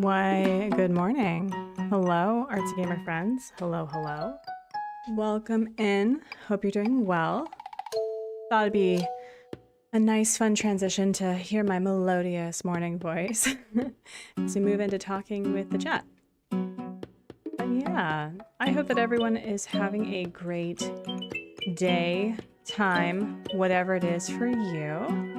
Why, good morning. Hello, Artsy Gamer friends. Hello, hello. Welcome in. Hope you're doing well. Thought it'd be a nice, fun transition to hear my melodious morning voice as we move into talking with the chat. But yeah, I hope that everyone is having a great day, time, whatever it is for you.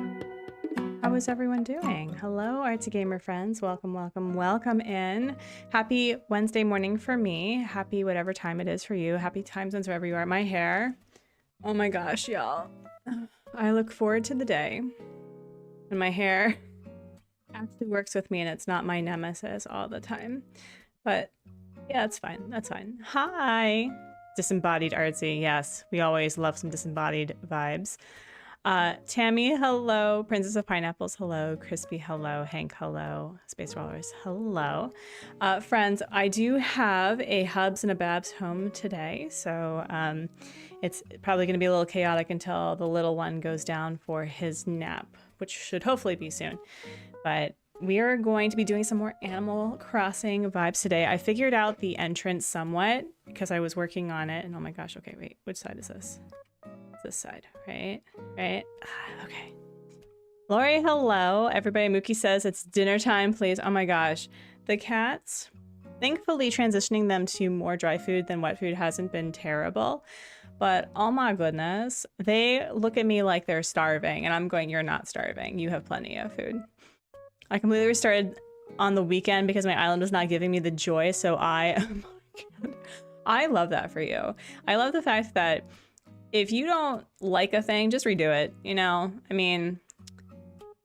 How is everyone doing? Hello, Artsy Gamer friends. Welcome, welcome, welcome in. Happy Wednesday morning for me. Happy whatever time it is for you. Happy time zones wherever you are. My hair. Oh my gosh, y'all. I look forward to the day when my hair actually works with me and it's not my nemesis all the time. But yeah, it's fine. That's fine. Hi. Disembodied Artsy. Yes, we always love some disembodied vibes. Tammy, hello. Princess of Pineapples, hello. Crispy, hello. Hank, hello. Space Rollers, hello. Friends, I do have a Hubs and a Babs home today, so it's probably going to be a little chaotic until the little one goes down for his nap, which should hopefully be soon. But we are going to be doing some more Animal Crossing vibes today. I figured out the entrance somewhat because I was working on it, and oh my gosh, okay, wait, which side is this? This side, right? Okay. Lori, hello. Everybody, Mookie says it's dinner time, please. Oh my gosh. The cats, thankfully transitioning them to more dry food than wet food hasn't been terrible. But oh my goodness, they look at me like they're starving. And I'm going, you're not starving. You have plenty of food. I completely restarted on the weekend because my island was not giving me the joy. So oh my God. I love that for you. I love the fact that if you don't like a thing, just redo it, you know? I mean,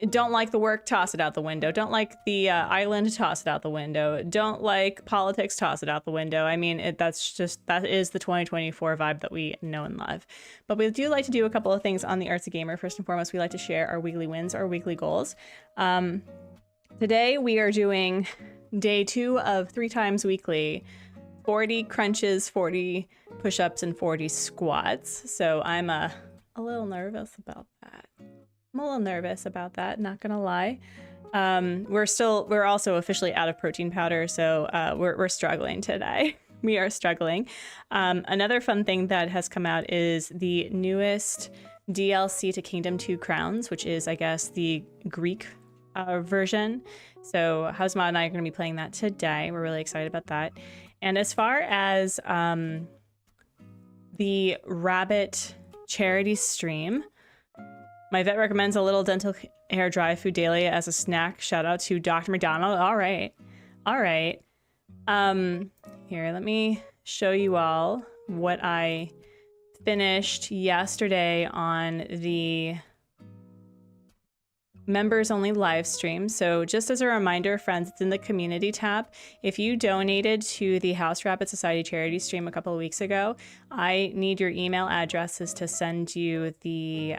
don't like the work, toss it out the window. Don't like the island, toss it out the window. Don't like politics, toss it out the window. I mean, that is the 2024 vibe that we know and love. But we do like to do a couple of things on the Artsy Gamer. First and foremost, we like to share our weekly wins, our weekly goals. Today, we are doing day 2 of 3 times weekly. 40 crunches, 40 push-ups, and 40 squats. So I'm a little nervous about that. I'm a little nervous about that, not gonna lie. We're also officially out of protein powder, so we're struggling today. We are struggling. Another fun thing that has come out is the newest DLC to Kingdom 2 Crowns, which is, I guess, the Greek version. So Hausma and I are going to be playing that today. We're really excited about that. And as far as the rabbit charity stream, my vet recommends a little dental hair dry food daily as a snack. Shout out to Dr. McDonald. All right. Here, let me show you all what I finished yesterday on the members only live stream. So just as a reminder, friends, it's in the community tab. If you donated to the House Rabbit Society charity stream a couple of weeks ago, I need your email addresses to send you the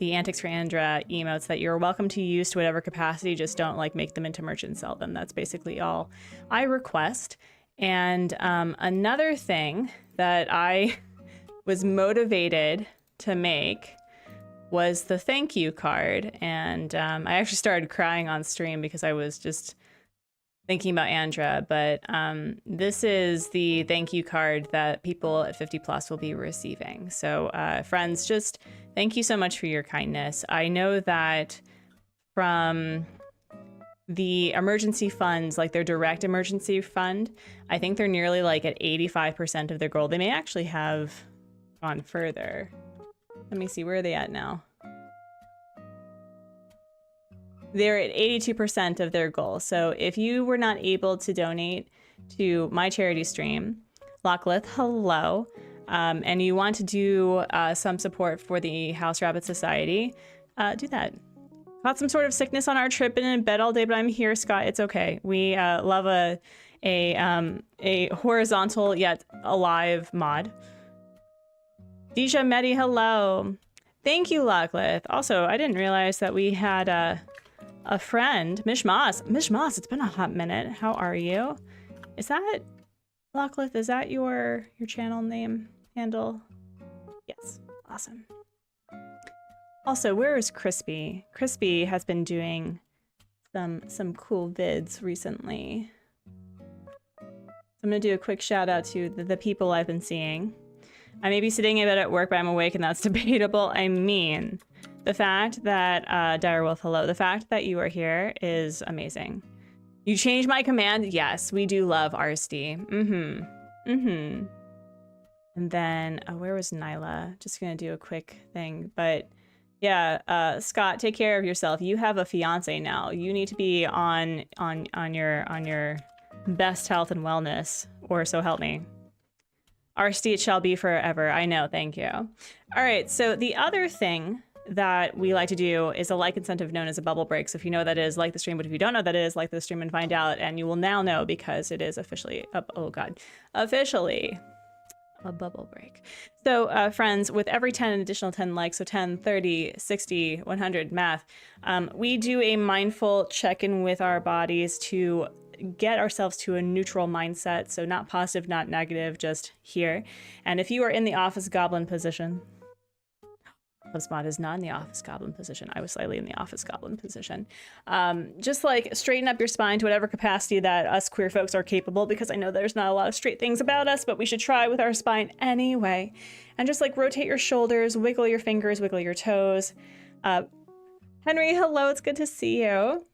Antics for Andra emotes that you're welcome to use to whatever capacity. Just don't like make them into merch and sell them. That's basically all I request. And another thing that I was motivated to make was the thank you card. And I actually started crying on stream because I was just thinking about Andra. But this is the thank you card that people at 50 plus will be receiving. So friends, just thank you so much for your kindness. I know that from the emergency funds, like their direct emergency fund, I think they're nearly like at 85% of their goal. They may actually have gone further. Let me see, where are they at now? They're at 82% of their goal. So if you were not able to donate to my charity stream, Locklith, hello, and you want to do some support for the House Rabbit Society, do that. Caught some sort of sickness on our trip and in bed all day, but I'm here, Scott. It's okay. We love a horizontal yet alive mod. Deja Medi, hello. Thank you, Locklith. Also, I didn't realize that we had a friend, Mish Moss. Mish Moss, it's been a hot minute. How are you? Is that, Locklith, is that your channel name handle? Yes, awesome. Also, where is Crispy? Crispy has been doing some cool vids recently. I'm gonna do a quick shout out to the people I've been seeing. I may be sitting in bed at work, but I'm awake and that's debatable. I mean, the fact that, Direwolf, hello, the fact that you are here is amazing. You changed my command? Yes, we do love Artsy. And then, where was Nyla? Just gonna do a quick thing, but yeah, Scott, take care of yourself. You have a fiance now. You need to be on your best health and wellness, or so help me. Artsy it shall be forever. I know, thank you. All right, so the other thing that we like to do is a like incentive known as a bubble break. So if you know what that is, like the stream, but if you don't know what that is, like the stream and find out, and you will now know because it is officially, officially a bubble break. So friends, with every 10 an additional 10 likes, so 10, 30, 60, 100, math, we do a mindful check-in with our bodies to get ourselves to a neutral mindset. So not positive, not negative, just here. And if you are in the office goblin position, HubSpot is not in the office goblin position. I was slightly in the office goblin position. Just like straighten up your spine to whatever capacity that us queer folks are capable, because I know there's not a lot of straight things about us, but we should try with our spine anyway. And just like rotate your shoulders, wiggle your fingers, wiggle your toes. Henry, hello, it's good to see you.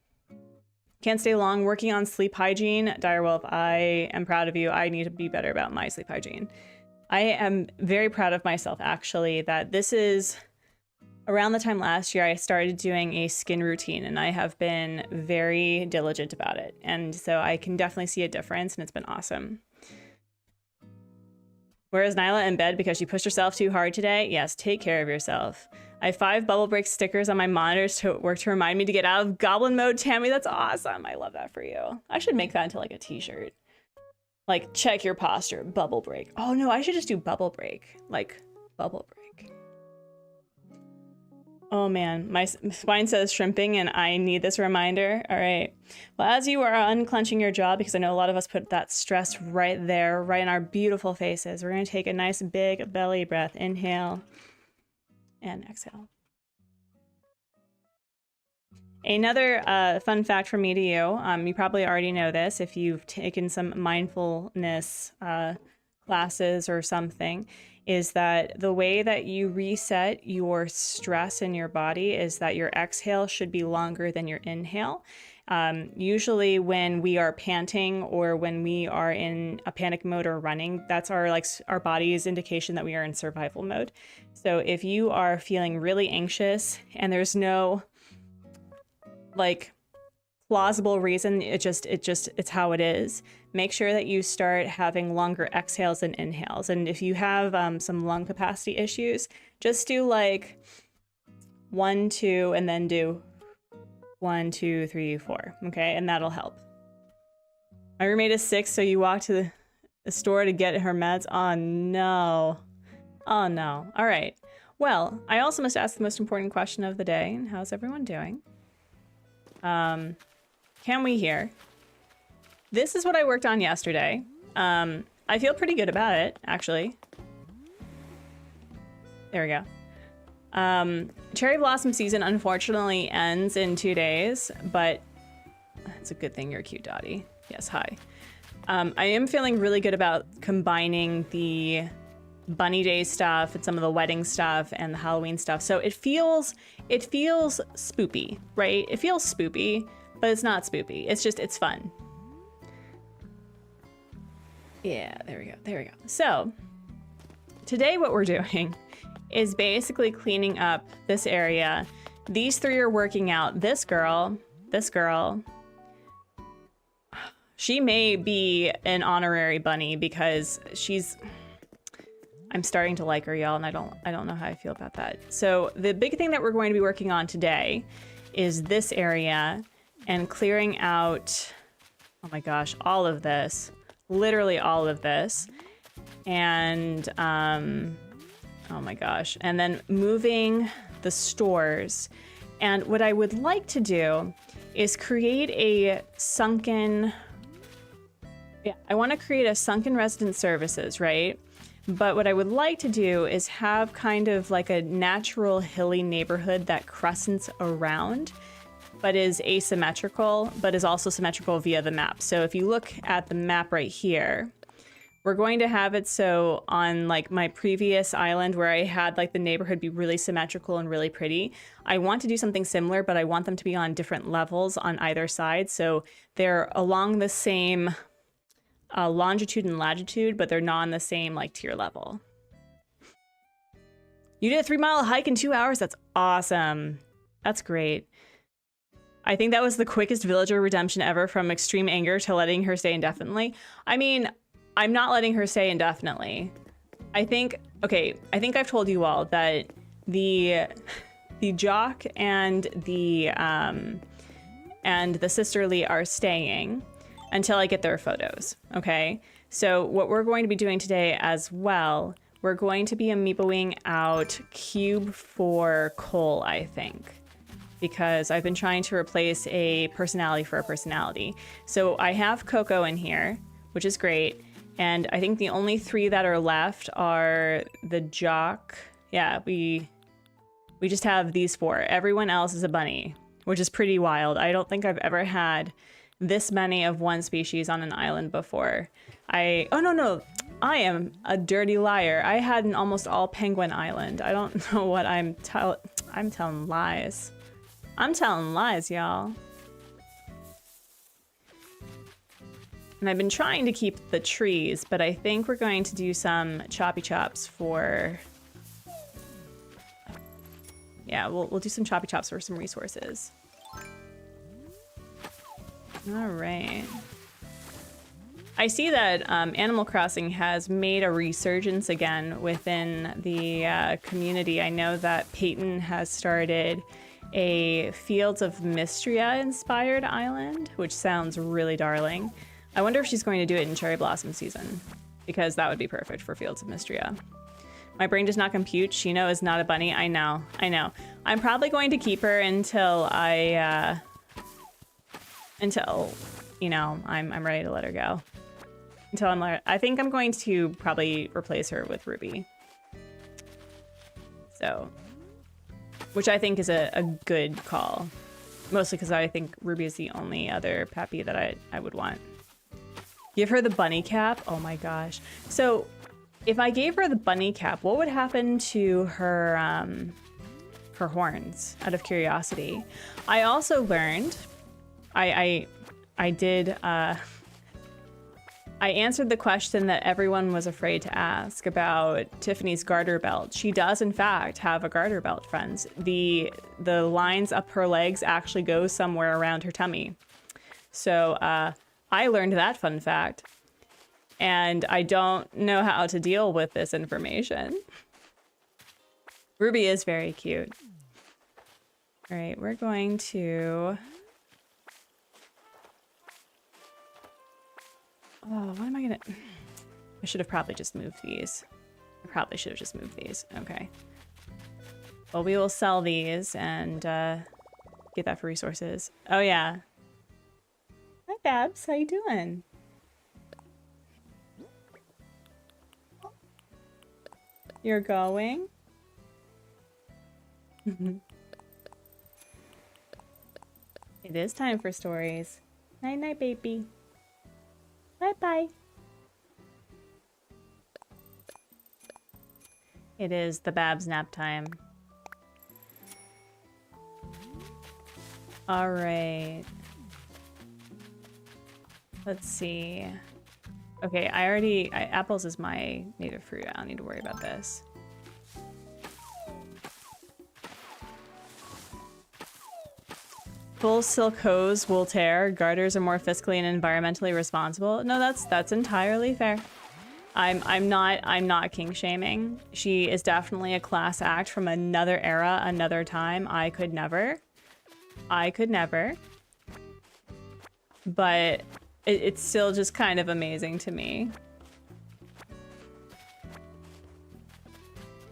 Can't stay long working on sleep hygiene. Direwolf, I am proud of you. I need to be better about my sleep hygiene. I am very proud of myself, actually, that this is around the time last year I started doing a skin routine, and I have been very diligent about it. And so I can definitely see a difference, and it's been awesome. Where is Nyla in bed because she pushed herself too hard today? Yes, take care of yourself. I have 5 bubble break stickers on my monitors to work to remind me to get out of goblin mode. Tammy, that's awesome. I love that for you. I should make that into like a t-shirt. Like, check your posture, bubble break. Oh no, I should just do bubble break. Like, bubble break. Oh man, my spine says shrimping and I need this reminder. All right. Well, as you are unclenching your jaw, because I know a lot of us put that stress right there, right in our beautiful faces, we're gonna take a nice big belly breath. Inhale and exhale. Another fun fact from me to you, you probably already know this if you've taken some mindfulness classes or something, is that the way that you reset your stress in your body is that your exhale should be longer than your inhale. Usually when we are panting or when we are in a panic mode or running, that's our body's indication that we are in survival mode. So if you are feeling really anxious and there's no like plausible reason, it's how it is, make sure that you start having longer exhales and inhales. And if you have some lung capacity issues, just do like 1, 2, and then do 1, 2, 3, 4. Okay, and that'll help. My roommate is 6, so you walk to the store to get her meds. Oh no. Oh no. All right. Well, I also must ask the most important question of the day. How's everyone doing? Can we hear? This is what I worked on yesterday. I feel pretty good about it, actually. There we go. Cherry blossom season unfortunately ends in 2 days, but it's a good thing you're cute, Dottie. Yes, hi. I am feeling really good about combining the bunny day stuff and some of the wedding stuff and the Halloween stuff. So it feels spoopy, right? It feels spoopy, but it's not spoopy. It's fun. Yeah, there we go. There we go. So today what we're doing is basically cleaning up this area. These three are working out. This girl, she may be an honorary bunny because I'm starting to like her, y'all, and I don't know how I feel about that. So the big thing that we're going to be working on today is this area and clearing out, oh my gosh, all of this, literally all of this. And, oh my gosh, and then moving the stores. And what I would like to do is create a sunken, I want to create a sunken resident services, right? But what I would like to do is have kind of like a natural hilly neighborhood that crescents around, but is asymmetrical, but is also symmetrical via the map. So if you look at the map right here, we're going to have it so on like my previous island where I had like the neighborhood be really symmetrical and really pretty. I want to do something similar, but I want them to be on different levels on either side. So they're along the same longitude and latitude, but they're not on the same like tier level. You did a 3-mile hike in 2 hours? That's awesome. That's great. I think that was the quickest villager redemption ever, from extreme anger to letting her stay indefinitely. I mean, I'm not letting her stay indefinitely. I think I've told you all that the jock and the sisterly are staying until I get their photos, okay? So what we're going to be doing today as well, we're going to be amoeboing out Cube for Cole, I think, because I've been trying to replace a personality for a personality. So I have Coco in here, which is great, and I think the only 3 that are left are the jock. Yeah, we just have these 4. Everyone else is a bunny, which is pretty wild. I don't think I've ever had this many of one species on an island before. Oh no, I am a dirty liar. I had an almost all penguin island. I don't know what I'm telling lies. I'm telling lies, y'all. And I've been trying to keep the trees, but I think we're going to do some choppy chops for, yeah, we'll do some choppy chops for some resources. All right. I see that Animal Crossing has made a resurgence again within the community. I know that Peyton has started a Fields of Mystria inspired island, which sounds really darling. I wonder if she's going to do it in cherry blossom season, because that would be perfect for Fields of Mystria. My brain does not compute. Shino is not a bunny. I know. I'm probably going to keep her until you know, I'm ready to let her go. I think I'm going to probably replace her with Ruby. So, which I think is a good call. Mostly because I think Ruby is the only other Pappy that I would want. Give her the bunny cap? Oh my gosh. So, if I gave her the bunny cap, what would happen to her horns, out of curiosity? I also learned, I answered the question that everyone was afraid to ask about Tiffanys garter belt. She does, in fact, have a garter belt, friends. The lines up her legs actually go somewhere around her tummy. So I learned that fun fact, and I don't know how to deal with this information. Ruby is very cute. All right, we're going to... Oh, what am I gonna... I should have probably just moved these. Okay. Well, we will sell these and get that for resources. Oh, yeah. Hi, Babs. How you doing? You're going? It is time for stories. Night night, baby. Bye bye. It is the Babs nap time. All right. Let's see. Okay, apples is my native fruit. I don't need to worry about this. Full silk hose will tear. Garters are more fiscally and environmentally responsible. No, that's entirely fair. I'm not king shaming. She is definitely a class act from another era, another time. I could never. But it's still just kind of amazing to me.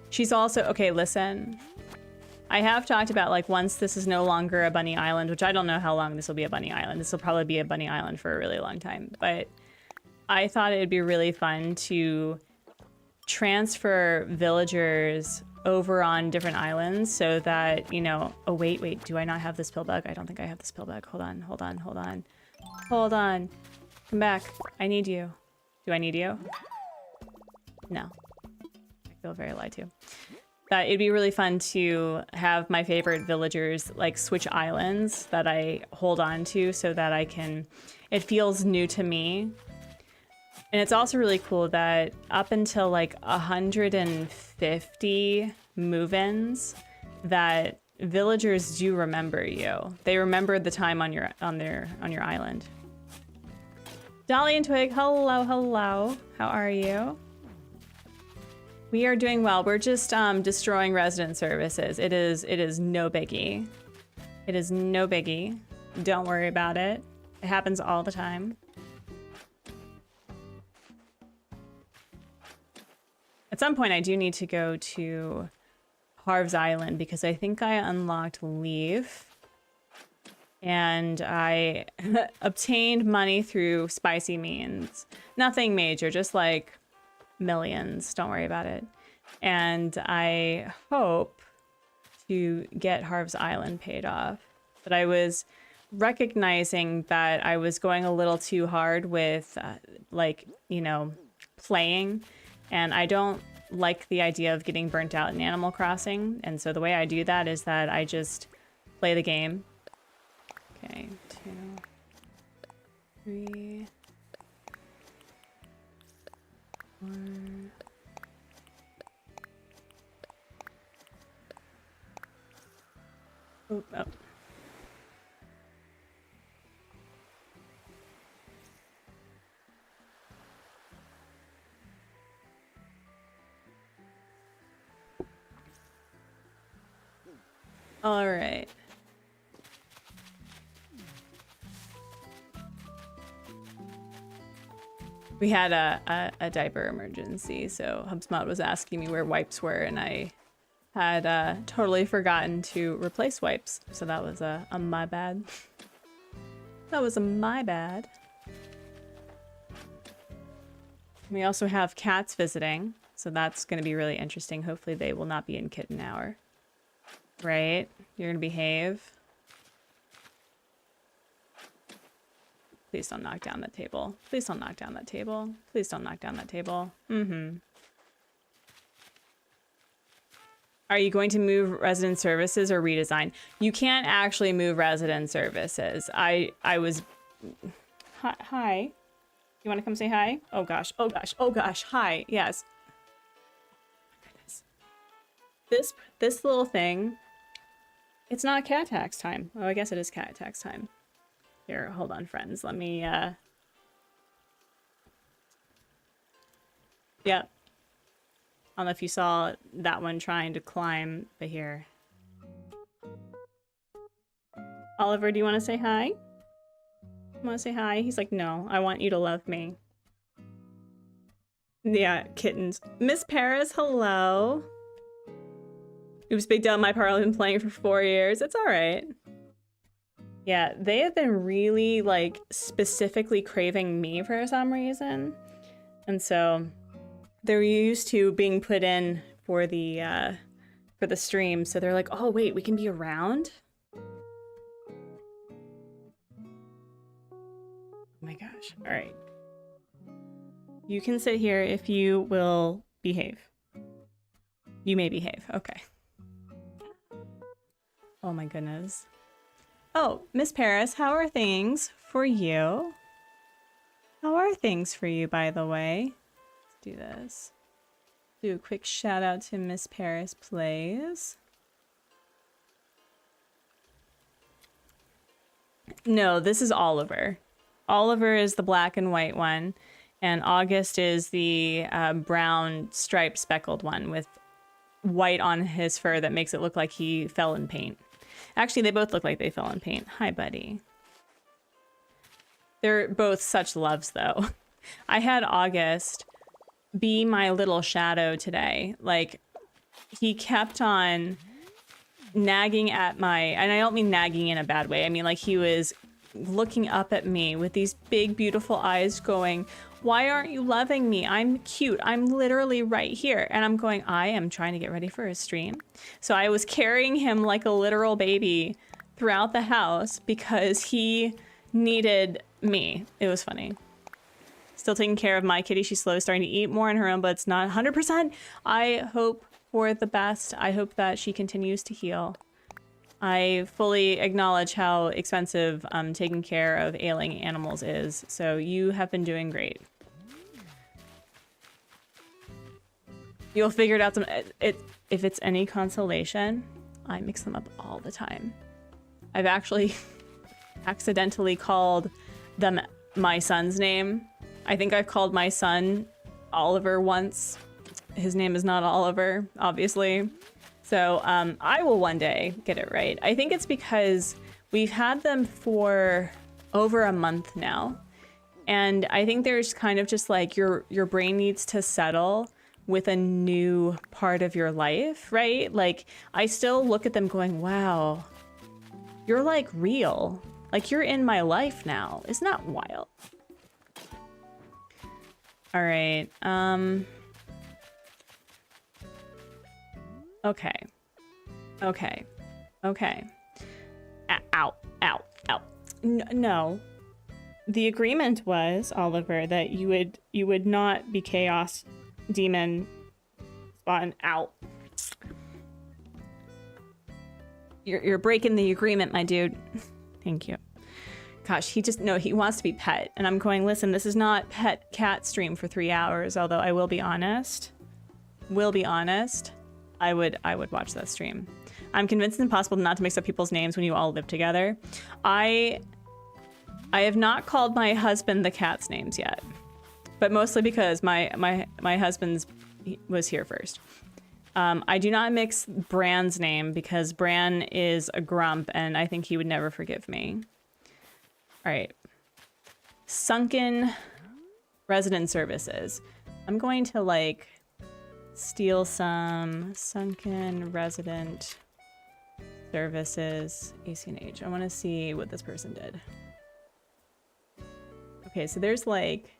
She's also, okay, listen. I have talked about, like, once this is no longer a bunny island, which I don't know how long this will be a bunny island. This will probably be a bunny island for a really long time. But I thought it would be really fun to transfer villagers over on different islands so that, you know... Oh, wait. Do I not have this pill bug? I don't think I have this pill bug. Hold on. Come back. I need you. Do I need you? No. I feel very lied to. That it'd be really fun to have my favorite villagers like switch islands that I hold on to so that I can... It feels new to me. And it's also really cool that up until like 150 move-ins, that villagers do remember you. They remember the time on your island. Dolly and Twig, hello. How are you? We are doing well. We're just destroying resident services. It is no biggie. It is no biggie. Don't worry about it. It happens all the time. At some point, I do need to go to Harv's Island because I think I unlocked Leaf. And I obtained money through spicy means. Nothing major, just like millions. Don't worry about it. And I hope to get Harv's Island paid off. But I was recognizing that I was going a little too hard with, like, you know, playing. And I don't like the idea of getting burnt out in Animal Crossing. And so the way I do that is that I just play the game. Okay, 2, 3, 4. Oh. All right. We had a diaper emergency, so HubSpot was asking me where wipes were, and I had totally forgotten to replace wipes. So that was a my bad. That was a my bad. We also have cats visiting, so that's going to be really interesting. Hopefully they will not be in kitten hour. Right? You're going to behave. Please don't knock down that table. Please don't knock down that table. Please don't knock down that table. Are you going to move resident services or redesign? You can't actually move resident services. I was... Hi. You want to come say hi? Oh gosh. Hi. Yes. Oh my goodness. This little thing... It's not cat tax time. Oh, I guess it is cat tax time. Here, hold on, friends. Let me, Yep. I don't know if you saw that one trying to climb, but here. Oliver, do you want to say hi? You want to say hi? He's like, no, I want you to love me. Yeah, kittens. Miss Paris, hello. Oops, big deal. My part. I've been playing for 4 years. It's all right. Yeah, they have been really, like, specifically craving me for some reason. And so they're used to being put in for the for the stream. So they're like, oh, wait, we can be around? Oh my gosh. All right. You can sit here if you will behave. You may behave. Okay. Oh my goodness. Oh, Miss Paris, how are things for you? How are things for you, by the way? Let's do this. Do a quick shout out to Miss Paris Plays. No, this is Oliver. Oliver is the black and white one, and August is the brown striped speckled one with white on his fur that makes it look like he fell in paint. Actually, they both look like they fell in paint. Hi, buddy. They're both such loves, though. I had August be my little shadow today. Like, he kept on nagging at my... And I don't mean nagging in a bad way. I mean, like, he was looking up at me with these big, beautiful eyes going, why aren't you loving me? I'm cute. I'm literally right here. And I'm going, I am trying to get ready for a stream. So I was carrying him like a literal baby throughout the house because he needed me. It was funny. Still taking care of my kitty. She's slowly starting to eat more on her own, but it's not 100%. I hope for the best. I hope that she continues to heal. I fully acknowledge how expensive taking care of ailing animals is. So you have been doing great. You'll figure it out. If it's any consolation, I mix them up all the time. I've actually accidentally called them my son's name. I think I've called my son Oliver once. His name is not Oliver, obviously. So I will one day get it right. I think it's because we've had them for over a month now. And I think there's kind of just like your brain needs to settle with a new part of your life, right? Like, I still look at them going, wow, you're like real. Like, you're in my life now. Isn't that wild? All right. Okay. Okay. Okay. Ow. Ow. Ow. No. The agreement was, Oliver, that you would not be chaos demon spawn out. You're breaking the agreement, my dude. Thank you. Gosh, he wants to be pet. And I'm going, listen, this is not pet cat stream for 3 hours, although I will be honest. I would watch that stream. I'm convinced it's impossible not to mix up people's names when you all live together. I have not called my husband the cat's names yet, but mostly because my husband's was here first. I do not mix Bran's name because Bran is a grump and I think he would never forgive me. All right. Sunken resident services. I'm going to like steal some sunken resident services ACNH. I want to see what this person did. Okay, so there's like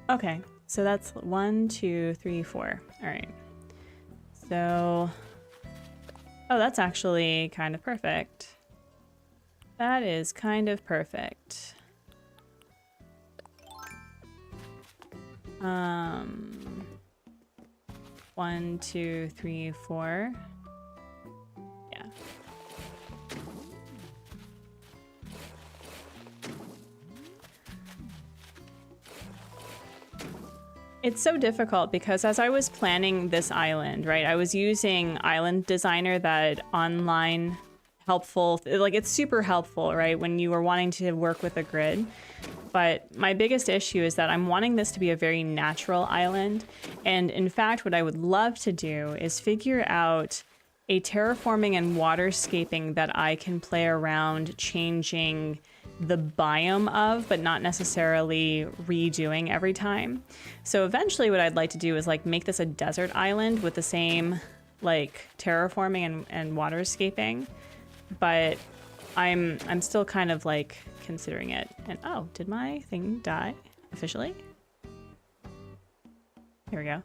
okay, so that's 1, 2, 3, 4. All right. So, oh, that's actually kind of perfect. That is kind of perfect. 1, 2, 3, 4. Yeah. It's so difficult because as I was planning this island, right, I was using Island Designer, that online helpful, like it's super helpful, right, when you are wanting to work with a grid. But my biggest issue is that I'm wanting this to be a very natural island. And in fact, what I would love to do is figure out a terraforming and waterscaping that I can play around changing the biome of, but not necessarily redoing every time. So eventually what I'd like to do is like make this a desert island with the same like terraforming and waterscaping. But I'm still kind of like considering it. And oh, did my thing die officially? Here we go.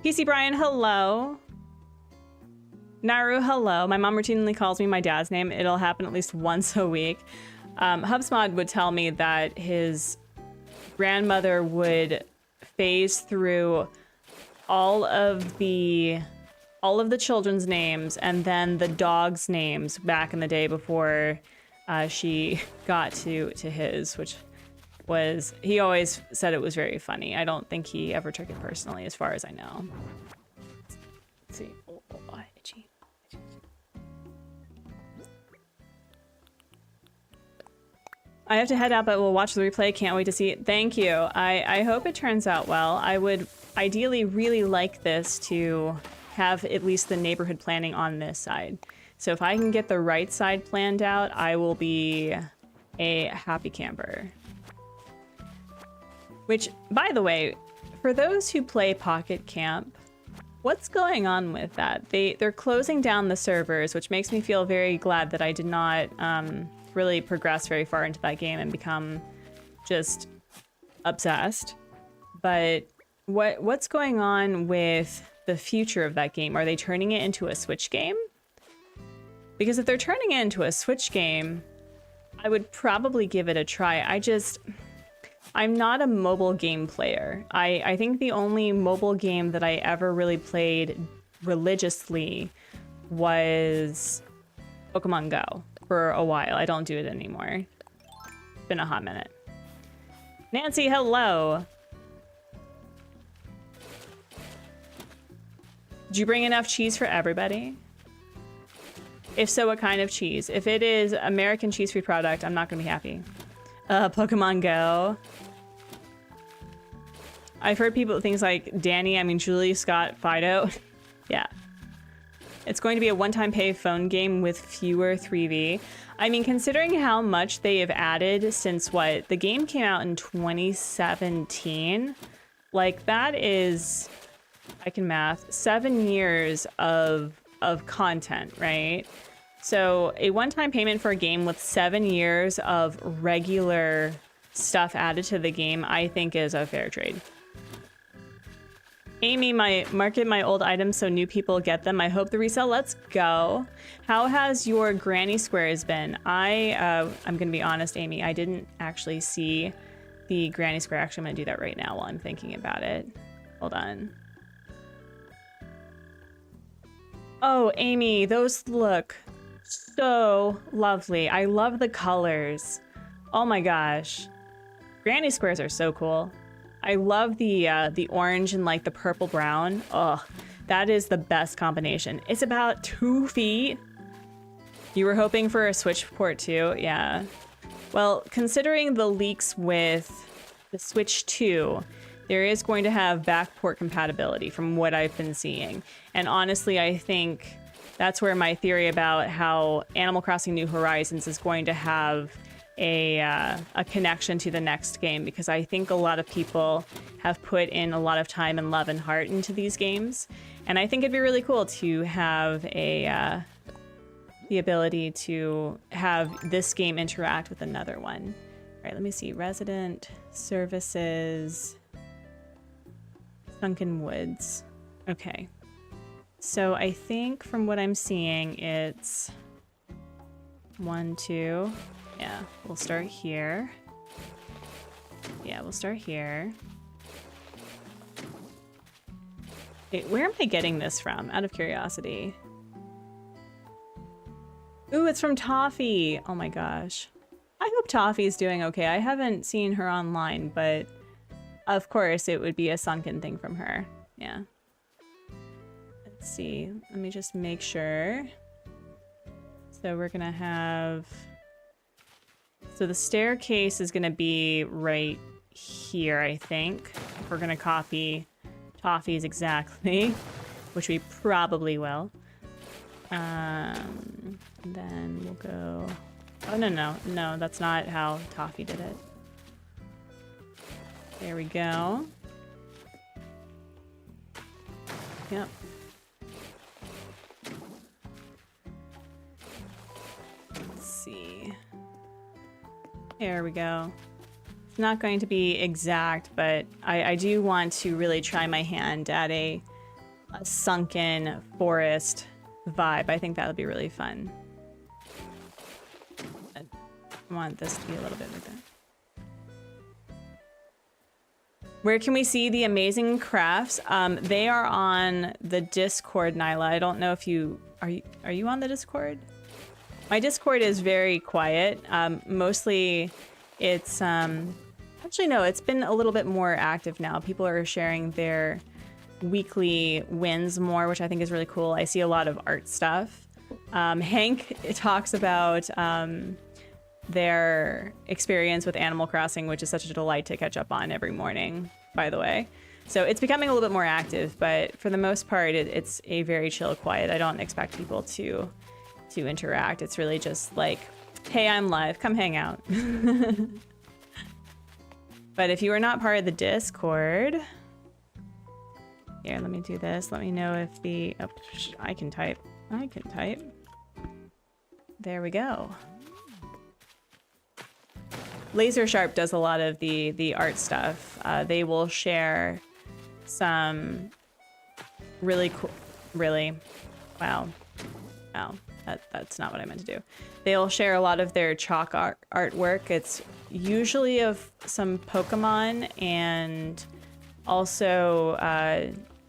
PC Brian, hello. Naru, hello. My mom routinely calls me my dad's name. It'll happen at least once a week. HubSpot would tell me that his grandmother would phase through all of the children's names and then the dogs' names back in the day before she got to his, which was, he always said it was very funny. I don't think he ever took it personally, as far as I know. Let's see. Oh, itchy. I have to head out, but we'll watch the replay. Can't wait to see it. Thank you. I hope it turns out well. I would ideally really like this to have at least the neighborhood planning on this side. So if I can get the right side planned out, I will be a happy camper. Which, by the way, for those who play Pocket Camp, what's going on with that? They're closing down the servers, which makes me feel very glad that I did not really progress very far into that game and become just obsessed. But what's going on with the future of that game? Are they turning it into a Switch game? Because if they're turning it into a Switch game, I would probably give it a try. I'm not a mobile game player. I think the only mobile game that I ever really played religiously was Pokemon Go for a while. I don't do it anymore. It's been a hot minute. Nancy, hello. Did you bring enough cheese for everybody? If so, what kind of cheese? If it is American cheese-free product, I'm not gonna be happy. Pokemon Go. I've heard things like Danny, Julie, Scott, Fido. Yeah. It's going to be a one-time pay phone game with fewer 3v. Considering how much they have added since the game came out in 2017, like that is, I can math, 7 years of content, right? So a one-time payment for a game with 7 years of regular stuff added to the game, I think is a fair trade. Amy, market my old items so new people get them. I hope the resale. Let's go. How has your granny squares been? I'm gonna be honest, Amy, I didn't actually see the granny square. Actually, I'm gonna do that right now while I'm thinking about it. Hold on. Oh, Amy, those look so lovely. I love the colors. Oh my gosh. Granny squares are so cool. I love the orange and like the purple brown. Oh, that is the best combination. It's about 2 feet. You were hoping for a Switch port too? Yeah. Well, considering the leaks with the Switch 2, there is going to have backport compatibility from what I've been seeing. And honestly, I think that's where my theory about how Animal Crossing New Horizons is going to have a connection to the next game, because I think a lot of people have put in a lot of time and love and heart into these games. And I think it'd be really cool to have the ability to have this game interact with another one. All right, let me see. Resident Services, Sunken Woods. Okay. So I think from what I'm seeing, it's 1, 2. Yeah, we'll start here. Yeah, we'll start here. Okay, where am I getting this from? Out of curiosity. Ooh, it's from Toffee. Oh my gosh. I hope Toffee's doing okay. I haven't seen her online, but of course it would be a sunken thing from her. Yeah. Let's see. Let me just make sure. So we're gonna have... So the staircase is gonna be right here, I think. If we're gonna copy Toffee's exactly, which we probably will. Then we'll go... Oh, no, that's not how Toffee did it. There we go. Yep. Let's see. There we go. not going to be exact, but I do want to really try my hand at a sunken forest vibe. I think that would be really fun. I want this to be a little bit like that. Where can we see the amazing crafts? They are on the Discord, Nyla. I don't know if you are you on the Discord? My Discord is very quiet. Mostly it's actually no, it's been a little bit more active now. People are sharing their weekly wins more, which I think is really cool. I see a lot of art stuff. Hank talks about their experience with Animal Crossing, which is such a delight to catch up on every morning, by the way. So it's becoming a little bit more active, but for the most part, it's a very chill, quiet. I don't expect people to interact. It's really just like, hey, I'm live, come hang out. But if you are not part of the Discord, here, let me do this. Let me know if the, oh, I can type. There we go. Laser Sharp does a lot of the art stuff. They will share some really cool, wow, that's not what I meant to do. They'll share a lot of their chalk artwork. It's usually of some Pokemon and also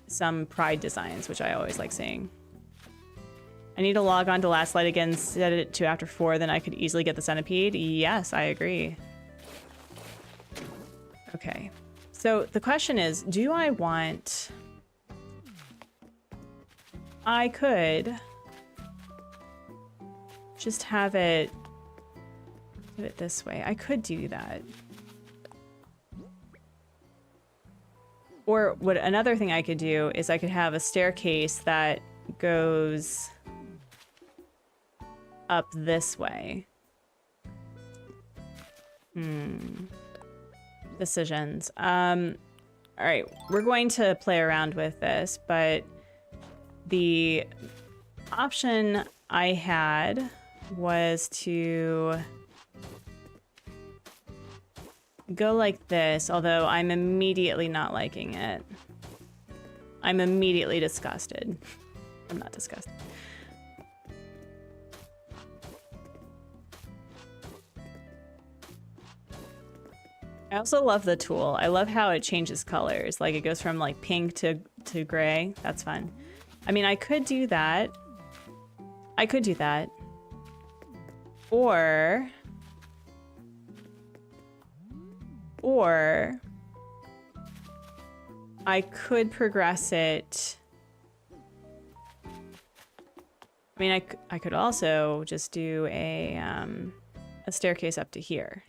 some Pride designs, which I always like seeing. I need to log on to Last Light again, set it to after 4, then I could easily get the centipede. Yes, I agree. Okay, so the question is, do I want... I could just have it do it this way. I could do that. Or what another thing I could do is I could have a staircase that goes up this way. Decisions. All right, we're going to play around with this, but the option I had was to go like this, although I'm immediately not liking it. I'm immediately disgusted. I'm not disgusted. I also love the tool. I love how it changes colors. Like it goes from like pink to gray. That's fun. I mean, I could do that. I could do that. Or I could progress it. I mean, I could also just do a staircase up to here.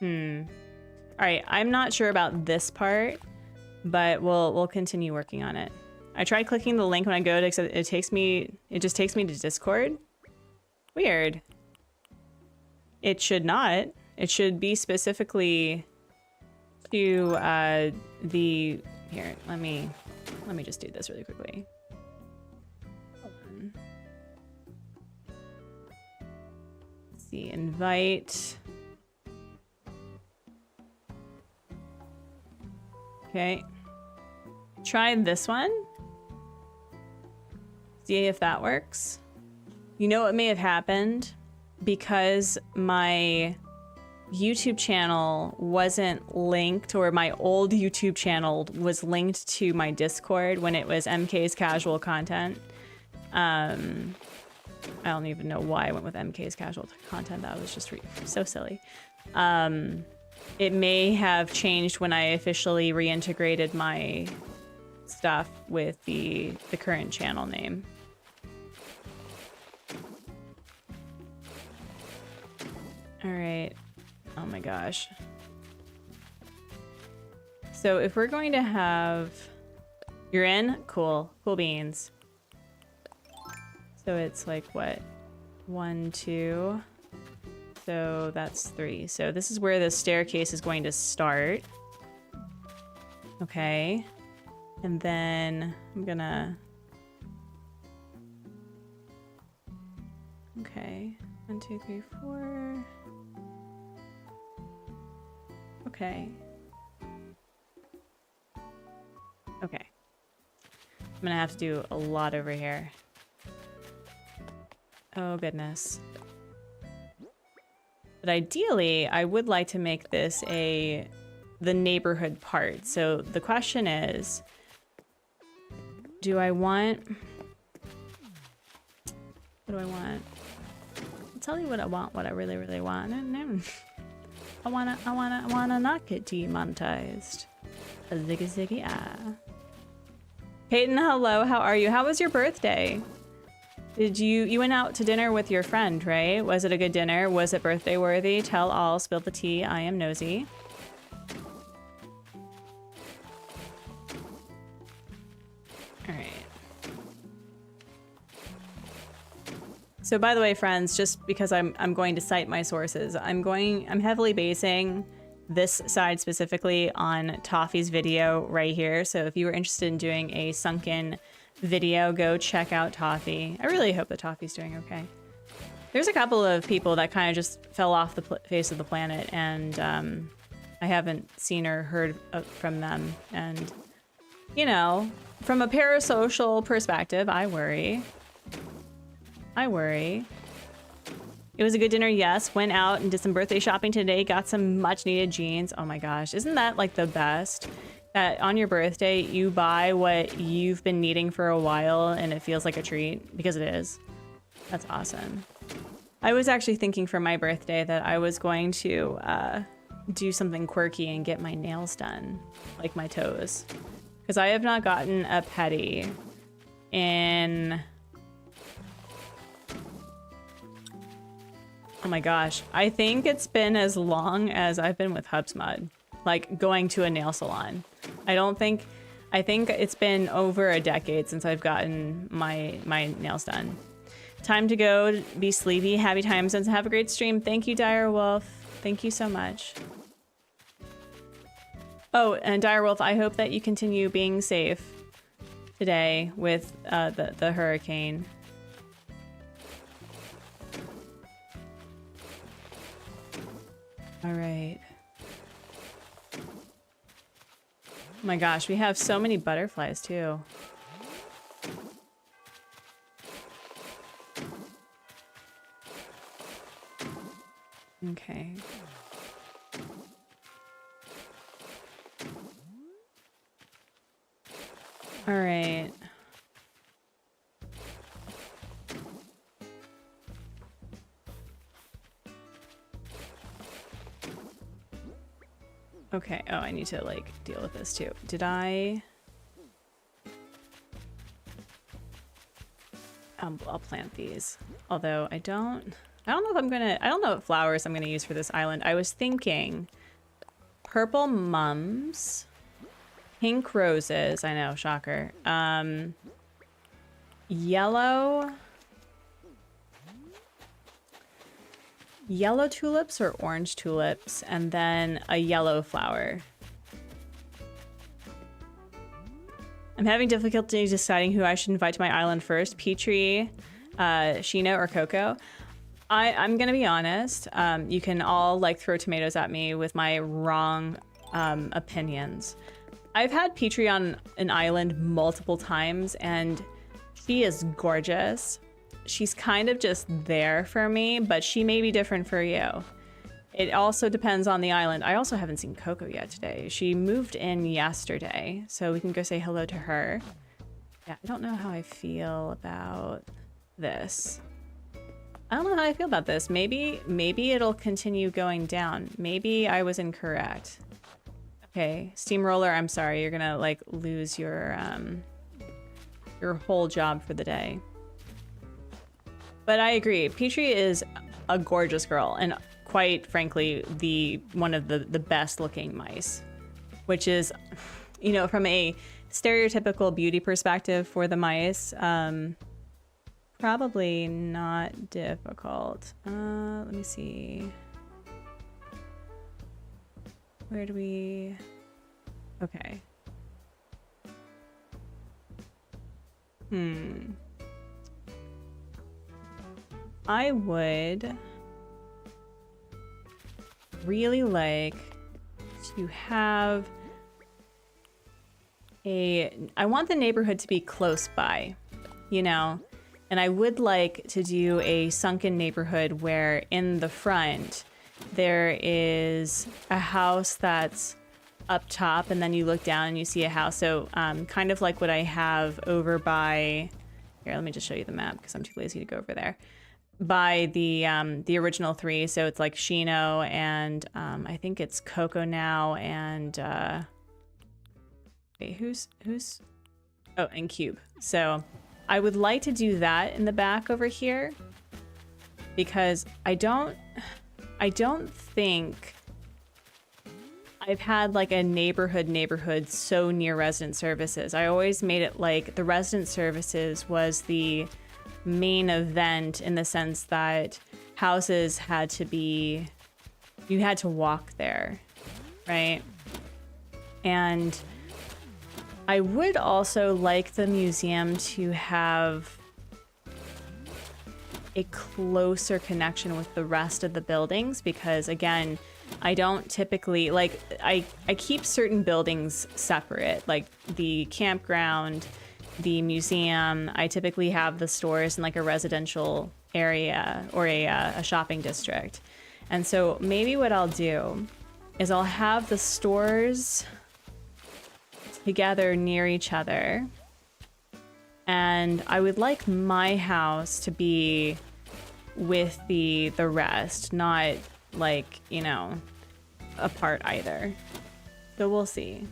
All right, I'm not sure about this part, but we'll continue working on it. I tried clicking the link when I go to, except it just takes me to Discord. Weird. It should not. It should be specifically to the, here, let me just do this really quickly. Hold on. Let's see, invite. Okay. Try this one. See if that works. You know what may have happened? Because my YouTube channel wasn't linked, or my old YouTube channel was linked to my Discord when it was MK's casual content. I don't even know why I went with MK's casual content. That was just so silly. It may have changed when I officially reintegrated my stuff with the current channel name. All right. Oh my gosh. So if we're going to have... You're in? Cool. Cool beans. So it's like what? 1, 2... So that's 3. So this is where the staircase is going to start. Okay. And then I'm gonna... Okay. 1, 2, 3, 4. Okay. Okay. I'm gonna have to do a lot over here. Oh, goodness. But ideally, I would like to make this the neighborhood part. So the question is, do I want... What do I want? I'll tell you what I want, what I really, really want. I wanna not get demonetized. A ziggy ziggy ah. Peyton, hello, how are you? How was your birthday? Did you went out to dinner with your friend, right? Was it a good dinner? Was it birthday worthy? Tell all, spill the tea, I am nosy. All right. So by the way, friends, just because I'm going to cite my sources, I'm heavily basing this side specifically on Toffee's video right here. So if you were interested in doing a sunken video, go check out Toffee. I really hope that Toffee's doing okay. There's a couple of people that kind of just fell off the face of the planet, and I haven't seen or heard from them. And, you know, from a parasocial perspective, I worry. I worry. It was a good dinner, yes. Went out and did some birthday shopping today. Got some much needed jeans. Oh my gosh, isn't that like the best? That on your birthday, you buy what you've been needing for a while and it feels like a treat, because it is. That's awesome. I was actually thinking for my birthday that I was going to do something quirky and get my nails done, like my toes. Because I have not gotten a pedi in... Oh my gosh, I think it's been as long as I've been with HubSmud, like going to a nail salon. I think it's been over a decade since I've gotten my nails done. Time to go, be sleepy, happy times, and have a great stream. Thank you, Direwolf. Thank you so much. Oh, and Direwolf, I hope that you continue being safe today with the hurricane. All right. Oh my gosh, we have so many butterflies too. Okay. All right. Okay, oh, I need to like deal with this too. Did I? I'll plant these. Although I don't know if I don't know what flowers I'm gonna use for this island. I was thinking purple mums, pink roses, I know, shocker. Yellow tulips or orange tulips, and then a yellow flower. I'm having difficulty deciding who I should invite to my island first, Petri, Sheena, or Coco. I'm gonna be honest, you can all like throw tomatoes at me with my wrong opinions. I've had Petri on an island multiple times and she is gorgeous. She's kind of just there for me, but she may be different for you. It also depends on the island. I also haven't seen Coco yet today. She moved in yesterday, so we can go say hello to her. Yeah, I don't know how I feel about this. I don't know how I feel about this. Maybe it'll continue going down. Maybe I was incorrect. Okay, Steamroller, I'm sorry. You're gonna like lose your whole job for the day. But I agree, Petri is a gorgeous girl and quite frankly, one of the best looking mice, which is, you know, from a stereotypical beauty perspective for the mice, probably not difficult. Let me see. Where do we, okay. I would really like to have I want the neighborhood to be close by, you know, and I would like to do a sunken neighborhood where in the front there is a house that's up top and then you look down and you see a house. So kind of like what I have over by, here, let me just show you the map because I'm too lazy to go over there. By the original 3, so it's like Shino and I think it's Coco now and wait, who's oh, and Cube. So I would like to do that in the back over here because I don't think I've had like a neighborhood so near resident services. I always made it like the resident services was the main event in the sense that houses had to be, you had to walk there, right? And I would also like the museum to have a closer connection with the rest of the buildings because again, I don't typically, like, I keep certain buildings separate, like the campground, the museum. I typically have the stores in like a residential area or a shopping district. And so maybe what I'll do is I'll have the stores together near each other. And I would like my house to be with the rest, not like, you know, apart either. So we'll see.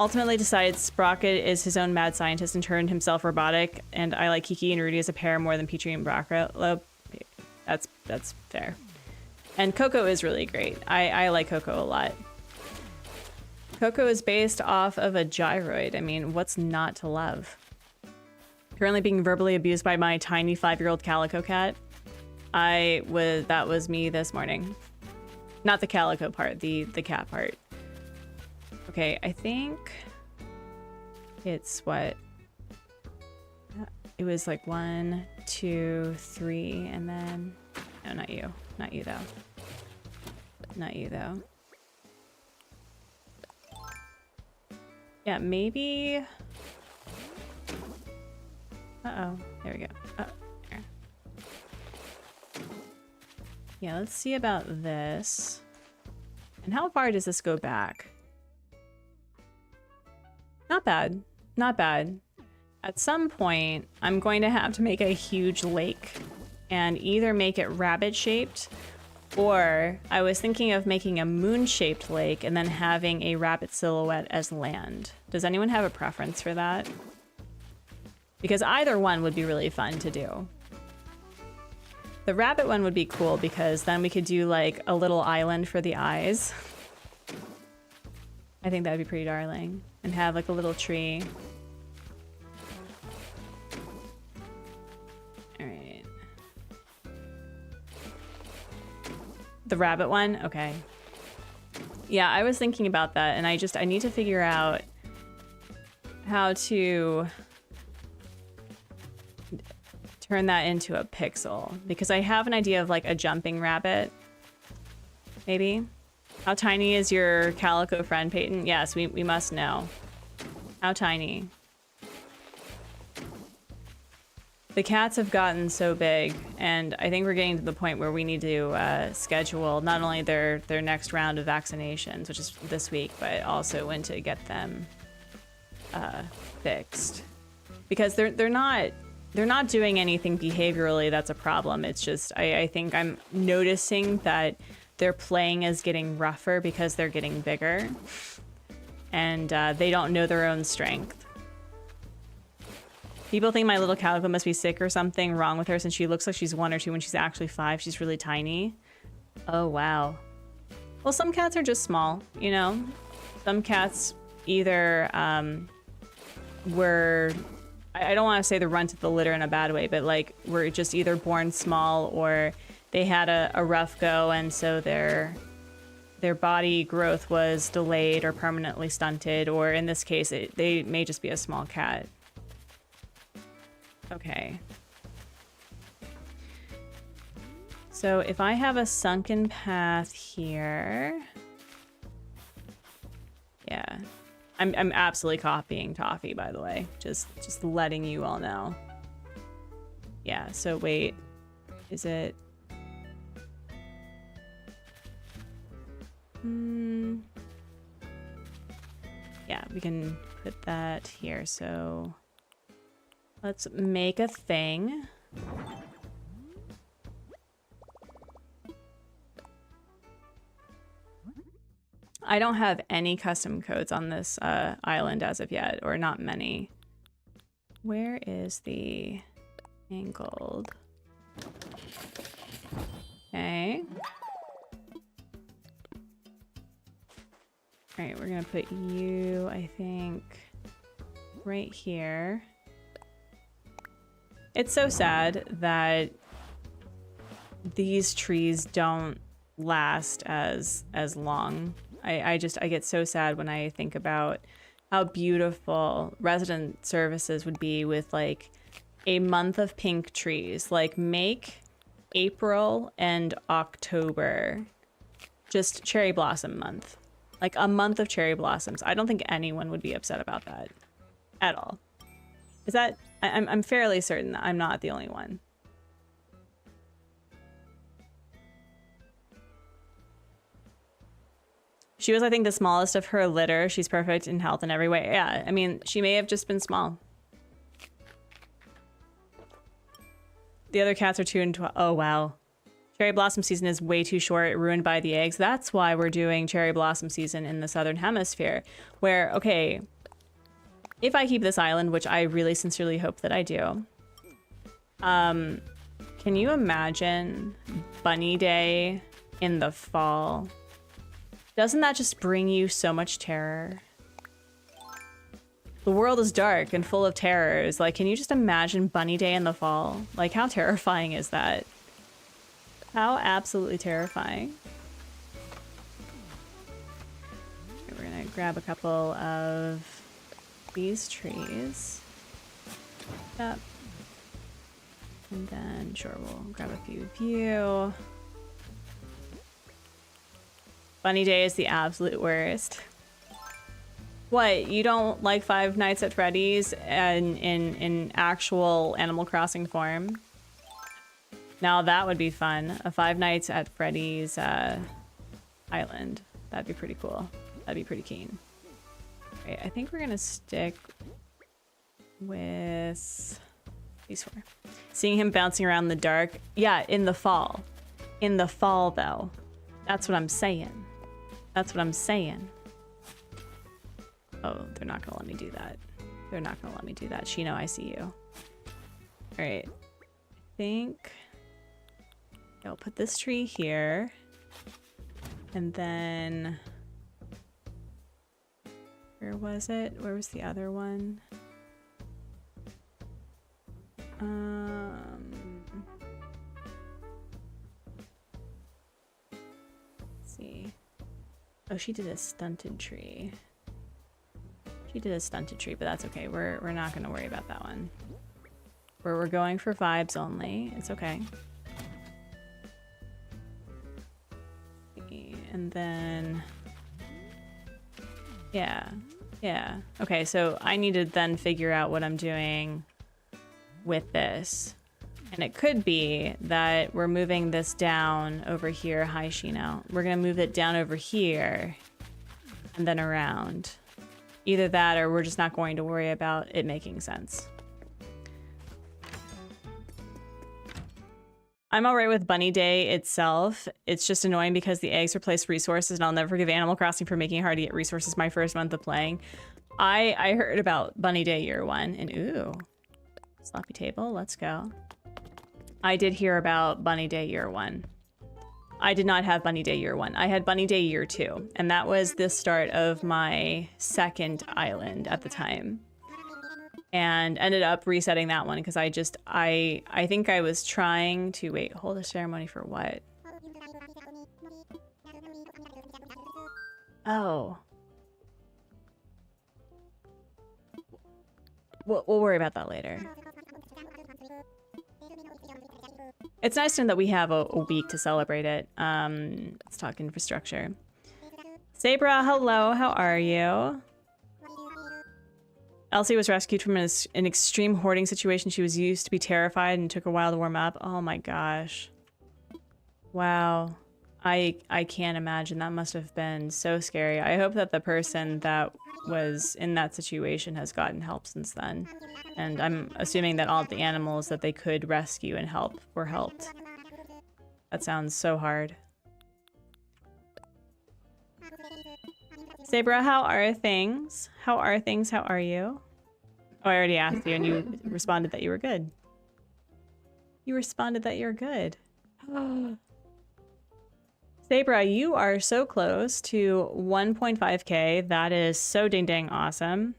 Ultimately decided Sprocket is his own mad scientist and turned himself robotic, and I like Kiki and Rudy as a pair more than Petri and Broccolo. That's fair. And Coco is really great. I like Coco a lot. Coco is based off of a gyroid. I mean, what's not to love? Currently being verbally abused by my tiny 5-year-old calico cat. That was me this morning. Not the calico part, the cat part. Okay, I think it's what? It was like 1, 2, 3, and then, no, not you. Not you though. Not you though. Yeah, maybe. Uh-oh, there we go. Oh, there. Yeah, let's see about this. And how far does this go back? Not bad. Not bad. At some point, I'm going to have to make a huge lake and either make it rabbit-shaped, or I was thinking of making a moon-shaped lake and then having a rabbit silhouette as land. Does anyone have a preference for that? Because either one would be really fun to do. The rabbit one would be cool because then we could do like a little island for the eyes. I think that would be pretty darling. And have like a little tree. All right. The rabbit one? Okay. Yeah, I was thinking about that and I need to figure out how to turn that into a pixel because I have an idea of like a jumping rabbit. Maybe. How tiny is your calico friend, Peyton? Yes, we must know. How tiny? The cats have gotten so big, and I think we're getting to the point where we need to schedule not only their next round of vaccinations, which is this week, but also when to get them fixed. Because they're not doing anything behaviorally that's a problem. It's just I think I'm noticing that their playing is getting rougher because they're getting bigger, and they don't know their own strength. People think my little calico must be sick or something wrong with her since she looks like she's 1 or 2 when she's actually 5. She's really tiny. Oh, wow. Well, some cats are just small, you know? Some cats either were... I don't want to say the runt of the litter in a bad way, but like were just either born small or they had a rough go, and so their body growth was delayed or permanently stunted, or in this case, they may just be a small cat. Okay. So if I have a sunken path here, yeah, I'm absolutely copying Toffee, by the way. Just letting you all know. Yeah. So wait, is it? Yeah, we can put that here. So let's make a thing. I don't have any custom codes on this island as of yet, or not many. Where is the angled? Okay. All right, we're gonna put you, I think, right here. It's so sad that these trees don't last as long. I get so sad when I think about how beautiful resident services would be with like a month of pink trees. Like make April and October just cherry blossom month. Like a month of cherry blossoms. I don't think anyone would be upset about that at all. Is that, I'm fairly certain that I'm not the only one. She was, I think, the smallest of her litter. She's perfect in health in every way. Yeah, I mean, she may have just been small. The other cats are 2 and 12. Oh, wow. Cherry blossom season is way too short, ruined by the eggs. That's why we're doing cherry blossom season in the southern hemisphere. Where, okay, if I keep this island, which I really sincerely hope that I do, can you imagine Bunny Day in the fall? Doesn't that just bring you so much terror? The world is dark and full of terrors. Like, can you just imagine Bunny Day in the fall? Like, how terrifying is that? How absolutely terrifying. Okay, we're gonna grab a couple of these trees. Yep. And then, sure, we'll grab a few of you. Bunny Day is the absolute worst. What, you don't like Five Nights at Freddy's and in actual Animal Crossing form? Now that would be fun. A Five Nights at Freddy's island. That'd be pretty cool. That'd be pretty keen. Okay, I think we're gonna stick with these 4. Seeing him bouncing around in the dark. Yeah, in the fall. In the fall, though. That's what I'm saying. That's what I'm saying. Oh, they're not gonna let me do that. They're not gonna let me do that. Shino, I see you. All right. I think I'll put this tree here. And then... where was it? Where was the other one? Let's see. Oh, she did a stunted tree. She did a stunted tree, but that's okay. We're not gonna worry about that one. We're going for vibes only. It's okay. And then... yeah. Okay, so I need to then figure out what I'm doing with this. And it could be that we're moving this down over here. Hi, Shino. We're gonna move it down over here and then around. Either that or we're just not going to worry about it making sense. I'm all right with Bunny Day itself. It's just annoying because the eggs replace resources, and I'll never forgive Animal Crossing for making it hard to get resources my first month of playing. I heard about Bunny Day year 1, and ooh, sloppy table, let's go. I did hear about Bunny Day year 1. I did not have Bunny Day year 1. I had Bunny Day year 2, and that was the start of my second island at the time. And ended up resetting that one because I think I was trying to wait, hold a ceremony for what? Oh. We'll worry about that later. It's nice to know that we have a week to celebrate it. Let's talk infrastructure. Sabra, hello, how are you? Elsie was rescued from an extreme hoarding situation. She was used to be terrified and took a while to warm up. Oh my gosh. Wow. I can't imagine. That must have been so scary. I hope that the person that was in that situation has gotten help since then. And I'm assuming that all the animals that they could rescue and help were helped. That sounds so hard. Sabra, how are things? How are things? How are you? Oh, I already asked you and you responded that you were good. You responded that you're good. Sabra, you are so close to 1.5k. That is so ding-dang awesome.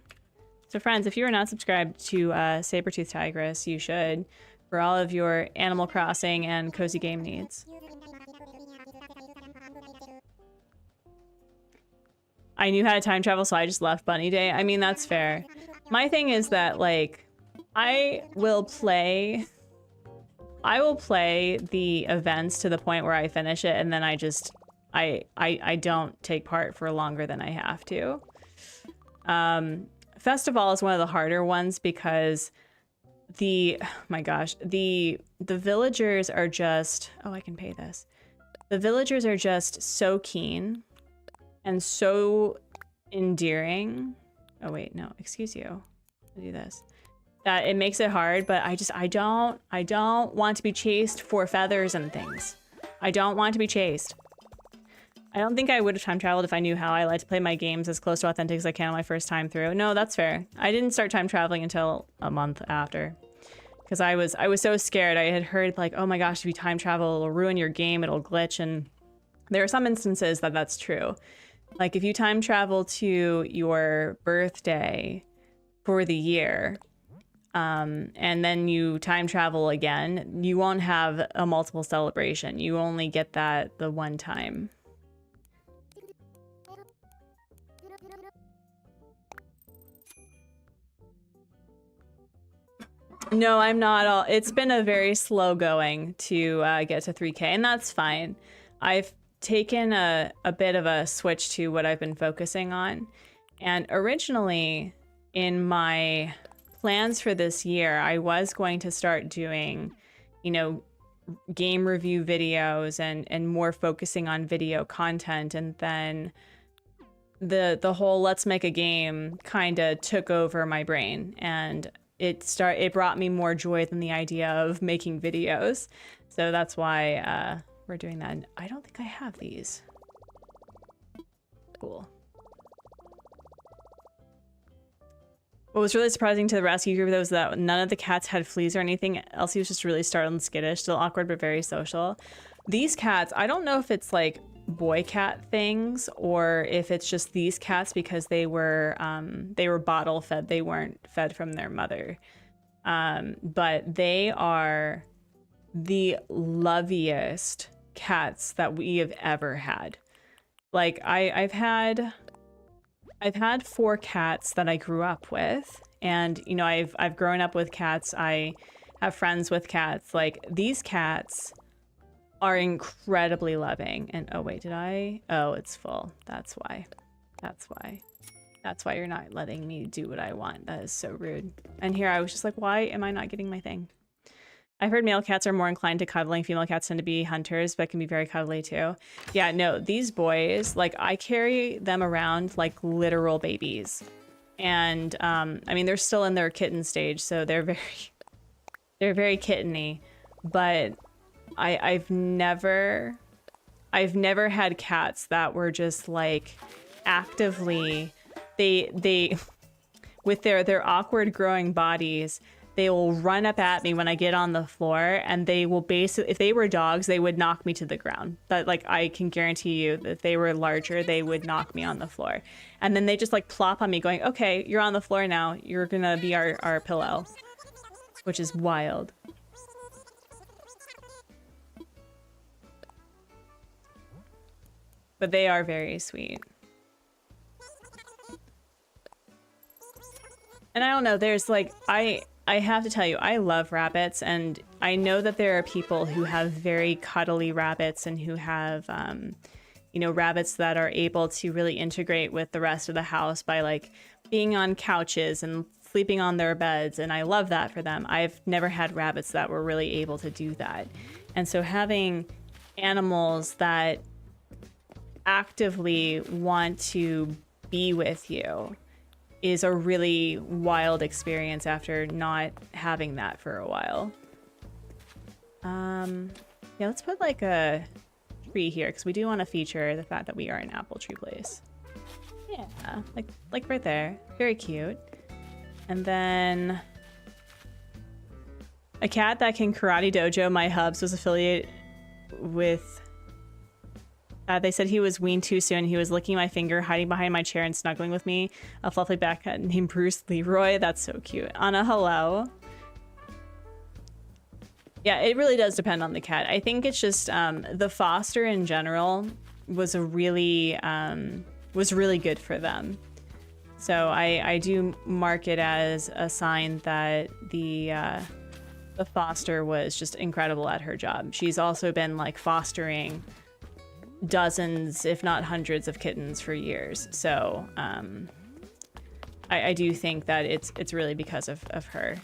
So friends, if you are not subscribed to Sabertooth Tigress, you should, for all of your Animal Crossing and cozy game needs. I knew how to time travel, so I just left Bunny Day. I mean, that's fair. My thing is that, like, I will play the events to the point where I finish it, and then I don't take part for longer than I have to. Festival is one of the harder ones because oh my gosh, the villagers are just, oh, I can pay this. The villagers are just so keen and so endearing. Oh wait, no, excuse you. I'll do this. That it makes it hard, but I don't want to be chased for feathers and things. I don't want to be chased. I don't think I would have time traveled if I knew how. I like to play my games as close to authentic as I can on my first time through. No, that's fair. I didn't start time traveling until a month after. Because I was so scared. I had heard like, oh my gosh, if you time travel, it'll ruin your game, it'll glitch. And there are some instances that that's true. Like if you time travel to your birthday for the year, and then you time travel again, you won't have a multiple celebration. You only get that the one time. No, I'm not all. It's been a very slow going to get to 3K, and that's fine. I've taken a bit of a switch to what I've been focusing on. And originally, in my plans for this year, I was going to start doing, you know, game review videos and more focusing on video content. And then the whole let's make a game kind of took over my brain, and it brought me more joy than the idea of making videos. So that's why we're doing that. And I don't think I have these. Cool. What was really surprising to the rescue group was that none of the cats had fleas or anything. Elsie was just really startled and skittish, still awkward but very social. These cats, I don't know if it's like boy cat things or if it's just these cats because they were bottle fed. They weren't fed from their mother. But they are the loveliest cats that we have ever had. Like I've had 4 cats that I grew up with, and you know, I've grown up with cats. I have friends with cats. Like these cats are incredibly loving. And oh wait, oh, it's full. That's why you're not letting me do what I want. That is so rude. And here I was just like, why am I not getting my thing? I've heard male cats are more inclined to cuddling. Female cats tend to be hunters, but can be very cuddly too. Yeah, no, these boys, like I carry them around like literal babies. And I mean, they're still in their kitten stage, so they're very kitteny, but I've never had cats that were just like actively, they with their awkward growing bodies, they will run up at me when I get on the floor, and they will basically, if they were dogs, they would knock me to the ground. That, like, I can guarantee you that if they were larger, they would knock me on the floor. And then they just like plop on me going, okay, you're on the floor now. You're gonna be our pillow, which is wild. But they are very sweet. And I don't know, there's like, I have to tell you, I love rabbits, and I know that there are people who have very cuddly rabbits and who have, you know, rabbits that are able to really integrate with the rest of the house by like being on couches and sleeping on their beds. And I love that for them. I've never had rabbits that were really able to do that. And so having animals that actively want to be with you is a really wild experience after not having that for a while. Yeah, let's put like a tree here because we do want to feature the fact that we are an apple tree place. Yeah, like right there. Very cute. And then a cat that can karate dojo. My hubs was affiliated with. They said he was weaned too soon. He was licking my finger, hiding behind my chair, and snuggling with me. A fluffy black cat named Bruce Leroy. That's so cute. Anna, hello. Yeah, it really does depend on the cat. I think it's just the foster in general was really good for them. So I do mark it as a sign that the foster was just incredible at her job. She's also been like fostering dozens, if not hundreds, of kittens for years. So I do think that it's really because of her.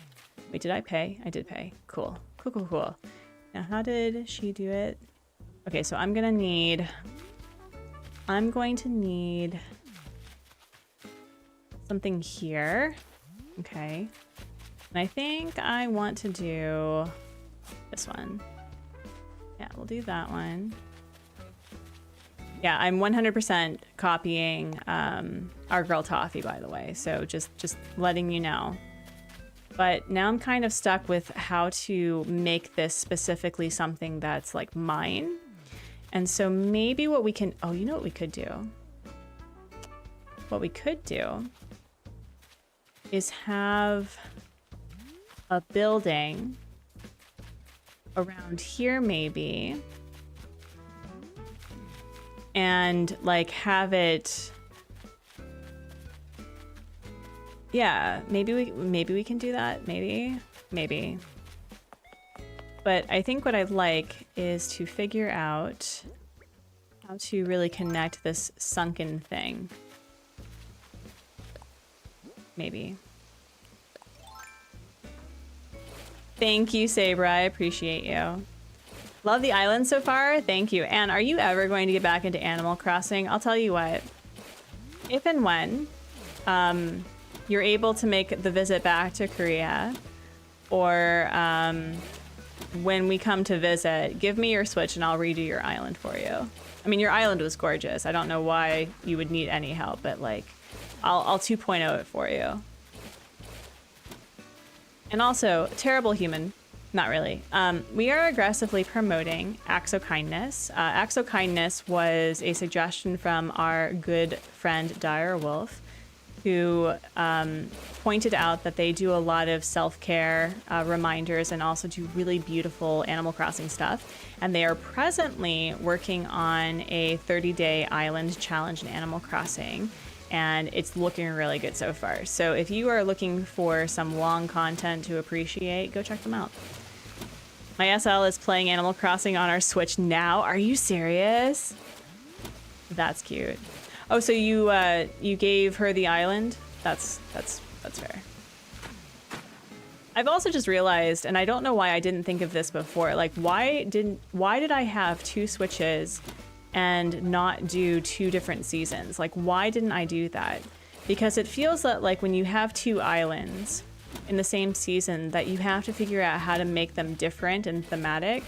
Wait, did I pay? I did pay. Cool. Cool. Now, how did she do it? Okay, so I'm going to need something here. Okay. And I think I want to do this one. Yeah, we'll do that one. Yeah, I'm 100% copying our girl Toffee, by the way. So just letting you know. But now I'm kind of stuck with how to make this specifically something that's like mine. And so maybe what we can, oh, you know what we could do? What we could do is have a building around here maybe. And like have it, yeah, maybe we can do that. Maybe. But I think what I'd like is to figure out how to really connect this sunken thing. Maybe. Thank you, Sabre. I appreciate you. Love the island so far. Thank you. And are you ever going to get back into Animal Crossing? I'll tell you what. If and when you're able to make the visit back to Korea, or when we come to visit, give me your Switch and I'll redo your island for you. I mean, your island was gorgeous. I don't know why you would need any help, but like, I'll 2.0 it for you. And also, terrible human. Not really. We are aggressively promoting Acts of Kindness. Acts of Kindness was a suggestion from our good friend Dire Wolf, who pointed out that they do a lot of self-care reminders and also do really beautiful Animal Crossing stuff. And they are presently working on a 30-day island challenge in Animal Crossing. And it's looking really good so far. So if you are looking for some long content to appreciate, go check them out. My SL is playing Animal Crossing on our Switch now. Are you serious? That's cute. Oh, so you gave her the island? That's fair. I've also just realized, and I don't know why I didn't think of this before, like why did I have 2 Switches and not do 2 different seasons? Like, why didn't I do that? Because it feels that like when you have 2 islands in the same season that you have to figure out how to make them different and thematic.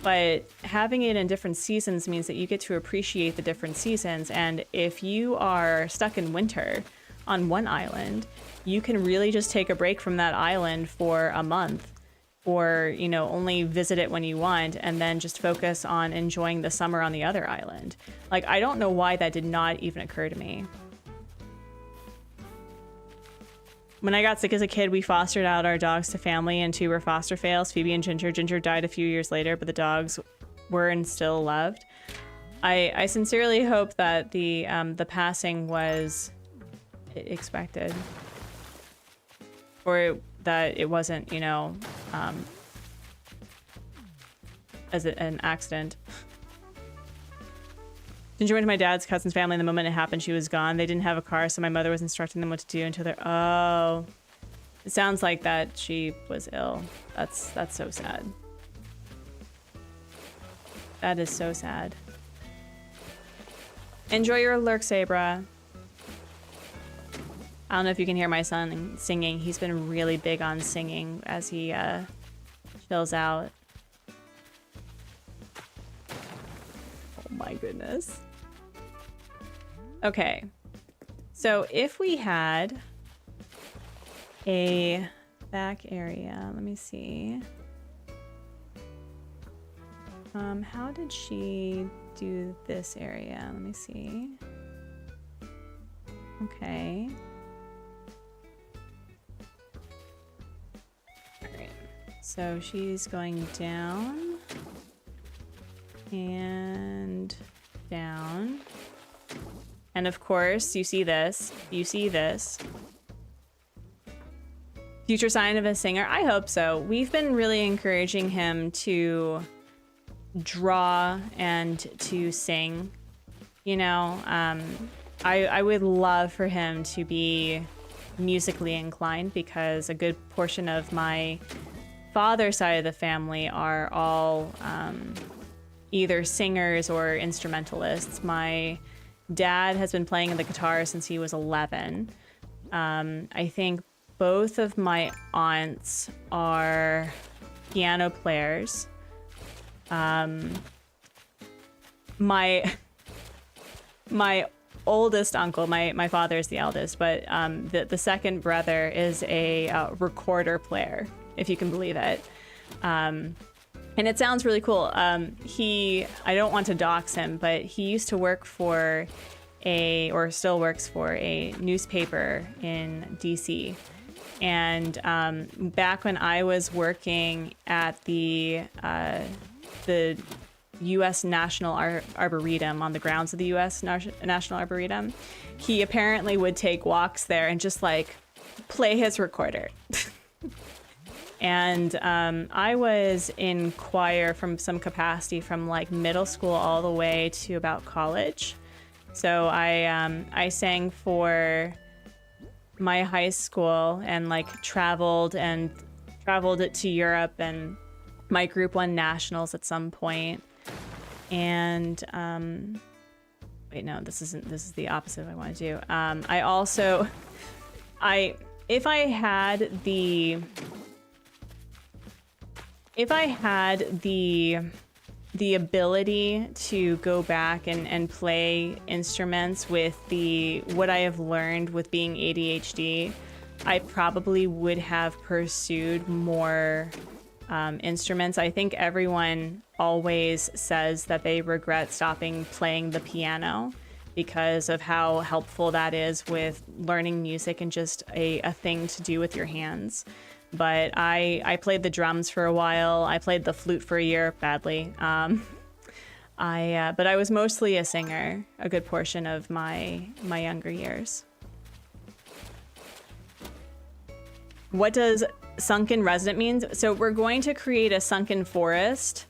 But having it in different seasons means that you get to appreciate the different seasons. And if you are stuck in winter on one island, you can really just take a break from that island for a month, or, you know, only visit it when you want, and then just focus on enjoying the summer on the other island. Like, I don't know why that did not even occur to me. When I got sick as a kid, we fostered out our dogs to family, and 2 were foster fails, Phoebe and Ginger. Ginger died a few years later, but the dogs were and still loved. I sincerely hope that the passing was expected. Or that it wasn't, you know, as an accident. Didn't you went to my dad's cousin's family, and the moment it happened, she was gone. They didn't have a car, so my mother was instructing them what to do until they're... Oh. It sounds like that she was ill. That's so sad. That is so sad. Enjoy your lurk, Sabra. I don't know if you can hear my son singing. He's been really big on singing as he chills out. Oh my goodness. Okay. So if we had a back area, let me see. How did she do this area? Let me see. Okay. Alright. So she's going down and down. And of course, you see this. You see this. Future sign of a singer? I hope so. We've been really encouraging him to draw and to sing. You know, I would love for him to be musically inclined, because a good portion of my father's side of the family are all either singers or instrumentalists. My dad has been playing the guitar since he was 11. I think both of my aunts are piano players. My oldest uncle, my father is the eldest, but the second brother is a recorder player, if you can believe it. And it sounds really cool. I don't want to dox him, but he used to work for or still works for a newspaper in DC. And back when I was working at the U.S. National Arboretum, on the grounds of the U.S. National Arboretum, he apparently would take walks there and just like play his recorder. And I was in choir from some capacity from like middle school all the way to about college. So I sang for my high school and like traveled it to Europe, and my group won nationals at some point. And wait, no, this is the opposite of what I want to do. If I had the ability to go back and play instruments with what I have learned with being ADHD, I probably would have pursued more instruments. I think everyone always says that they regret stopping playing the piano because of how helpful that is with learning music and just a thing to do with your hands. But I played the drums for a while. I played the flute for a year, badly. But I was mostly a singer a good portion of my younger years. What does sunken resident mean? So we're going to create a sunken forest.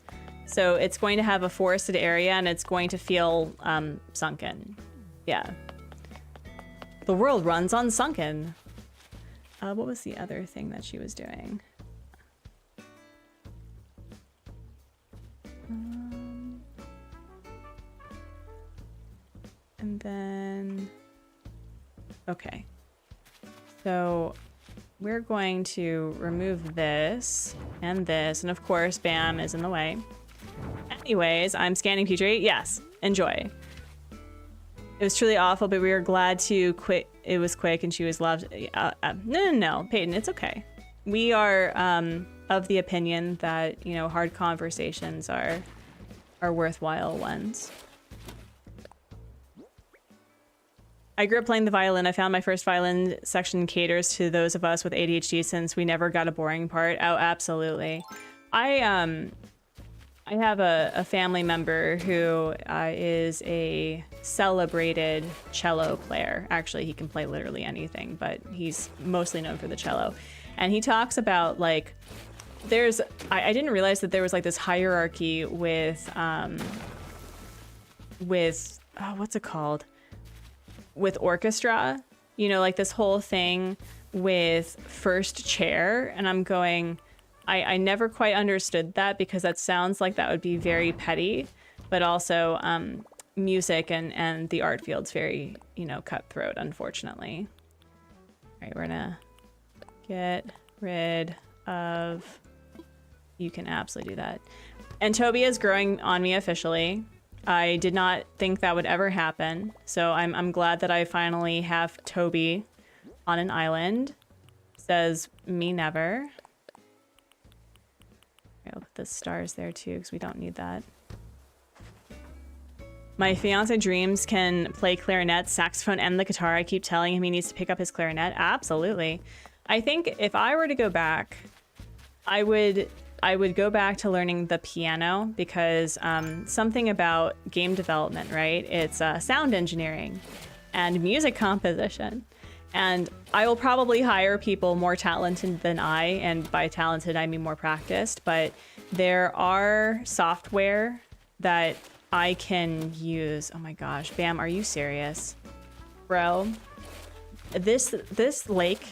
So it's going to have a forested area and it's going to feel sunken. Yeah. The world runs on sunken. What was the other thing that she was doing? And then, okay. So we're going to remove this, and of course, Bam is in the way. Anyways, I'm scanning Petri. Yes, enjoy. It was truly awful, but we were glad to quit. It was quick, and she was loved. No, Peyton, it's okay. We are of the opinion that, you know, hard conversations are worthwhile ones. I grew up playing the violin. I found my first violin section caters to those of us with ADHD since we never got a boring part. Oh, absolutely. I have a family member who is a celebrated cello player. Actually, he can play literally anything, but he's mostly known for the cello. And he talks about like I didn't realize that there was like this hierarchy with what's it called? With orchestra, you know, like this whole thing with first chair. And I'm going, I never quite understood that, because that sounds like that would be very petty, but also music and the art field's very, you know, cutthroat, unfortunately. All right, we're gonna get rid of, you can absolutely do that. And Toby is growing on me officially. I did not think that would ever happen. So I'm glad that I finally have Toby on an island. Says me never. I'll put the stars there too, because we don't need that. My fiance dreams can play clarinet, saxophone, and the guitar. I keep telling him he needs to pick up his clarinet. Absolutely. I think if I were to go back, I would go back to learning the piano, because something about game development, right? It's sound engineering and music composition. And I will probably hire people more talented than I, and by talented, I mean more practiced, but there are software that I can use. Oh my gosh, Bam, are you serious? Bro, this lake,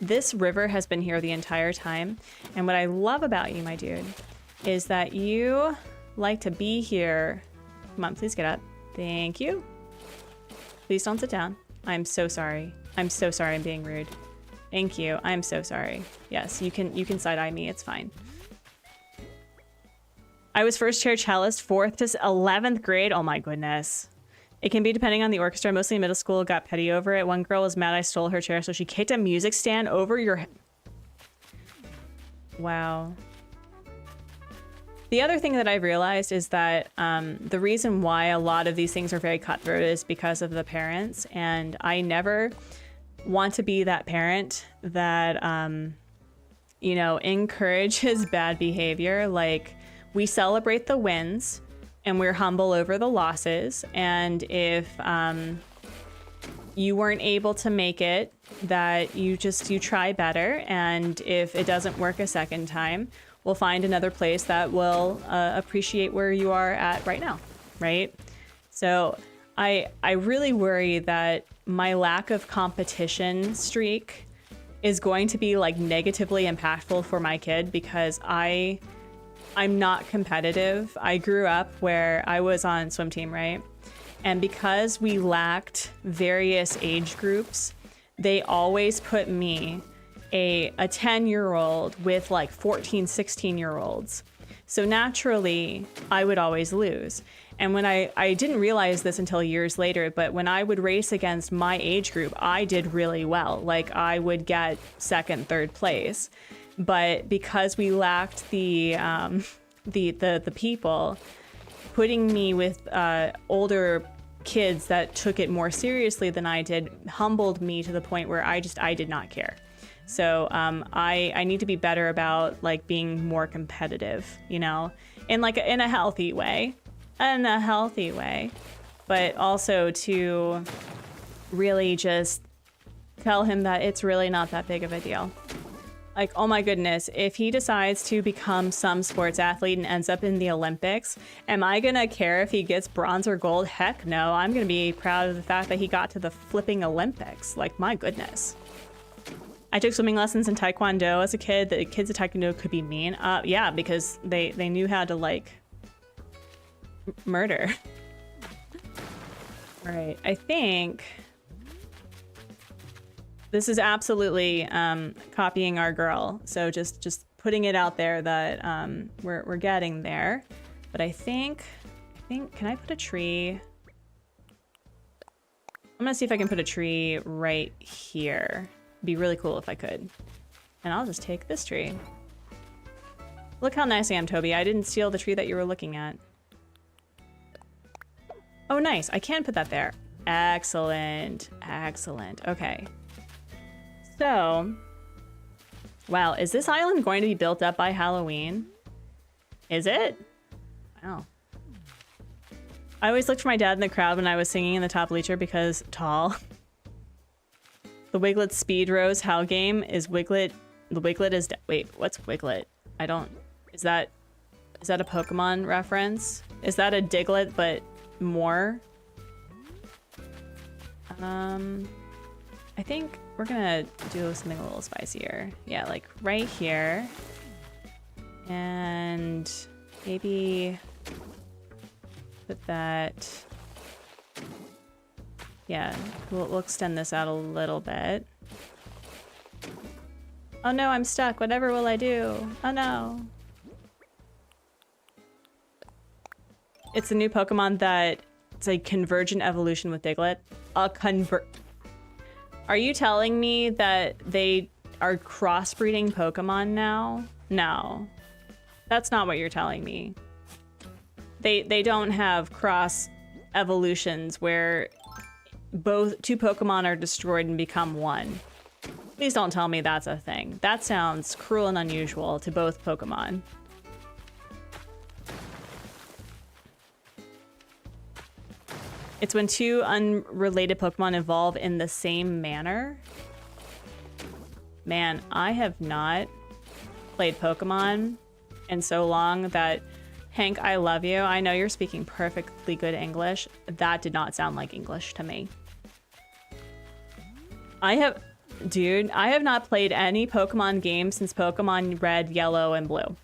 this river has been here the entire time. And what I love about you, my dude, is that you like to be here. Come on, please get up. Thank you. Please don't sit down. I'm so sorry. I'm so sorry I'm being rude. Thank you. I'm so sorry. Yes, you can side-eye me. It's fine. I was first chair cellist, 4th to 11th grade. Oh my goodness. It can be depending on the orchestra. Mostly in middle school, got petty over it. One girl was mad I stole her chair, so she kicked a music stand over your head. Wow. The other thing that I've realized is that the reason why a lot of these things are very cutthroat is because of the parents. And I never want to be that parent that, you know, encourages bad behavior. Like, we celebrate the wins and we're humble over the losses. And if you weren't able to make it, that you try better. And if it doesn't work a second time, we'll find another place that will appreciate where you are at right now, right? So I really worry that my lack of competition streak is going to be like negatively impactful for my kid, because I'm not competitive. I grew up where I was on swim team, right? And because we lacked various age groups, they always put me, a 10-year-old with like 14, 16-year-olds. So naturally, I would always lose. And when I didn't realize this until years later, but when I would race against my age group, I did really well. Like, I would get second, third place. But because we lacked the people, putting me with older kids that took it more seriously than I did humbled me to the point where I did not care. So I need to be better about like being more competitive, you know, in a healthy way, but also to really just tell him that it's really not that big of a deal. Like, oh my goodness, if he decides to become some sports athlete and ends up in the Olympics, am I gonna care if he gets bronze or gold? Heck no, I'm gonna be proud of the fact that he got to the flipping Olympics. Like, my goodness. I took swimming lessons in Taekwondo as a kid. The kids at Taekwondo could be mean. Yeah, because they knew how to, like, murder. All right, I think this is absolutely copying our girl. So just putting it out there that we're getting there. But I think, can I put a tree? I'm gonna see if I can put a tree right here. Be really cool if I could. And I'll just take this tree. Look how nice I am, Toby. I didn't steal the tree that you were looking at. Oh, nice. I can put that there. Excellent. Excellent. Okay. So, wow. Is this island going to be built up by Halloween? Is it? Wow. I always looked for my dad in the crowd when I was singing in the top bleacher because tall. The Wiglet Speed Rose Howl game is Wiglet The Wiglet is wait, what's Wiglet? I don't, is that a Pokemon reference? Is that a Diglett but more? I think we're gonna do something a little spicier. Yeah, like right here. And maybe put that, yeah, we'll extend this out a little bit. Oh no, I'm stuck. Whatever will I do? Oh no. It's a new Pokemon that it's a convergent evolution with Diglett. Are you telling me that they are crossbreeding Pokemon now? No. That's not what you're telling me. They don't have cross evolutions where two Pokemon are destroyed and become one. Please don't tell me that's a thing. That sounds cruel and unusual to both Pokemon. It's when two unrelated Pokemon evolve in the same manner. Man, I have not played Pokemon in so long that, Hank, I love you. I know you're speaking perfectly good English. That did not sound like English to me. Dude, I have not played any Pokemon game since Pokemon Red, Yellow, and Blue.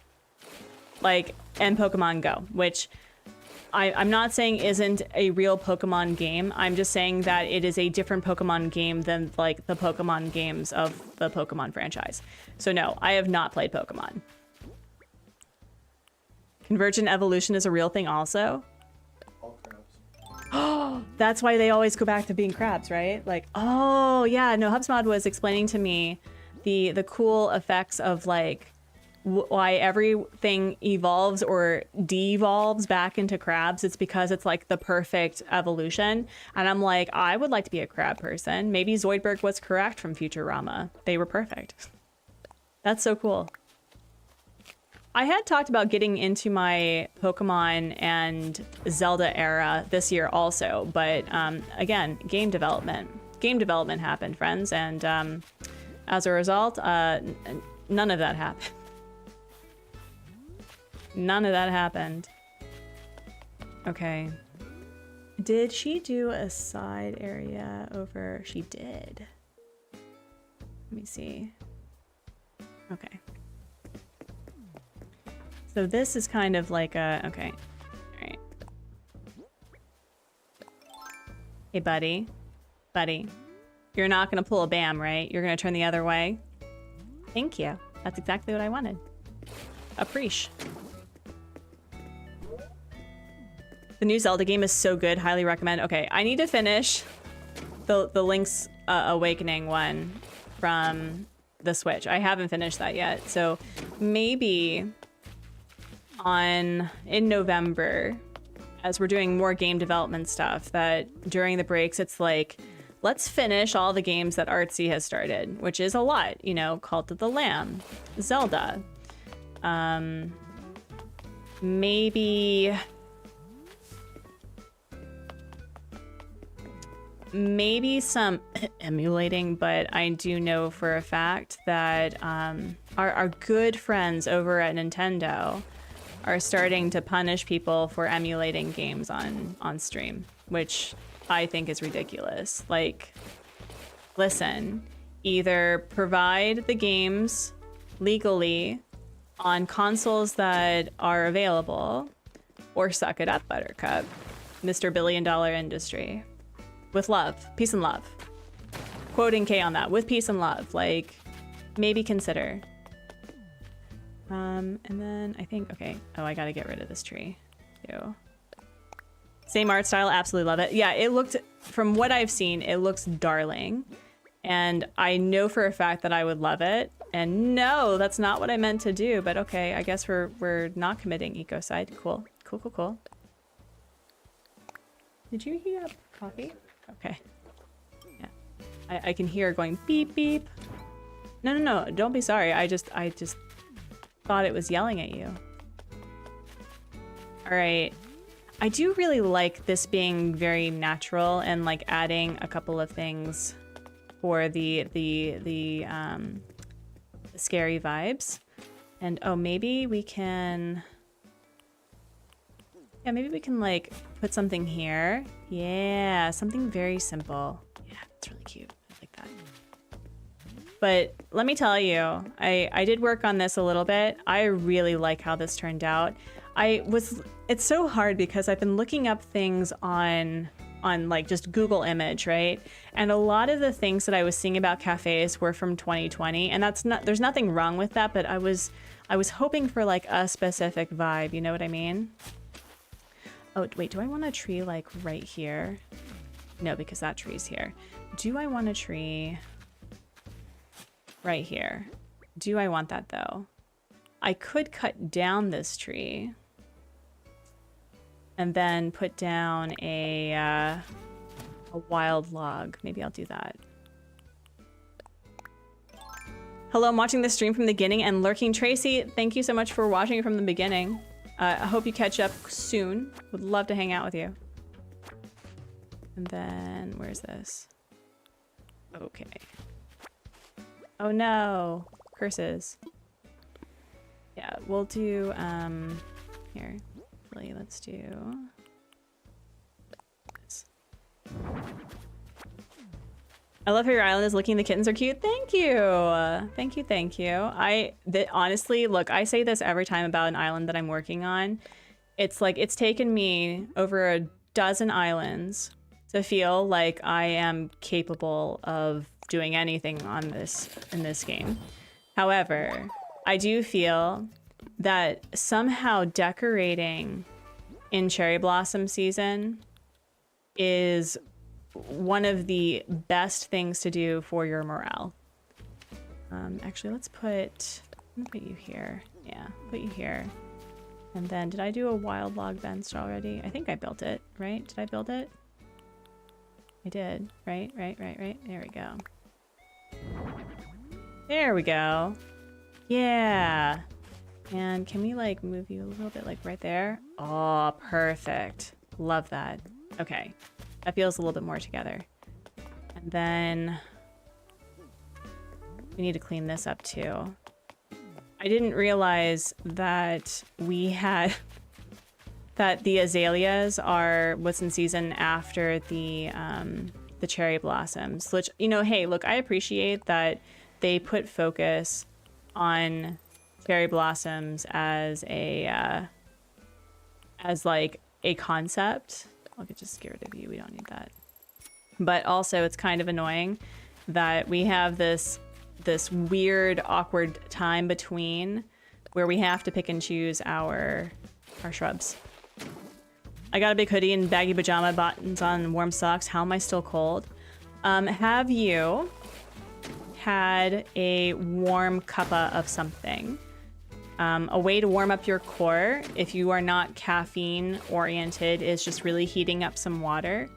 Like, and Pokemon Go, which I'm not saying isn't a real Pokemon game. I'm just saying that it is a different Pokemon game than like the Pokemon games of the Pokemon franchise. So no, I have not played Pokemon. Convergent evolution is a real thing also? All crabs. Oh, that's why they always go back to being crabs, right? Like, oh yeah, no, HubSpot was explaining to me the cool effects of like why everything evolves or de-evolves back into crabs. It's because it's like the perfect evolution. And I'm like, I would like to be a crab person. Maybe Zoidberg was correct from Futurama. They were perfect. That's so cool. I had talked about getting into my Pokemon and Zelda era this year also, but again, game development. Game development happened, friends, and as a result, none of that happened. None of that happened. Okay. Did she do a side area over? She did. Let me see. Okay. So this is kind of like a, okay. All right. Hey, buddy. Buddy. You're not going to pull a BAM, right? You're going to turn the other way? Thank you. That's exactly what I wanted. Appreciate. The new Zelda game is so good. Highly recommend. Okay, I need to finish the Link's Awakening one from the Switch. I haven't finished that yet. So maybe in November, as we're doing more game development stuff, that during the breaks, it's like, let's finish all the games that Artsy has started, which is a lot. You know, Cult of the Lamb, Zelda. Maybe some emulating, but I do know for a fact that our good friends over at Nintendo are starting to punish people for emulating games on stream, which I think is ridiculous. Like, listen, either provide the games legally on consoles that are available, or suck it up, Buttercup, Mr. Billion Dollar Industry. With love, peace and love. Quoting Kay on that, with peace and love. Like, maybe consider. And then I think, okay. Oh, I gotta get rid of this tree too. Same art style, absolutely love it. Yeah, it looked, from what I've seen, it looks darling. And I know for a fact that I would love it. And no, that's not what I meant to do, but okay, I guess we're not committing ecocide. Cool, cool, cool, cool. Did you heat up coffee? Okay. Yeah. I can hear it going beep, beep. No, don't be sorry. I just thought it was yelling at you. All right. I do really like this being very natural and like adding a couple of things for the scary vibes. And oh, maybe we can... Yeah, maybe we can like put something here. Yeah, something very simple. Yeah, it's really cute. I like that. But let me tell you, I did work on this a little bit. I really like how this turned out. It's so hard because I've been looking up things on like just Google image, right? And a lot of the things that I was seeing about cafes were from 2020, and there's nothing wrong with that, but I was hoping for like a specific vibe, you know what I mean? Oh, wait, do I want a tree like right here? No, because that tree's here. Do I want a tree right here? Do I want that though? I could cut down this tree and then put down a wild log. Maybe I'll do that. Hello, I'm watching the stream from the beginning and lurking. Tracy, thank you so much for watching from the beginning. I hope you catch up soon. Would love to hang out with you. And then, where's this? Okay. Oh no, curses. Yeah, we'll do, here, really, let's do this. I love how your island is looking. The kittens are cute. Thank you. Thank you. Thank you. Honestly, look, I say this every time about an island that I'm working on. It's like, it's taken me over a dozen islands to feel like I am capable of doing anything on in this game. However, I do feel that somehow decorating in cherry blossom season is one of the best things to do for your morale. Actually, I'm gonna put you here. Yeah, put you here. And then, did I do a wild log bench already? I think I built it, right? Did I build it? I did, right? There we go. There we go. Yeah. And can we like move you a little bit like right there? Oh, perfect. Love that. Okay. That feels a little bit more together. And then we need to clean this up too. I didn't realize that that the azaleas are what's in season after the cherry blossoms. Which, you know, hey, look, I appreciate that they put focus on cherry blossoms as like a concept. I'll just get rid of you. We don't need that. But also, it's kind of annoying that we have this weird, awkward time between where we have to pick and choose our shrubs. I got a big hoodie and baggy pajama bottoms on, warm socks. How am I still cold? Have you had a warm cuppa of something? A way to warm up your core, if you are not caffeine oriented, is just really heating up some water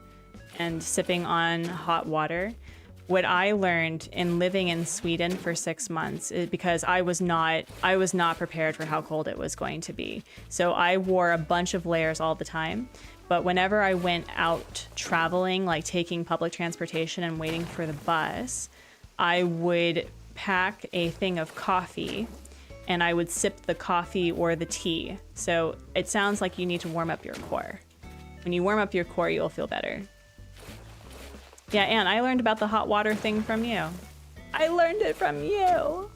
and sipping on hot water. What I learned in living in Sweden for 6 months is because I was not prepared for how cold it was going to be. So I wore a bunch of layers all the time. But whenever I went out traveling, like taking public transportation and waiting for the bus, I would pack a thing of coffee and I would sip the coffee or the tea. So it sounds like you need to warm up your core. When you warm up your core, you'll feel better. Yeah, Anne, I learned about the hot water thing from you. I learned it from you.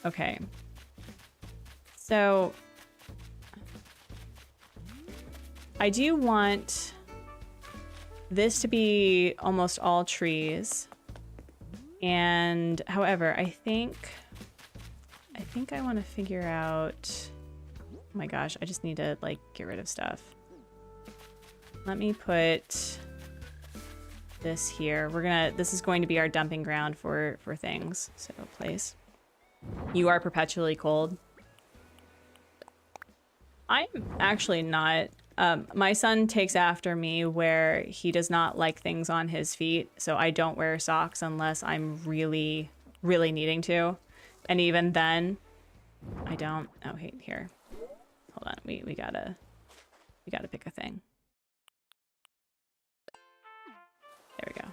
Okay. So I do want this to be almost all trees. And however, I think I want to figure out, oh my gosh, I just need to like get rid of stuff. Let me put this here. This is going to be our dumping ground for things. So place. You are perpetually cold. I'm actually not. My son takes after me where he does not like things on his feet. So I don't wear socks unless I'm really, really needing to. And even then, I don't. Oh, wait, here. Hold on. We gotta pick a thing. There we go.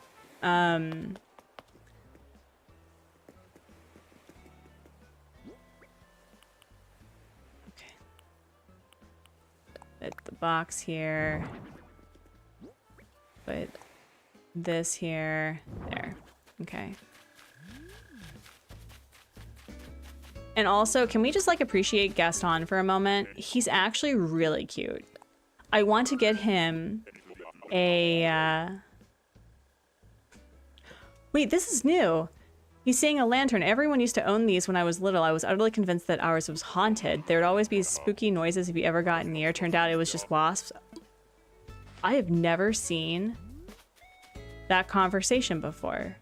box here. Put this here. There. Okay. And also, can we just like appreciate Gaston for a moment? He's actually really cute. I want to get him a... Wait, this is new. He's seeing a lantern. Everyone used to own these when I was little. I was utterly convinced that ours was haunted. There'd always be spooky noises if you ever got near. Turned out it was just wasps. I have never seen that conversation before.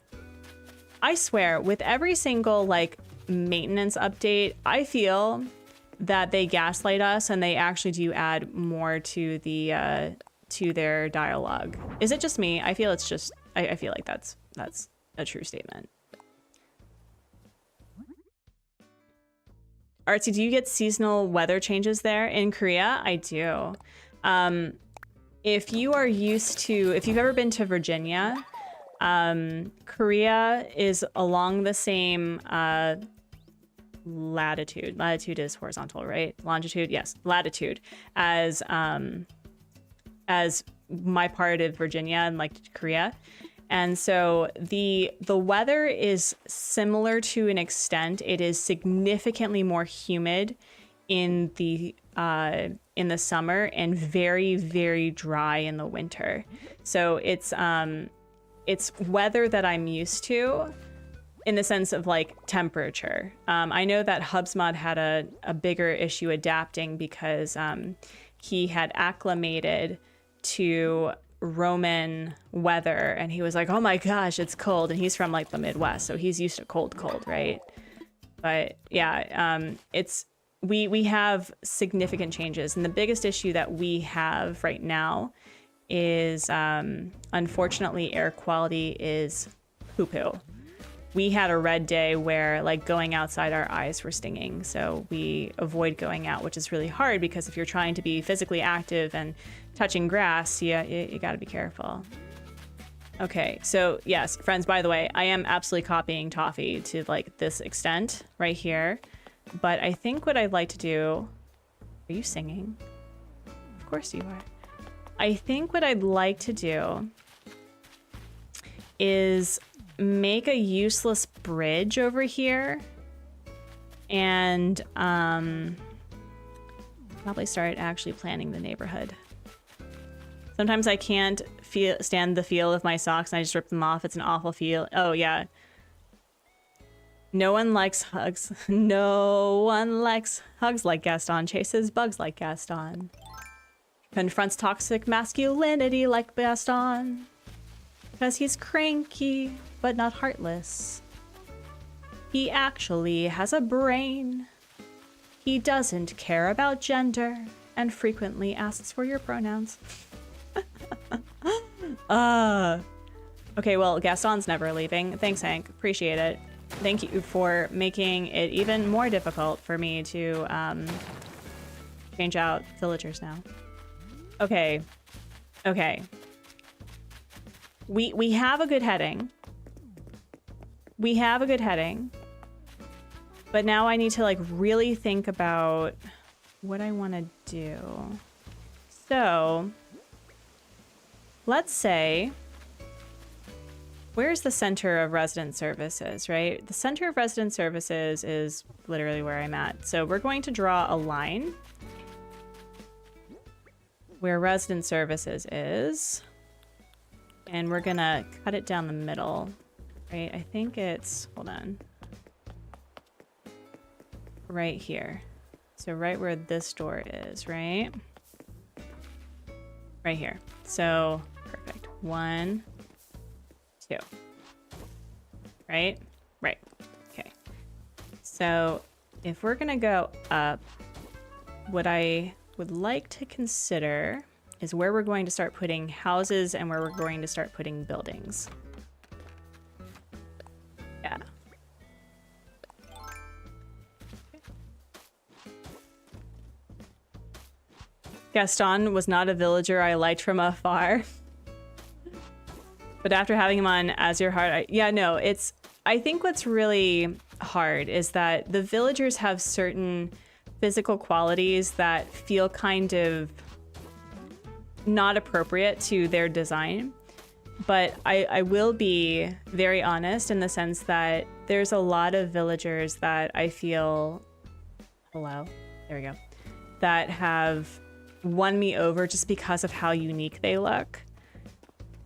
I swear, with every single like maintenance update, I feel that they gaslight us and they actually do add more to the to their dialogue. Is it just me? I feel it's just I feel like that's a true statement. Artsy, do you get seasonal weather changes there? In Korea, I do. If you are used to, if you've ever been to Virginia, Korea is along the same latitude. Latitude is horizontal, right? Longitude, yes, latitude as my part of Virginia and like Korea. And so the weather is similar to an extent. It is significantly more humid in the summer and very, very dry in the winter. So it's weather that I'm used to in the sense of like temperature. I know that Hubsmod had a bigger issue adapting because he had acclimated to Roman weather and he was like, oh my gosh, it's cold, and he's from like the Midwest, so he's used to cold, right? But yeah, we have significant changes, and the biggest issue that we have right now is unfortunately air quality is poo-poo. We had a red day where like going outside our eyes were stinging, so we avoid going out, which is really hard because if you're trying to be physically active and touching grass, you got to be careful. Okay, so yes, friends, by the way, I am absolutely copying Toffee to like this extent right here, but I think what I'd like to do... Are you singing? Of course you are. I think what I'd like to do is make a useless bridge over here and probably start actually planning the neighborhood. Sometimes I can't stand the feel of my socks and I just rip them off. It's an awful feel. Oh yeah. No one likes hugs. No one likes hugs like Gaston. Chases bugs like Gaston. Confronts toxic masculinity like Gaston. Because he's cranky, but not heartless. He actually has a brain. He doesn't care about gender and frequently asks for your pronouns. Okay, well, Gaston's never leaving. Thanks, Hank. Appreciate it. Thank you for making it even more difficult for me to change out villagers now. Okay. Okay. We have a good heading. We have a good heading. But now I need to like really think about what I want to do. So let's say, where's the center of resident services, right? The center of resident services is literally where I'm at. So we're going to draw a line where resident services is, and we're gonna cut it down the middle, right? I think it's, hold on, right here. So right where this door is, right? Right here. So perfect. 1, 2. Right? Right. Okay. So if we're gonna go up, what I would like to consider is where we're going to start putting houses and where we're going to start putting buildings. Yeah. Gaston was not a villager I liked from afar. But after having him on As Your Heart, I think what's really hard is that the villagers have certain physical qualities that feel kind of not appropriate to their design. But I will be very honest in the sense that there's a lot of villagers that I feel, hello, there we go, that have won me over just because of how unique they look.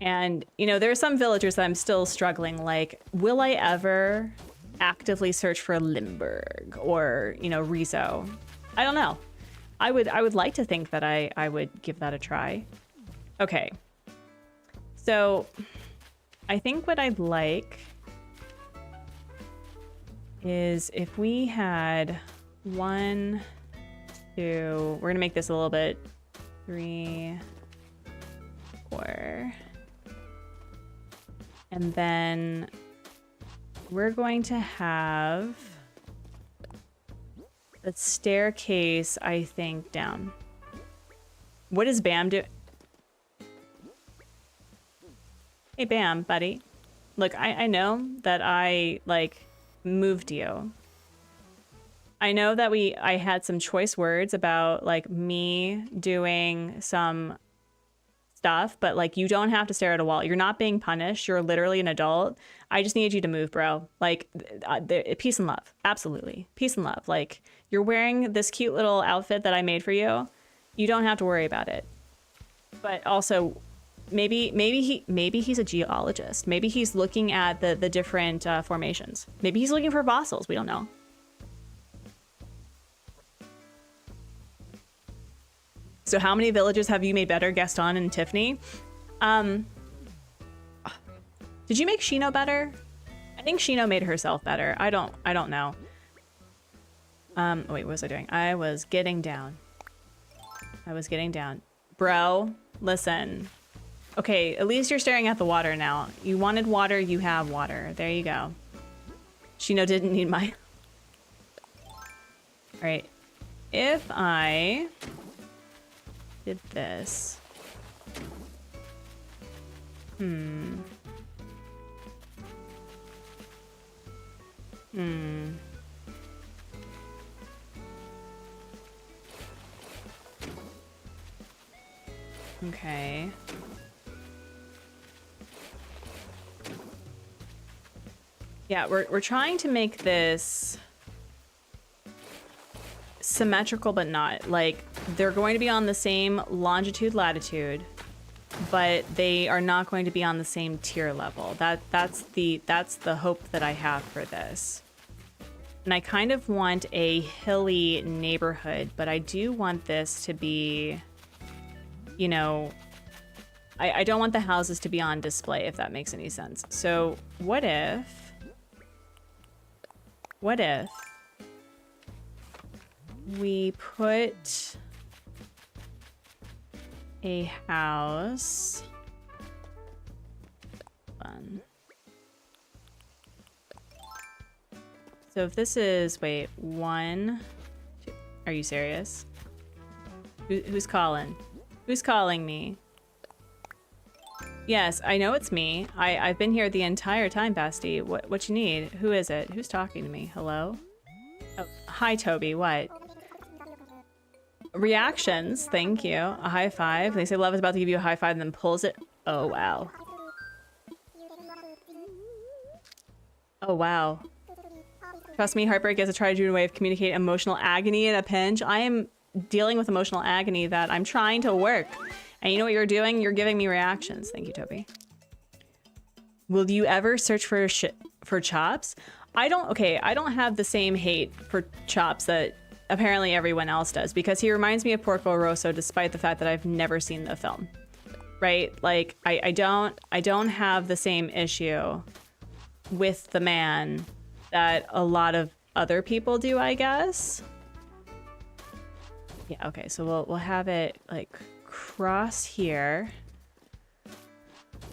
And, you know, there are some villagers that I'm still struggling, like, will I ever actively search for Limburg or, you know, Rizo? I don't know. I would like to think that I would give that a try. Okay. So I think what I'd like is if we had 1, 2, we're gonna make this a little bit, 3, 4, and then we're going to have the staircase, I think, down. What does Bam do? Hey, Bam, buddy. Look, I know that I, like, moved you. I know that I had some choice words about, like, me doing some stuff, but, like, you don't have to stare at a wall. You're not being punished. You're literally an adult. I just need you to move, bro. Like, peace and love. Absolutely. Peace and love. Like, you're wearing this cute little outfit that I made for you. You don't have to worry about it. But also, maybe he's a geologist. Maybe he's looking at the different formations. Maybe he's looking for fossils. We don't know. So how many villages have you made better, Gaston and Tiffany? Did you make Shino better? I think Shino made herself better. I don't know. Wait, what was I doing? I was getting down. Bro, listen. Okay, at least you're staring at the water now. You wanted water, you have water. There you go. Shino didn't need my... Alright. If I did this... Okay. Yeah, we're trying to make this symmetrical, but not. Like, they're going to be on the same longitude, latitude, but they are not going to be on the same tier level. That's the hope that I have for this. And I kind of want a hilly neighborhood, but I do want this to be, you know, I don't want the houses to be on display, if that makes any sense. So what if we put a house, fun. So if this is, wait, 1, 2, are you serious? Who's calling? Who's calling me? Yes, I know it's me. I've been here the entire time, Basti. What you need? Who is it? Who's talking to me? Hello? Oh, hi, Toby. What? Reactions. Thank you. A high five. They say love is about to give you a high five and then pulls it. Oh, wow. Oh, wow. Trust me, heartbreak is a tragedy way of communicating emotional agony in a pinch. I am dealing with emotional agony that I'm trying to work. And you know what you're doing? You're giving me reactions. Thank you, Toby. Will you ever search for chops? I don't have the same hate for chops that apparently everyone else does, because he reminds me of Porco Rosso despite the fact that I've never seen the film. Right? Like, I don't have the same issue with the man that a lot of other people do, I guess. Yeah, okay, so we'll have it like cross here.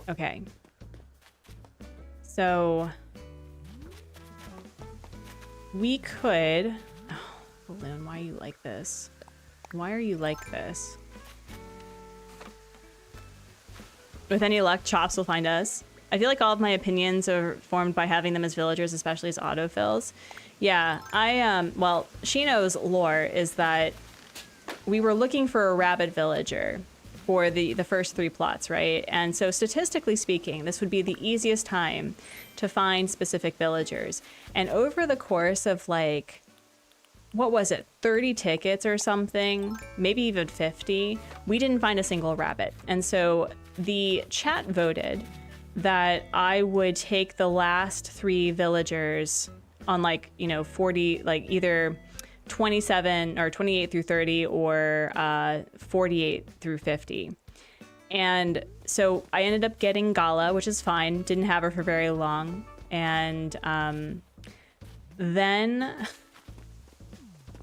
Okay. So we could... Oh, Lynn, why are you like this? Why are you like this? With any luck, Chops will find us. I feel like all of my opinions are formed by having them as villagers, especially as autofills. Yeah, well, Shino's lore is that we were looking for a rabbit villager, for the first 3 plots, right? And so statistically speaking, this would be the easiest time to find specific villagers. And over the course of like, what was it, 30 tickets or something, maybe even 50, we didn't find a single rabbit. And so the chat voted that I would take the last 3 villagers on like, you know, 40, like either 27 or 28 through 30 or 48 through 50. And so I ended up getting Gala, which is fine. Didn't have her for very long. And then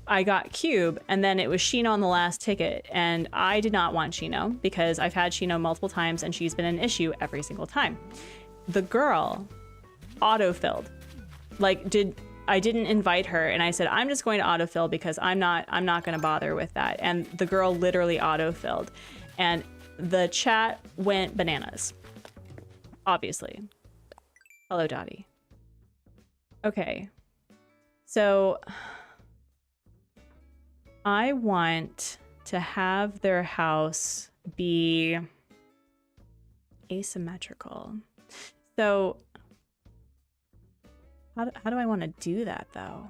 I got Cube, and then it was Shino on the last ticket. And I did not want Shino because I've had Shino multiple times and she's been an issue every single time. The girl autofilled. Like, I didn't invite her, and I said, I'm just going to autofill because I'm not going to bother with that. And the girl literally autofilled. And the chat went bananas. Obviously. Hello, Dottie. Okay. So I want to have their house be asymmetrical. So how do I want to do that, though?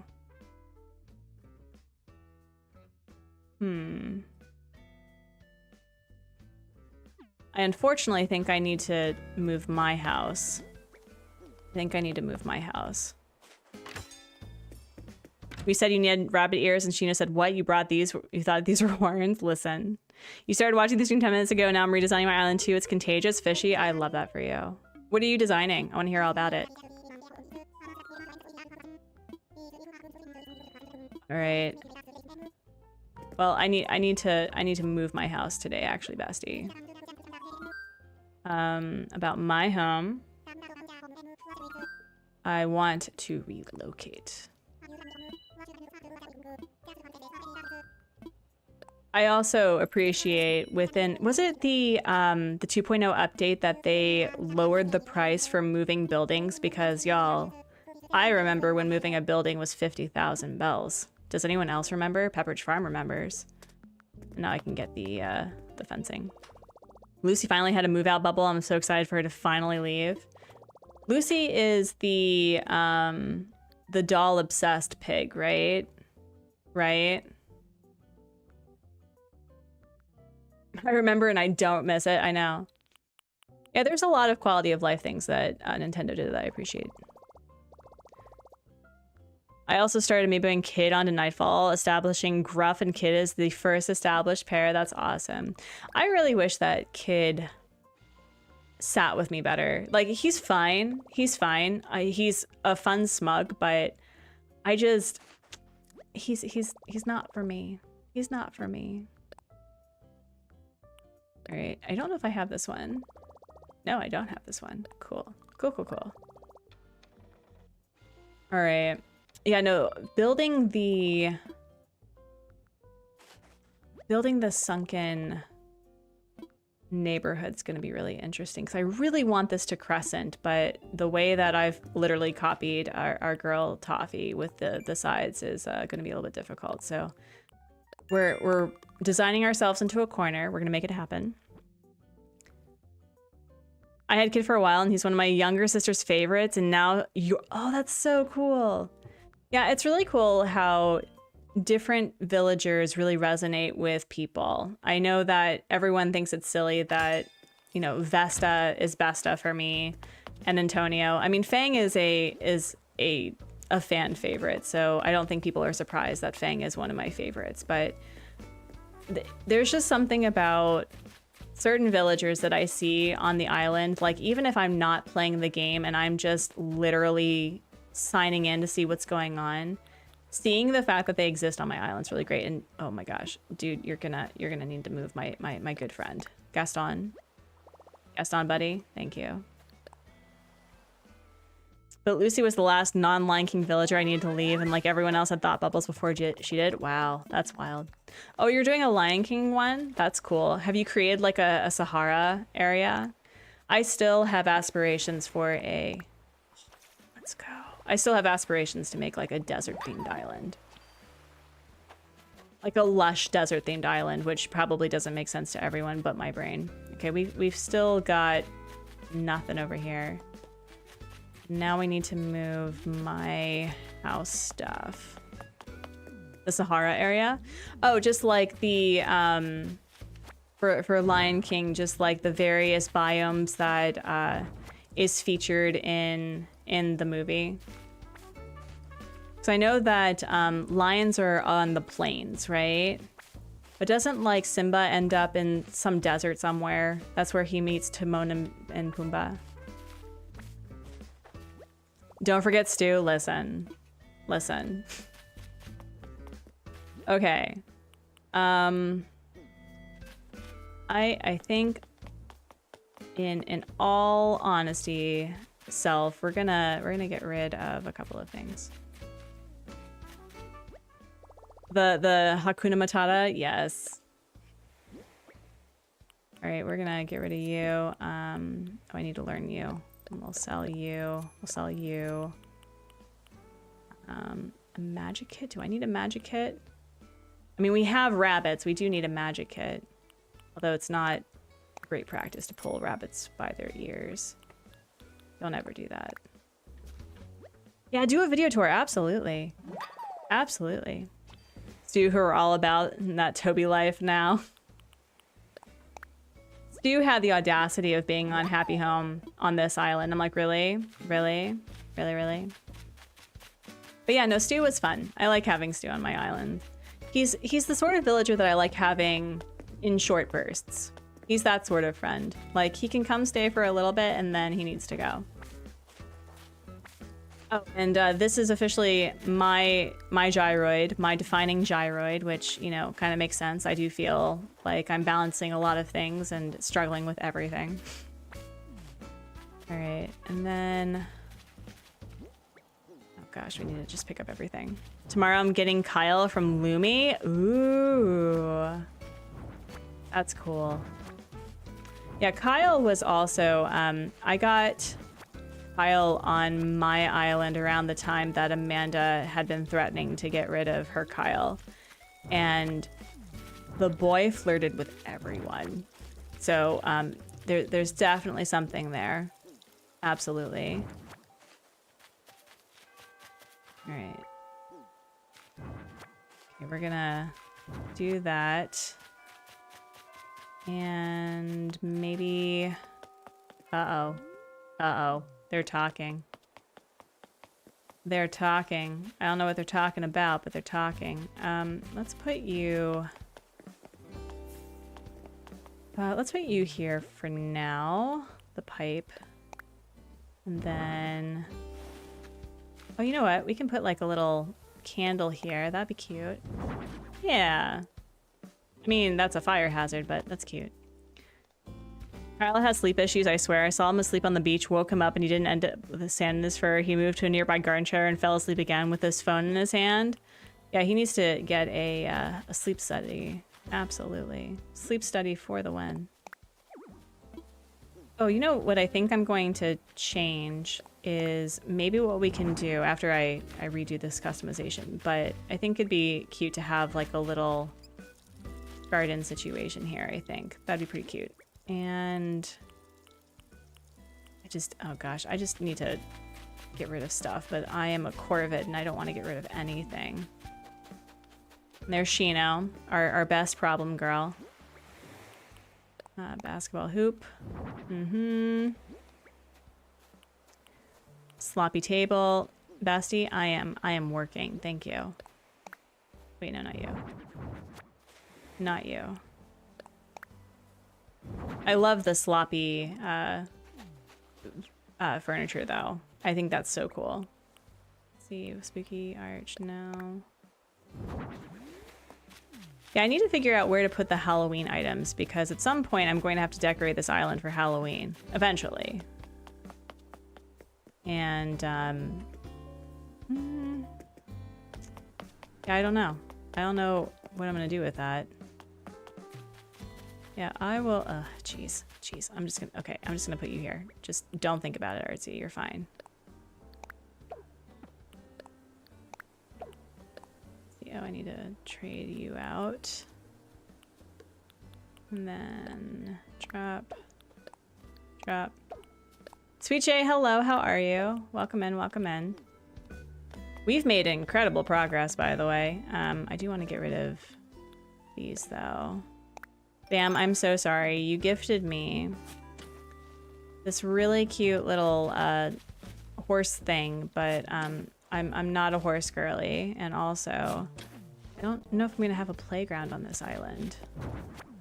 I unfortunately think I need to move my house. We said you needed rabbit ears, and Sheena said, what? You brought these? You thought these were horns? Listen. You started watching the stream 10 minutes ago, now I'm redesigning my island too. It's contagious, fishy. I love that for you. What are you designing? I want to hear all about it. All right. Well, I need to move my house today, actually, bestie. About my home. I want to relocate. I also appreciate within, was it the 2.0 update that they lowered the price for moving buildings? Because y'all, I remember when moving a building was 50,000 bells. Does anyone else remember? Pepperidge Farm remembers. Now I can get the fencing. Lucy finally had a move out bubble. I'm so excited for her to finally leave. Lucy is the doll obsessed pig, right? Right? I remember and I don't miss it. I know. Yeah, there's a lot of quality of life things that Nintendo did that I appreciate. I also started maybe Kid onto Nightfall, establishing Gruff and Kid as the first established pair. That's awesome. I really wish that Kid sat with me better. Like, he's fine. He's fine. He's a fun smug, but I just... He's not for me. He's not for me. All right. I don't know if I have this one. No, I don't have this one. Cool. Cool, cool, cool. All right. Yeah, no, building the sunken neighborhood's gonna be really interesting because I really want this to crescent, but the way that I've literally copied our girl Toffee with the sides is gonna be a little bit difficult. So we're designing ourselves into a corner. We're gonna make it happen. I had Kid for a while and he's one of my younger sister's favorites, and now you're, oh, that's so cool. Yeah, it's really cool how different villagers really resonate with people. I know that everyone thinks it's silly that, you know, Vesta is Besta for me and Antonio. I mean, Fang is a fan favorite, so I don't think people are surprised that Fang is one of my favorites, but there's just something about certain villagers that I see on the island, like even if I'm not playing the game and I'm just literally signing in to see what's going on, seeing the fact that they exist on my island is really great. And oh my gosh, dude, you're gonna need to move my good friend Gaston, buddy, thank you. But Lucy was the last non-Lion King villager I needed to leave, and like everyone else had thought bubbles before she did. Wow, that's wild. Oh, you're doing a Lion King one? That's cool. Have you created like a Sahara area? I still have aspirations for a... Let's go. I still have aspirations to make like a desert themed island. like a lush desert themed island, which probably doesn't make sense to everyone but my brain. Okay, we've still got nothing over here. Now we need to move my house stuff. The Sahara area? Oh, just like the for Lion King, just like the various biomes that is featured in the movie. So I know that lions are on the plains, right? But doesn't like Simba end up in some desert somewhere? That's where he meets Timon and Pumbaa. Don't forget Stu. Listen. Okay. I think in all honesty, self, we're gonna get rid of a couple of things. The Hakuna Matata, yes. All right, we're gonna get rid of you. Oh, I need to learn you. And we'll sell you. We'll sell you. A magic kit? Do I need a magic kit? I mean, we have rabbits. We do need a magic kit. Although it's not great practice to pull rabbits by their ears. Don't ever do that. Yeah, do a video tour. Absolutely. Absolutely. Stu, who are all about that Toby life now. Stu had the audacity of being on Happy Home on this island. I'm like, really? Really? Really, really? But yeah, no, Stu was fun. I like having Stu on my island. He's the sort of villager that I like having in short bursts. He's that sort of friend. Like, he can come stay for a little bit and then he needs to go. Oh, and this is officially my gyroid, my defining gyroid, which, you know, kind of makes sense. I do feel like I'm balancing a lot of things and struggling with everything. All right, and then... Oh gosh, we need to just pick up everything. Tomorrow I'm getting Kyle from Lumi. Ooh. That's cool. Yeah, Kyle was also... I got... Kyle on my island around the time that Amanda had been threatening to get rid of her Kyle. And the boy flirted with everyone. So there's definitely something there. Absolutely. All right. Okay, we're gonna do that. And maybe... Uh-oh. Uh-oh. They're talking. They're talking. I don't know what they're talking about, but they're talking. Let's put you... let's put you here for now. The pipe. And then... Oh, you know what? We can put like a little candle here. That'd be cute. Yeah. I mean, that's a fire hazard, but that's cute. Kyle has sleep issues, I swear. I saw him asleep on the beach, woke him up, and he didn't end up with the sand in his fur. He moved to a nearby garden chair and fell asleep again with his phone in his hand. Yeah, he needs to get a sleep study. Absolutely. Sleep study for the win. Oh, you know what I think I'm going to change is maybe what we can do after I redo this customization. But I think it'd be cute to have like a little garden situation here, I think. That'd be pretty cute. And oh gosh, I just need to get rid of stuff, but I am a Corvid and I don't want to get rid of anything. And there's Shino, our best problem girl. Basketball hoop. Sloppy table. Bestie, I am working. Thank you. Wait, no, not you. Not you. I love the sloppy furniture, though. I think that's so cool. Let's see, spooky arch, no. Yeah, I need to figure out where to put the Halloween items, because at some point I'm going to have to decorate this island for Halloween. Eventually. And, yeah, I don't know. I don't know what I'm going to do with that. Yeah, I will, jeez. I'm just gonna put you here. Just don't think about it, Artsy, you're fine. you. I need to trade you out. And then drop. Drop. Sweet Jay, hello, how are you? Welcome in, welcome in. We've made incredible progress, by the way. I do want to get rid of these, though. Bam, I'm so sorry. You gifted me this really cute little horse thing, but I'm not a horse girly, and also I don't know if I'm gonna have a playground on this island.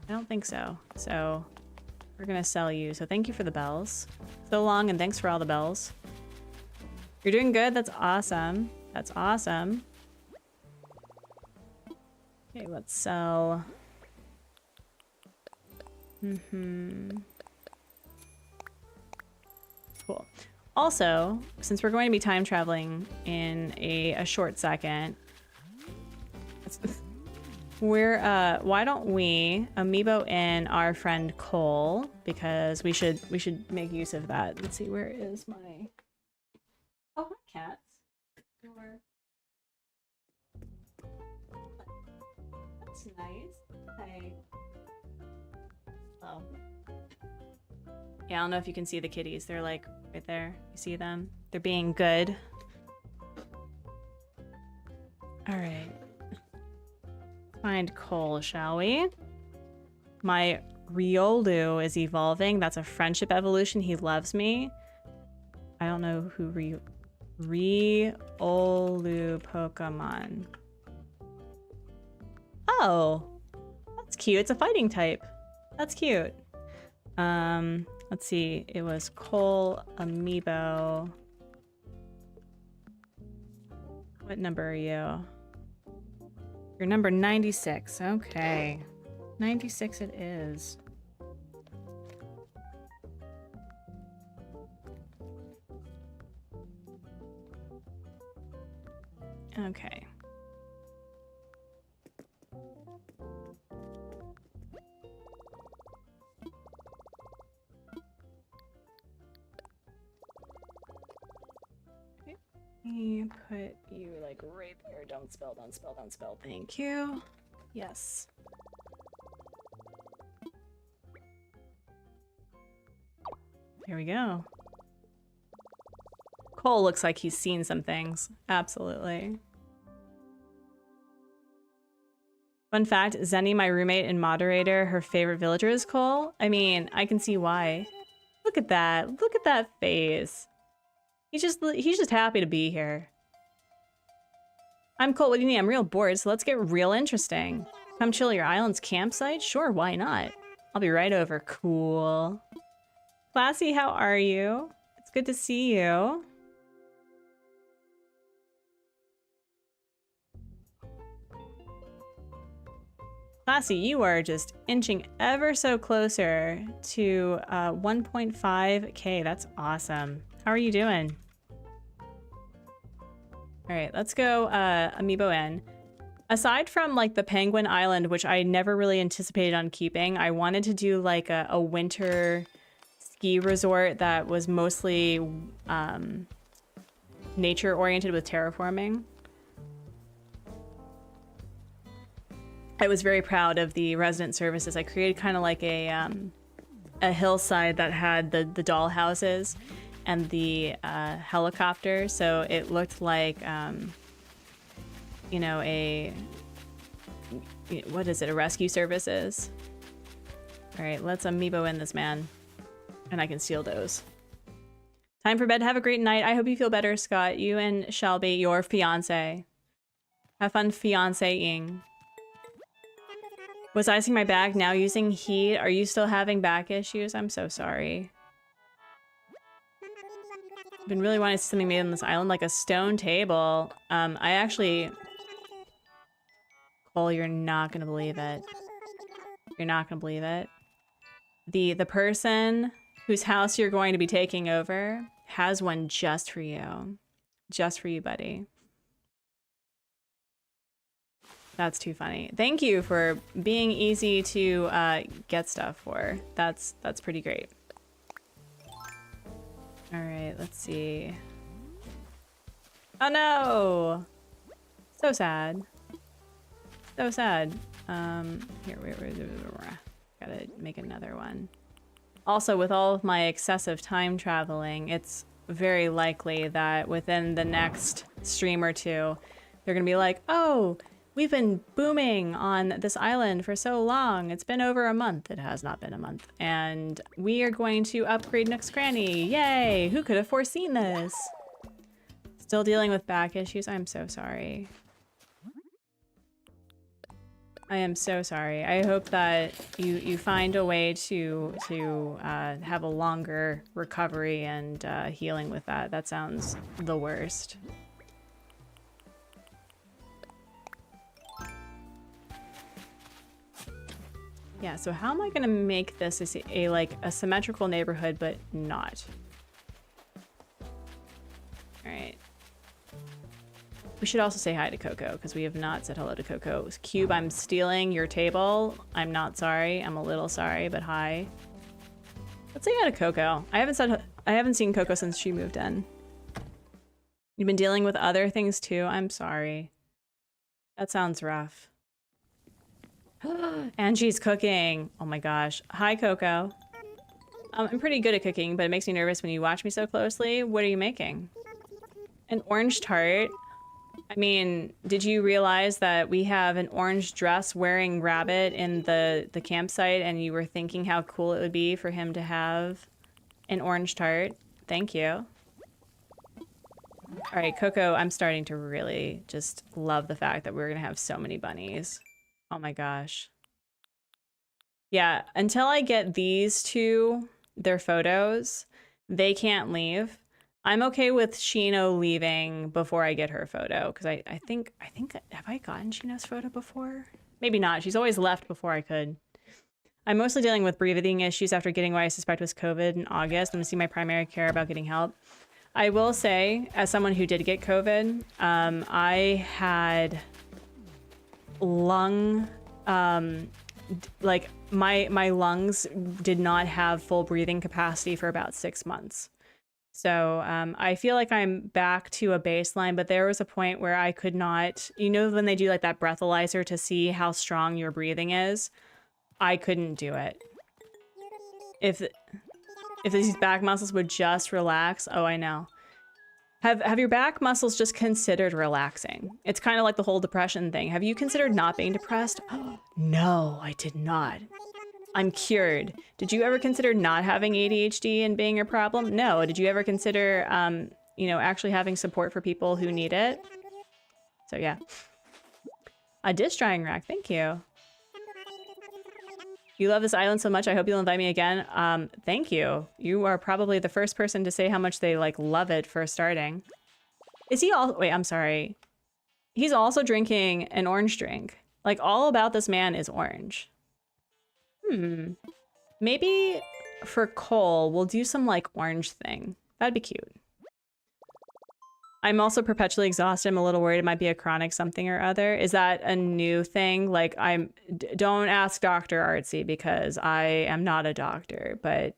I don't think so. So we're gonna sell you. So thank you for the bells. So long, and thanks for all the bells. You're doing good. That's awesome. That's awesome. Okay, let's sell. Cool. Also, since we're going to be time traveling in a short second, why don't we amiibo in our friend Cole, because we should make use of that. Let's see, where is my hi cats. That's nice. Hey. Oh. Yeah, I don't know if you can see the kitties. They're like right there. You see them? They're being good. All right. Find Cole, shall we? My Riolu is evolving. That's a friendship evolution. He loves me. I don't know who Riolu Pokemon. Oh, that's cute. It's a fighting type. That's cute. Let's see. It was Cole Amiibo. What number are you? You're number 96. Okay. 96 it is. Okay. Put you like right there. Don't spell, don't spell, don't spell. Thank you. Yes. Here we go. Cole looks like he's seen some things. Absolutely. Fun fact, Zenny, my roommate and moderator, her favorite villager is Cole. I mean, I can see why. Look at that. Look at that face. He's just happy to be here. I'm Cole, what do you need? I'm real bored, so let's get real interesting. Come chill at your island's campsite? Sure, why not? I'll be right over. Cool. Classy, how are you? It's good to see you. Classy, you are just inching ever so closer to 1.5K. That's awesome. How are you doing? All right, let's go amiibo in. Aside from like the Penguin Island, which I never really anticipated on keeping, I wanted to do like a winter ski resort that was mostly nature oriented with terraforming. I was very proud of the resident services. I created kind of like a hillside that had the doll houses and the helicopter, so it looked like you know, what is it, a rescue services. All right, let's amiibo in this man, and I can steal those. Time for bed. Have a great night. I hope you feel better, Scott. You and Shelby, your fiance. Have fun fiancéing. Was icing my back, now using heat. Are you still having back issues? I'm so sorry. I've been really wanting to see something made on this island, like a stone table. I actually... Cole, you're not gonna believe it. You're not gonna believe it. The person whose house you're going to be taking over has one just for you. Just for you, buddy. That's too funny. Thank you for being easy to get stuff for. That's pretty great. All right, let's see. Oh no! So sad. So sad. Here, gotta make another one. Also, with all of my excessive time traveling, it's very likely that within the next stream or two, they're gonna be like, oh, we've been booming on this island for so long. It's been over a month. It has not been a month. And we are going to upgrade Nook's Cranny. Yay! Who could have foreseen this? Still dealing with back issues. I'm so sorry. I am so sorry. I hope that you find a way to have a longer recovery and healing with that. That sounds the worst. Yeah, so how am I gonna make this a symmetrical neighborhood, but not? All right. We should also say hi to Coco, because we have not said hello to Coco. Cube, I'm stealing your table. I'm not sorry. I'm a little sorry, but hi. Let's say hi to Coco. I haven't seen Coco since she moved in. You've been dealing with other things too. I'm sorry. That sounds rough. And she's cooking. Oh my gosh. Hi, Coco. I'm pretty good at cooking, but it makes me nervous when you watch me so closely. What are you making? An orange tart. I mean, did you realize that we have an orange dress wearing rabbit in the campsite, and you were thinking how cool it would be for him to have an orange tart? Thank you. All right, Coco, I'm starting to really just love the fact that we're gonna have so many bunnies. Oh my gosh. Yeah, until I get these two, their photos, they can't leave. I'm okay with Shino leaving before I get her photo, because I think, have I gotten Shino's photo before? Maybe not. She's always left before I could. I'm mostly dealing with breathing issues after getting what I suspect was COVID in August. I'm gonna see my primary care about getting help. I will say, as someone who did get COVID, I had lung, like my lungs did not have full breathing capacity for about 6 months. So I feel like I'm back to a baseline, but there was a point where I could not, you know, when they do like that breathalyzer to see how strong your breathing is, I couldn't do it. If these back muscles would just relax, oh, I know. Have your back muscles just considered relaxing? It's kind of like the whole depression thing. Have you considered not being depressed? Oh, no, I did not. I'm cured. Did you ever consider not having ADHD and being your problem? No. Did you ever consider, you know, actually having support for people who need it? So yeah. A dish drying rack, thank you. You love this island so much, I hope you'll invite me again. Thank you. You are probably the first person to say how much they, like, love it for starting. Is he all- wait, I'm sorry. He's also drinking an orange drink. Like, all about this man is orange. Maybe for Cole, we'll do some, like, orange thing. That'd be cute. I'm also perpetually exhausted. I'm a little worried it might be a chronic something or other. Is that a new thing? Like, don't ask Dr. Artsy because I am not a doctor, but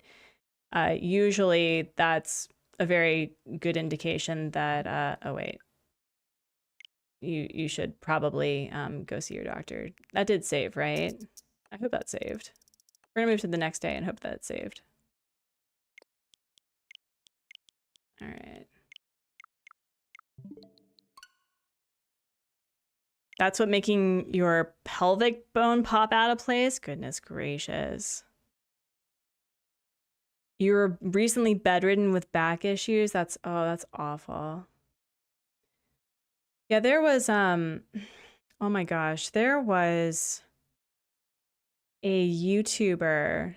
usually that's a very good indication that, oh wait, you should probably go see your doctor. That did save, right? I hope that saved. We're gonna move to the next day and hope that it saved. All right. That's what making your pelvic bone pop out of place? Goodness gracious. You were recently bedridden with back issues? That's awful. Yeah, there was, oh my gosh, there was a YouTuber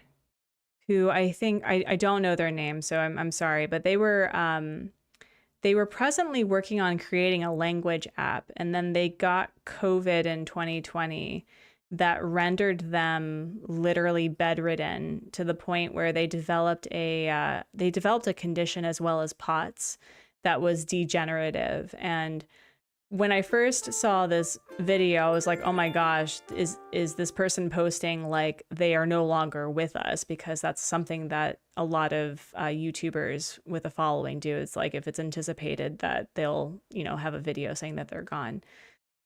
who I think, I don't know their name, so I'm sorry, but they were presently working on creating a language app, and then they got COVID in 2020 that rendered them literally bedridden to the point where they developed a condition as well as POTS that was degenerative. And when I first saw this video, I was like, oh my gosh, is this person posting like they are no longer with us? Because that's something that a lot of YouTubers with a following do. It's like if it's anticipated that they'll, you know, have a video saying that they're gone.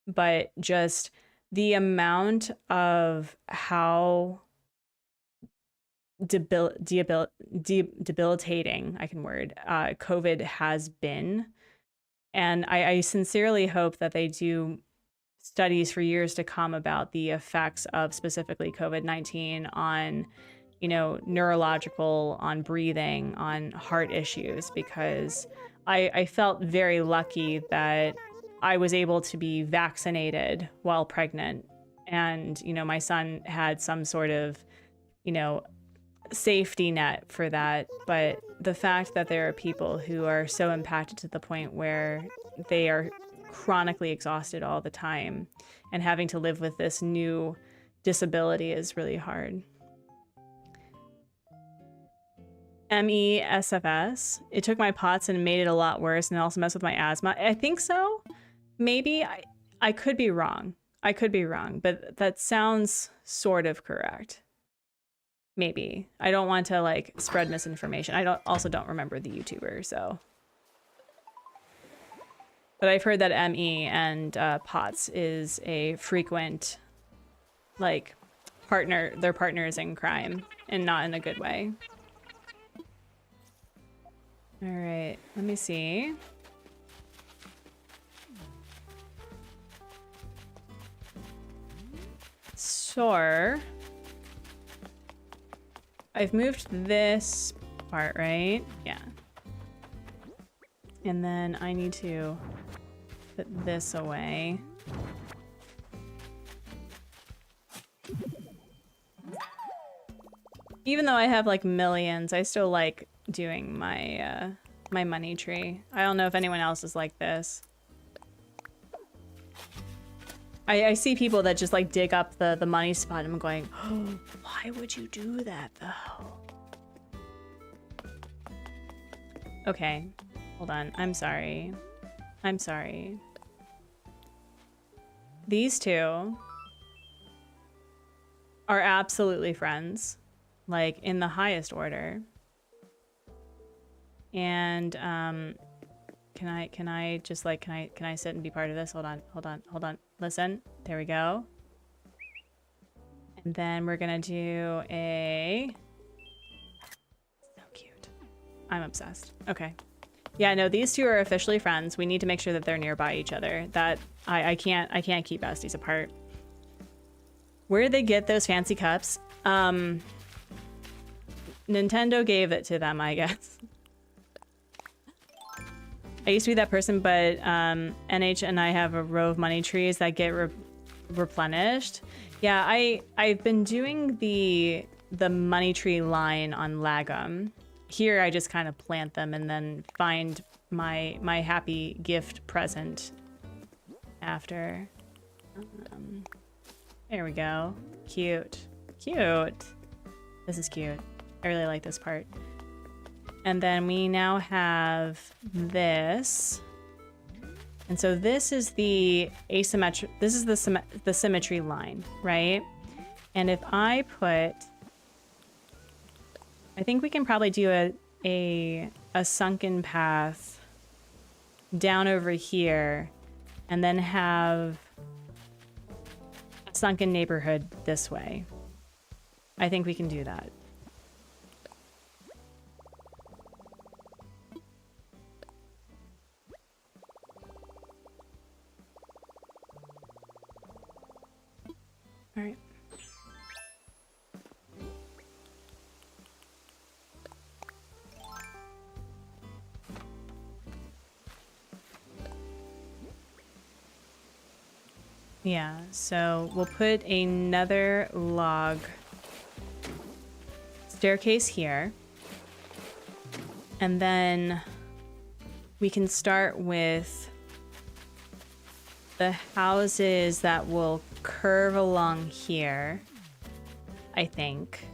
But just the amount of how debilitating, I can word, COVID has been. And I sincerely hope that they do studies for years to come about the effects of specifically COVID-19 on, you know, neurological, on breathing, on heart issues, because I felt very lucky that I was able to be vaccinated while pregnant. And, you know, my son had some sort of, you know, safety net for that. But the fact that there are people who are so impacted to the point where they are chronically exhausted all the time and having to live with this new disability is really hard. MESFS. It took my POTS and made it a lot worse, and it also messed with my asthma. I think so. Maybe. I could be wrong. I could be wrong, but that sounds sort of correct. Maybe. I don't want to like spread misinformation. I also don't remember the YouTuber, so. But I've heard that ME and POTS is a frequent, like, partner. They're partners in crime, and not in a good way. All right, let me see. So, I've moved this part, right? Yeah. And then I need to put this away. Even though I have like millions, I still like doing my my money tree. I don't know if anyone else is like this. I see people that just like dig up the money spot and I'm going, oh, why would you do that though? Okay, hold on. I'm sorry. I'm sorry. These two are absolutely friends, like in the highest order. And can I just like can I sit and be part of this? Hold on. Listen. There we go. And then we're gonna do a so cute. I'm obsessed. Okay. Yeah, no, these two are officially friends. We need to make sure that they're nearby each other. That I can't keep besties apart. Where did they get those fancy cups? Nintendo gave it to them, I guess. I used to be that person, but NH and I have a row of money trees that get replenished. Yeah, I've been doing the money tree line on Lagom. Here I just kind of plant them and then find my happy gift present after. There we go. Cute. Cute. This is cute. I really like this part. And then we now have this. And so this is the asymmetric, this is the symmetry line, right? And if I put, I think we can probably do a sunken path down over here and then have a sunken neighborhood this way. I think we can do that. All right. Yeah, so we'll put another log staircase here. And then we can start with the houses that will curve along here, I think.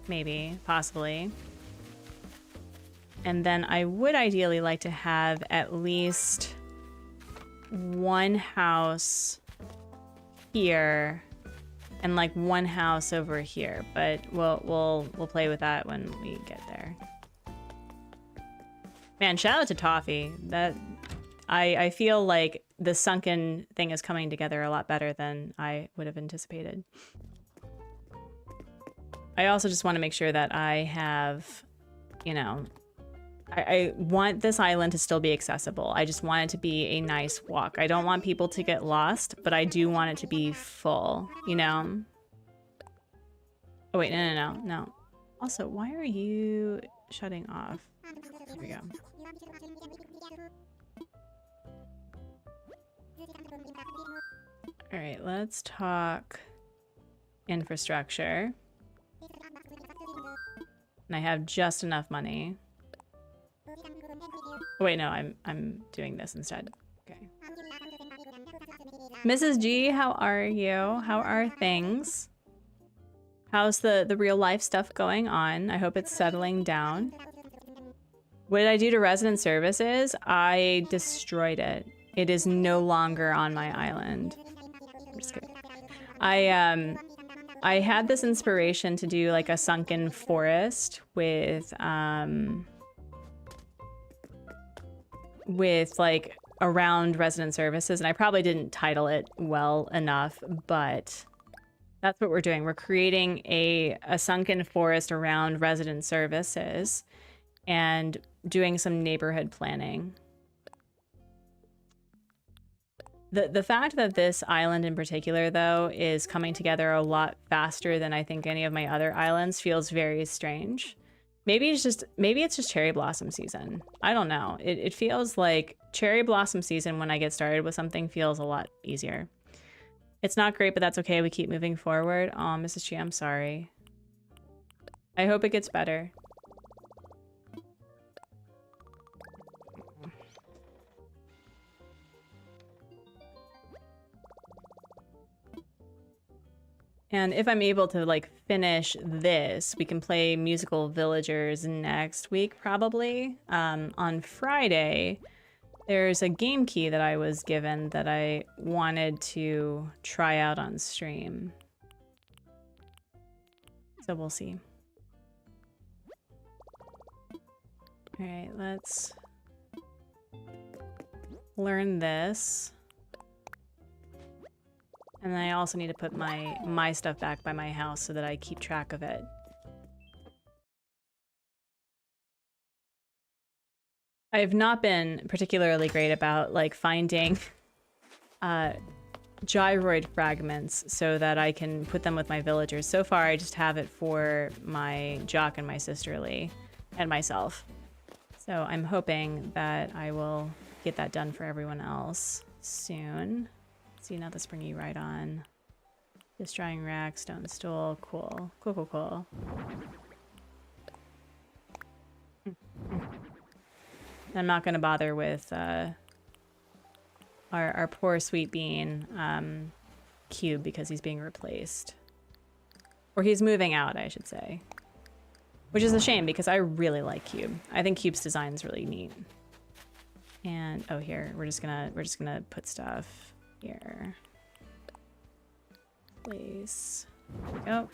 Maybe, possibly. And then I would ideally like to have at least one house here and like one house over here, but we'll play with that when we get there. Man, shout out to Toffee. That I feel like the sunken thing is coming together a lot better than I would have anticipated. I also just want to make sure that I have, you know, I want this island to still be accessible. I just want it to be a nice walk. I don't want people to get lost, but I do want it to be full, you know? Oh, wait, no. Also, why are you shutting off? There we go. All right, let's talk infrastructure. And I have just enough money. Oh, wait, no, I'm doing this instead. Okay. Mrs. G, how are you? How are things? How's the real life stuff going on? I hope it's settling down. What did I do to resident services? I destroyed it. It is no longer on my island. I'm just kidding. I had this inspiration to do like a sunken forest with like around resident services, and I probably didn't title it well enough, but that's what we're doing. We're creating a sunken forest around resident services and doing some neighborhood planning. The fact that this island in particular, though, is coming together a lot faster than I think any of my other islands feels very strange. Maybe it's just cherry blossom season. I don't know. It feels like cherry blossom season when I get started with something feels a lot easier. It's not great, but that's okay. We keep moving forward. Oh, Mrs. G, I'm sorry. I hope it gets better. And if I'm able to like finish this, we can play Musical Villagers next week, probably. On Friday, there's a game key that I was given that I wanted to try out on stream. So we'll see. All right, let's learn this. And then I also need to put my stuff back by my house so that I keep track of it. I've not been particularly great about like finding gyroid fragments so that I can put them with my villagers. So far, I just have it for my Jock and my sisterly and myself. So I'm hoping that I will get that done for everyone else soon. See, now the springy right on. This drying rack, stone stool, cool. Cool. I'm not gonna bother with our poor sweet bean Cube because he's being replaced. Or he's moving out, I should say. Which is a shame because I really like Cube. I think Cube's design is really neat. And oh, here we're just gonna put stuff here. Place. There we go.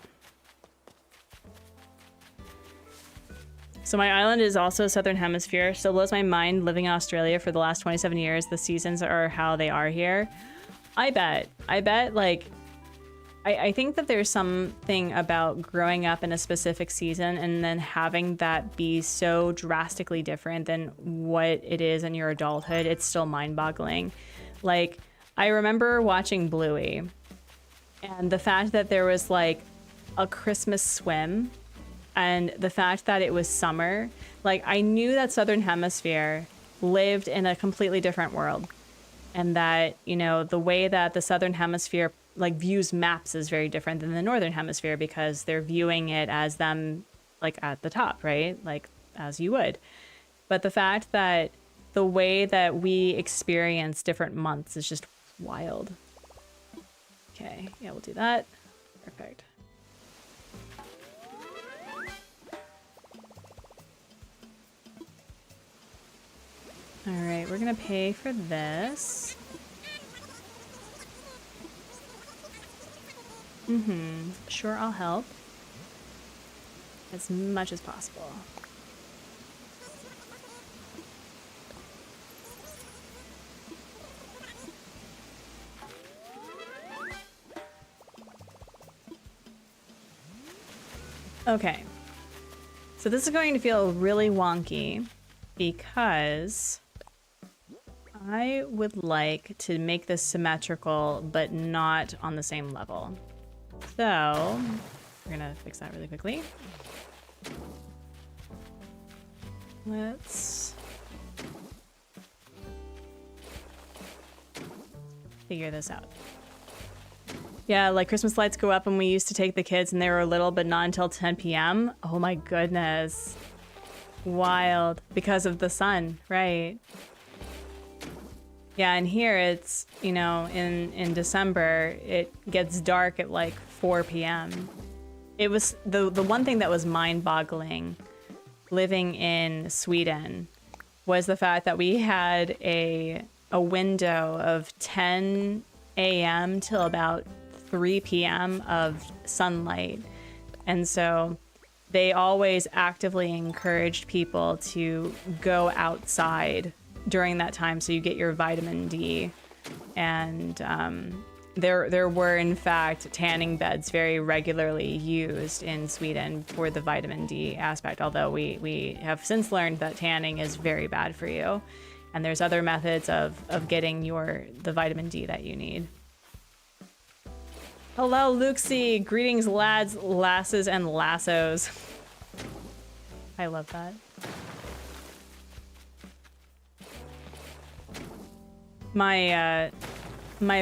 So my island is also Southern Hemisphere. Still blows my mind living in Australia for the last 27 years. The seasons are how they are here. I bet like, I think that there's something about growing up in a specific season and then having that be so drastically different than what it is in your adulthood. It's still mind-boggling. Like, I remember watching Bluey and the fact that there was like a Christmas swim and the fact that it was summer. Like, I knew that Southern Hemisphere lived in a completely different world, and that, you know, the way that the Southern Hemisphere like views maps is very different than the Northern Hemisphere because they're viewing it as them like at the top, right? Like as you would. But the fact that the way that we experience different months is just wild. Okay, yeah, we'll do that. Perfect. All right, we're gonna pay for this. Sure, I'll help. As much as possible. Okay. So this is going to feel really wonky because I would like to make this symmetrical, but not on the same level. So we're gonna fix that really quickly. Let's figure this out. Yeah, like Christmas lights go up when we used to take the kids and they were little, but not until 10 p.m. Oh my goodness. Wild. Because of the sun, right? Yeah, and here it's, you know, in December, it gets dark at like 4 p.m. It was the one thing that was mind-boggling living in Sweden was the fact that we had a window of 10 a.m. till about 3 p.m. of sunlight. And so they always actively encouraged people to go outside during that time so you get your vitamin D. And there were, in fact, tanning beds very regularly used in Sweden for the vitamin D aspect, although we have since learned that tanning is very bad for you. And there's other methods of getting the vitamin D that you need. Hello, Luxie. Greetings, lads, lasses, and lassos. I love that. My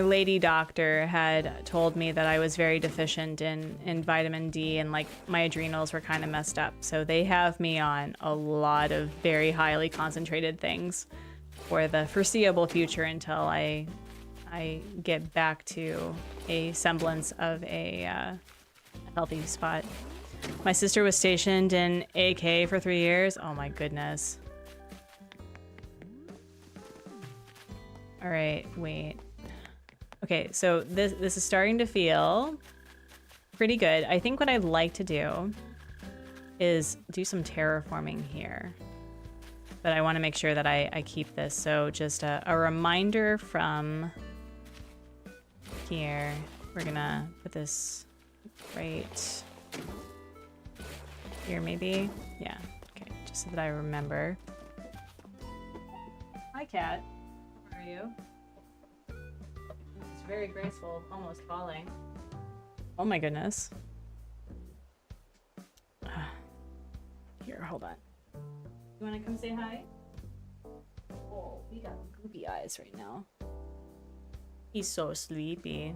lady doctor had told me that I was very deficient in vitamin D and like my adrenals were kind of messed up. So they have me on a lot of very highly concentrated things for the foreseeable future until I get back to a semblance of a healthy spot. My sister was stationed in AK for 3 years. Oh my goodness. All right, wait. Okay, so this is starting to feel pretty good. I think what I'd like to do is do some terraforming here. But I want to make sure that I keep this. So just a reminder from here. We're gonna put this right here maybe. Yeah, okay, just so that I remember. Hi, cat. How are you? It's very graceful, almost falling. Oh my goodness. Here, hold on. You wanna come say hi? Oh, we got goopy eyes right now. He's so sleepy.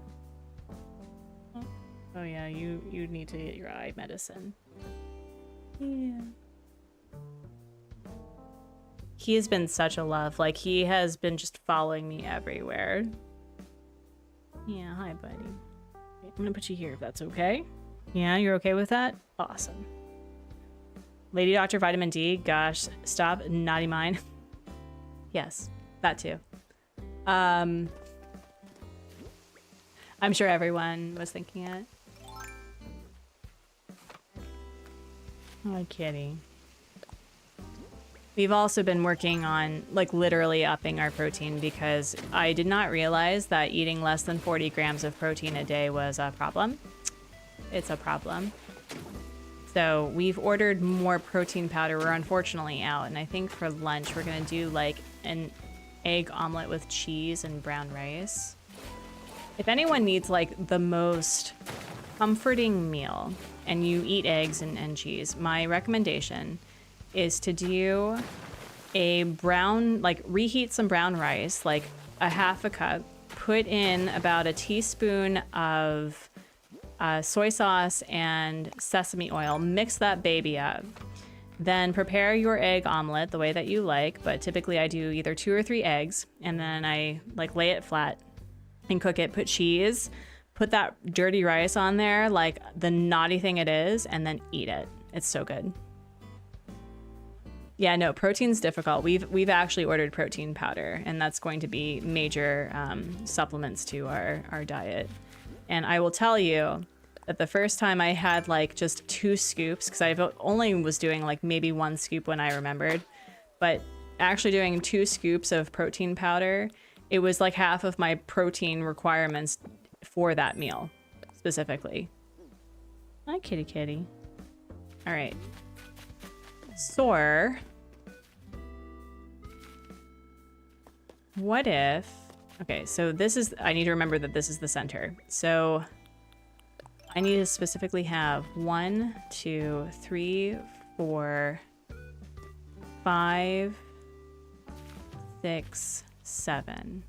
Oh yeah, you need to get your eye medicine. Yeah. He has been such a love. Like, he has been just following me everywhere. Yeah, hi, buddy. Okay, I'm gonna put you here if that's okay. Yeah, you're okay with that? Awesome. Lady Doctor Vitamin D, gosh, stop, naughty mine. Yes, that too. I'm sure everyone was thinking it. Oh, kitty. We've also been working on, like, literally upping our protein because I did not realize that eating less than 40 grams of protein a day was a problem. It's a problem. So we've ordered more protein powder. We're unfortunately out. And I think for lunch, we're going to do, like, an egg omelet with cheese and brown rice. If anyone needs, like, the most comforting meal and you eat eggs and cheese, my recommendation is to do a brown, like, reheat some brown rice, like a half a cup, put in about a teaspoon of soy sauce and sesame oil, mix that baby up. Then prepare your egg omelet the way that you like, but typically I do either 2 or 3 eggs, and then I, like, lay it flat and cook it, put cheese, put that dirty rice on there, like the naughty thing it is, and then eat it. It's so good. Yeah, no, protein's difficult. We've actually ordered protein powder, and that's going to be major supplements to our diet. And I will tell you that the first time I had, like, just 2 scoops, because I only was doing, like, maybe 1 scoop when I remembered, but actually doing 2 scoops of protein powder, it was like half of my protein requirements for that meal, specifically. Hi, kitty kitty. All right. Soar. What if... Okay, so this is... I need to remember that this is the center. So I need to specifically have 1, 2, 3, 4, 5, 6, 7.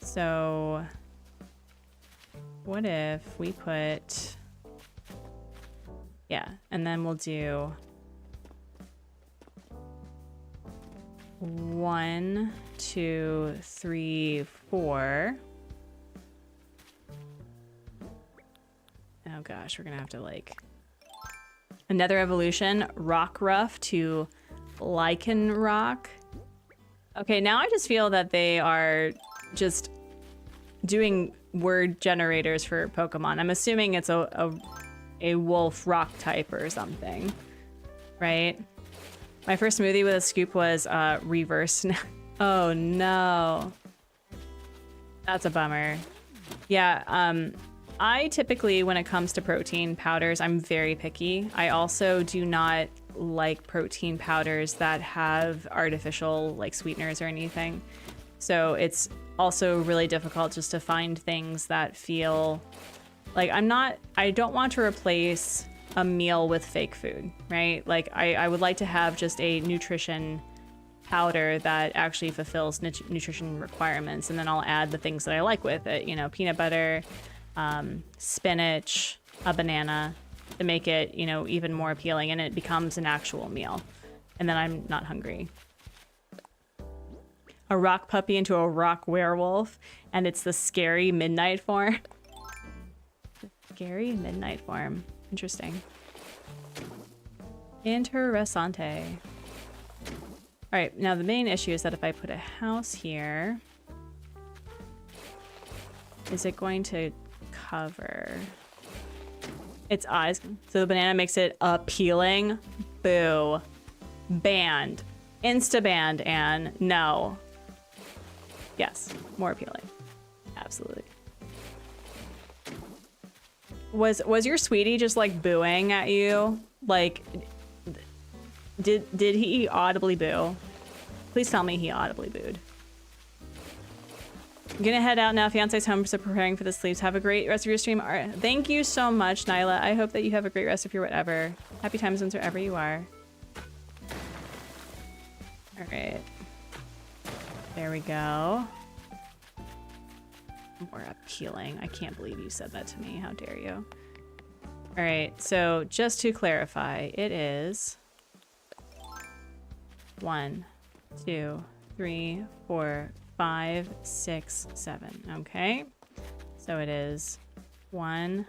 So what if we put... Yeah, and then we'll do 1, 2, 3, 4. Oh gosh, we're gonna have to like... Another evolution, rock rough to lichen rock. Okay, now I just feel that they are just doing word generators for Pokemon. I'm assuming it's a wolf rock type or something, right? My first smoothie with a scoop was reverse. Oh no. That's a bummer. Yeah, I typically, when it comes to protein powders, I'm very picky. I also do not like protein powders that have artificial like sweeteners or anything. So it's also really difficult just to find things that feel like I don't want to replace a meal with fake food, right? Like I would like to have just a nutrition powder that actually fulfills nutrition requirements, and then I'll add the things that I like with it, you know, peanut butter, spinach, a banana, to make it, you know, even more appealing, and it becomes an actual meal. And then I'm not hungry. A rock puppy into a rock werewolf, and it's the scary midnight form. Scary midnight form. Interesting. Interessante. All right, now the main issue is that if I put a house here, is it going to cover its eyes? So the banana makes it appealing. Boo. Banned. Insta-banned, Anne. No. Yes, more appealing. Absolutely. Was your sweetie just like booing at you? Like, did he audibly boo? Please tell me he audibly booed. I'm gonna head out now. Fiance's home, so preparing for the sleeps. Have a great rest of your stream. All right. Thank you so much, Nyla. I hope that you have a great rest of your whatever. Happy time zones wherever you are. All right. There we go. More appealing. I can't believe you said that to me. How dare you? All right. So just to clarify, it is 1, 2, 3, 4, 5, 6, 7. Okay. So it is 1,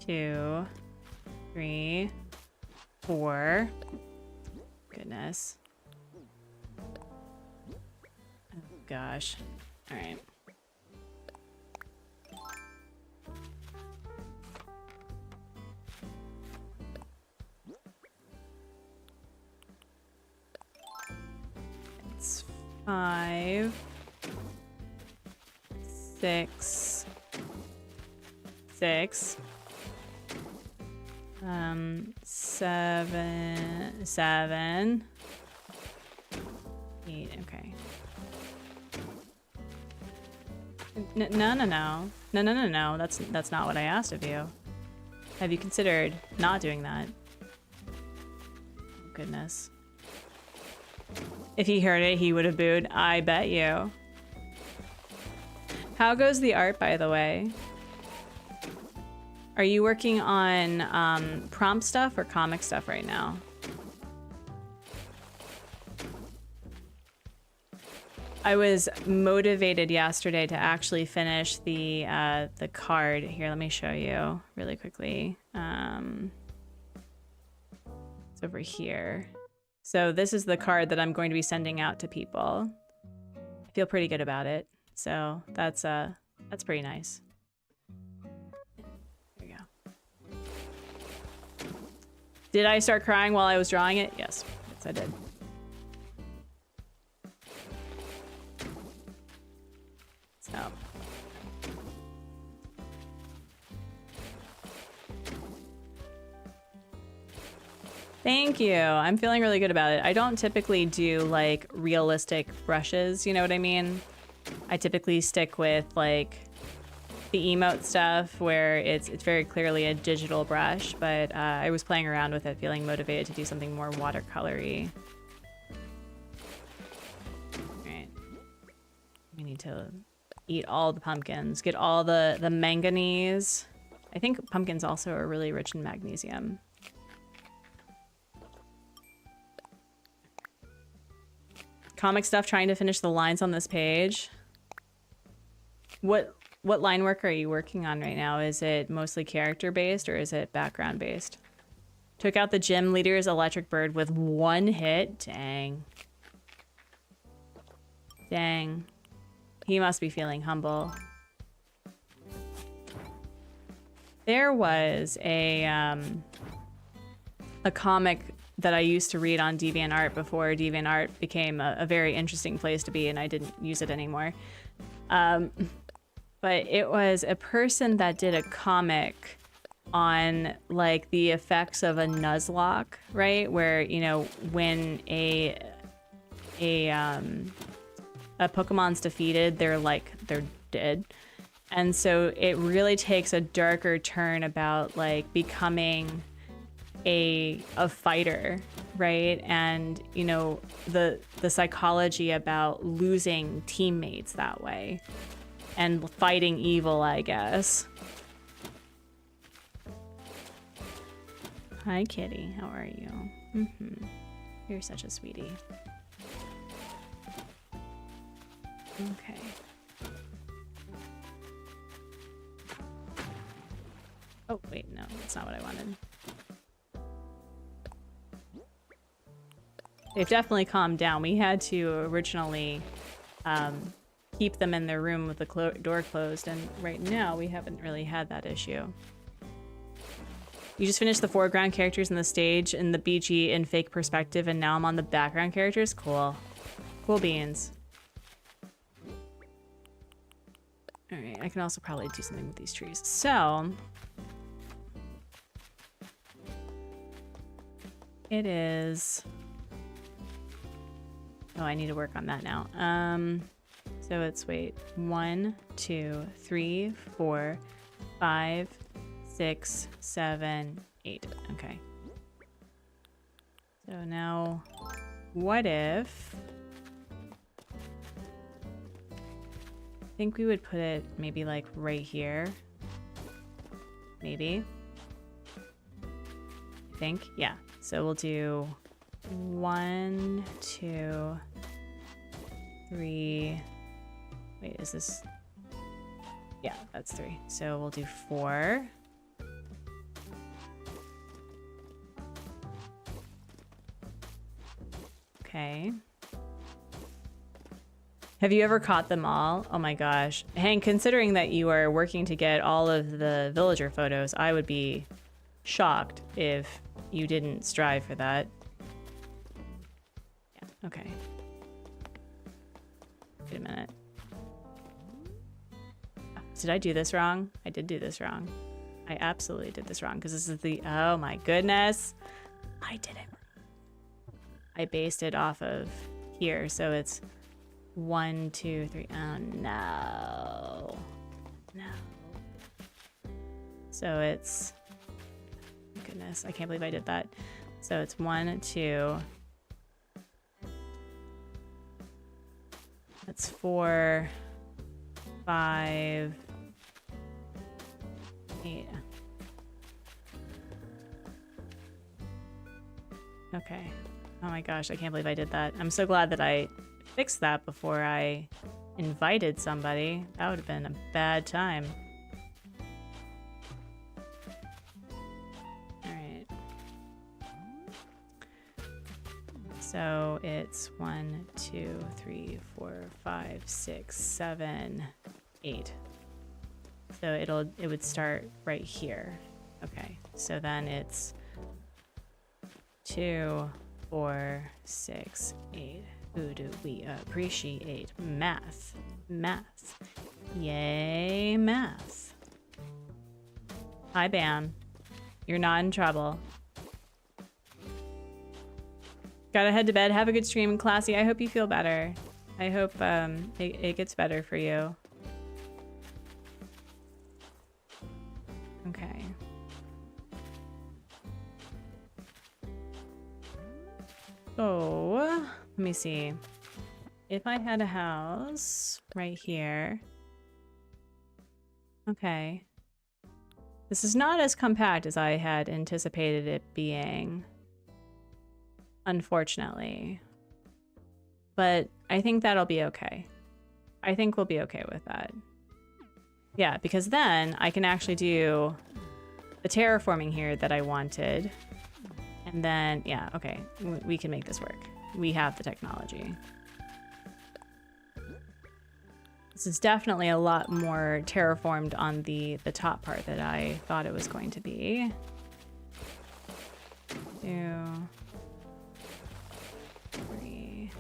2, 3, 4. Goodness. Oh, gosh. All right. It's 5, 6, 6, 7, 8. Okay. No. That's not what I asked of you. Have you considered not doing that? Oh, goodness. If he heard it, he would have booed. I bet you. How goes the art, by the way? Are you working on prompt stuff or comic stuff right now? I was motivated yesterday to actually finish the card. Here, let me show you really quickly. It's over here. So this is the card that I'm going to be sending out to people. I feel pretty good about it. So that's pretty nice. There you go. Did I start crying while I was drawing it? Yes. Yes, I did. So. Thank you. I'm feeling really good about it. I don't typically do like realistic brushes, you know what I mean? I typically stick with like the emote stuff where it's very clearly a digital brush, but I was playing around with it, feeling motivated to do something more watercolory. Alright. We need to eat all the pumpkins, get all the manganese. I think pumpkins also are really rich in magnesium. Comic stuff, trying to finish the lines on this page. What line work are you working on right now? Is it mostly character based or is it background based? Took out the gym leader's electric bird with 1 hit. Dang. Dang. He must be feeling humble. There was a comic that I used to read on DeviantArt before DeviantArt became a very interesting place to be, and I didn't use it anymore. But it was a person that did a comic on like the effects of a Nuzlocke, right? Where, you know, when a Pokemon's defeated, they're dead. And so it really takes a darker turn about like becoming a fighter, right? And, you know, the psychology about losing teammates that way and fighting evil, I guess. Hi, kitty. How are you? You're such a sweetie. Okay. Oh, wait, no, that's not what I wanted. They've definitely calmed down. We had to originally keep them in their room with the door closed, and right now we haven't really had that issue. You just finished the foreground characters in the stage in the BG in fake perspective, and now I'm on the background characters? Cool. Cool beans. Alright, I can also probably do something with these trees. So... it is... oh, I need to work on that now. So it's, wait, 1, 2, 3, 4, 5, 6, 7, 8. Okay. So now, what if... I think we would put it maybe like right here. Maybe. I think, yeah. So we'll do 1, 2, 3. Wait, is this? Yeah, that's 3. So we'll do 4. Okay. Have you ever caught them all? Oh my gosh. Hank, considering that you are working to get all of the villager photos, I would be shocked if you didn't strive for that. Yeah, okay. Wait a minute. Did I do this wrong? I did do this wrong. I absolutely did this wrong because this is the... oh my goodness. I did it. I based it off of here, so it's 1, 2, 3. Oh no. No. So it's... goodness, I can't believe I did that. So it's 1, 2. That's 4, 5, 8. Okay. Oh my gosh, I can't believe I did that. I'm so glad that I fixed that before I invited somebody. That would have been a bad time. Alright. So it's 1, 2, 3, 4, 5, 6, 7, 8. So it would start right here. Okay. So then it's 2, 4, 6, 8. Who do we appreciate? Math. Math. Yay, math. Hi, Bam. You're not in trouble. Gotta head to bed. Have a good stream, Classy. I hope you feel better. I hope it gets better for you. Okay. So, let me see. If I had a house right here. Okay. This is not as compact as I had anticipated it being. Unfortunately. But I think that'll be okay. I think we'll be okay with that. Yeah, because then I can actually do the terraforming here that I wanted. And then, yeah, okay. We can make this work. We have the technology. This is definitely a lot more terraformed on the top part that I thought it was going to be. 2, 3.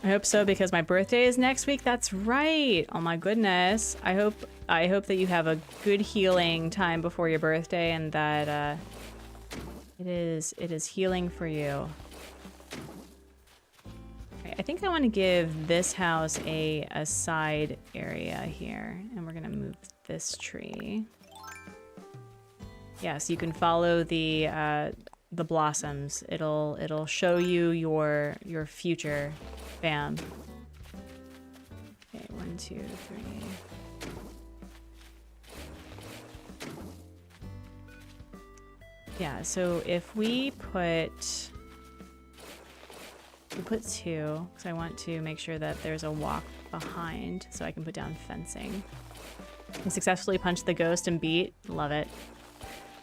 I hope so, because my birthday is next week. That's right. Oh my goodness. I hope that you have a good healing time before your birthday, and that it is healing for you. Okay, I think I want to give this house a side area here, and we're gonna move this tree. Yeah, so you can follow the blossoms. It'll show you your future. Bam. Okay, 1, 2, 3. Yeah, so if we put 2, because I want to make sure that there's a walk behind, so I can put down fencing. I successfully punched the ghost and beat. Love it.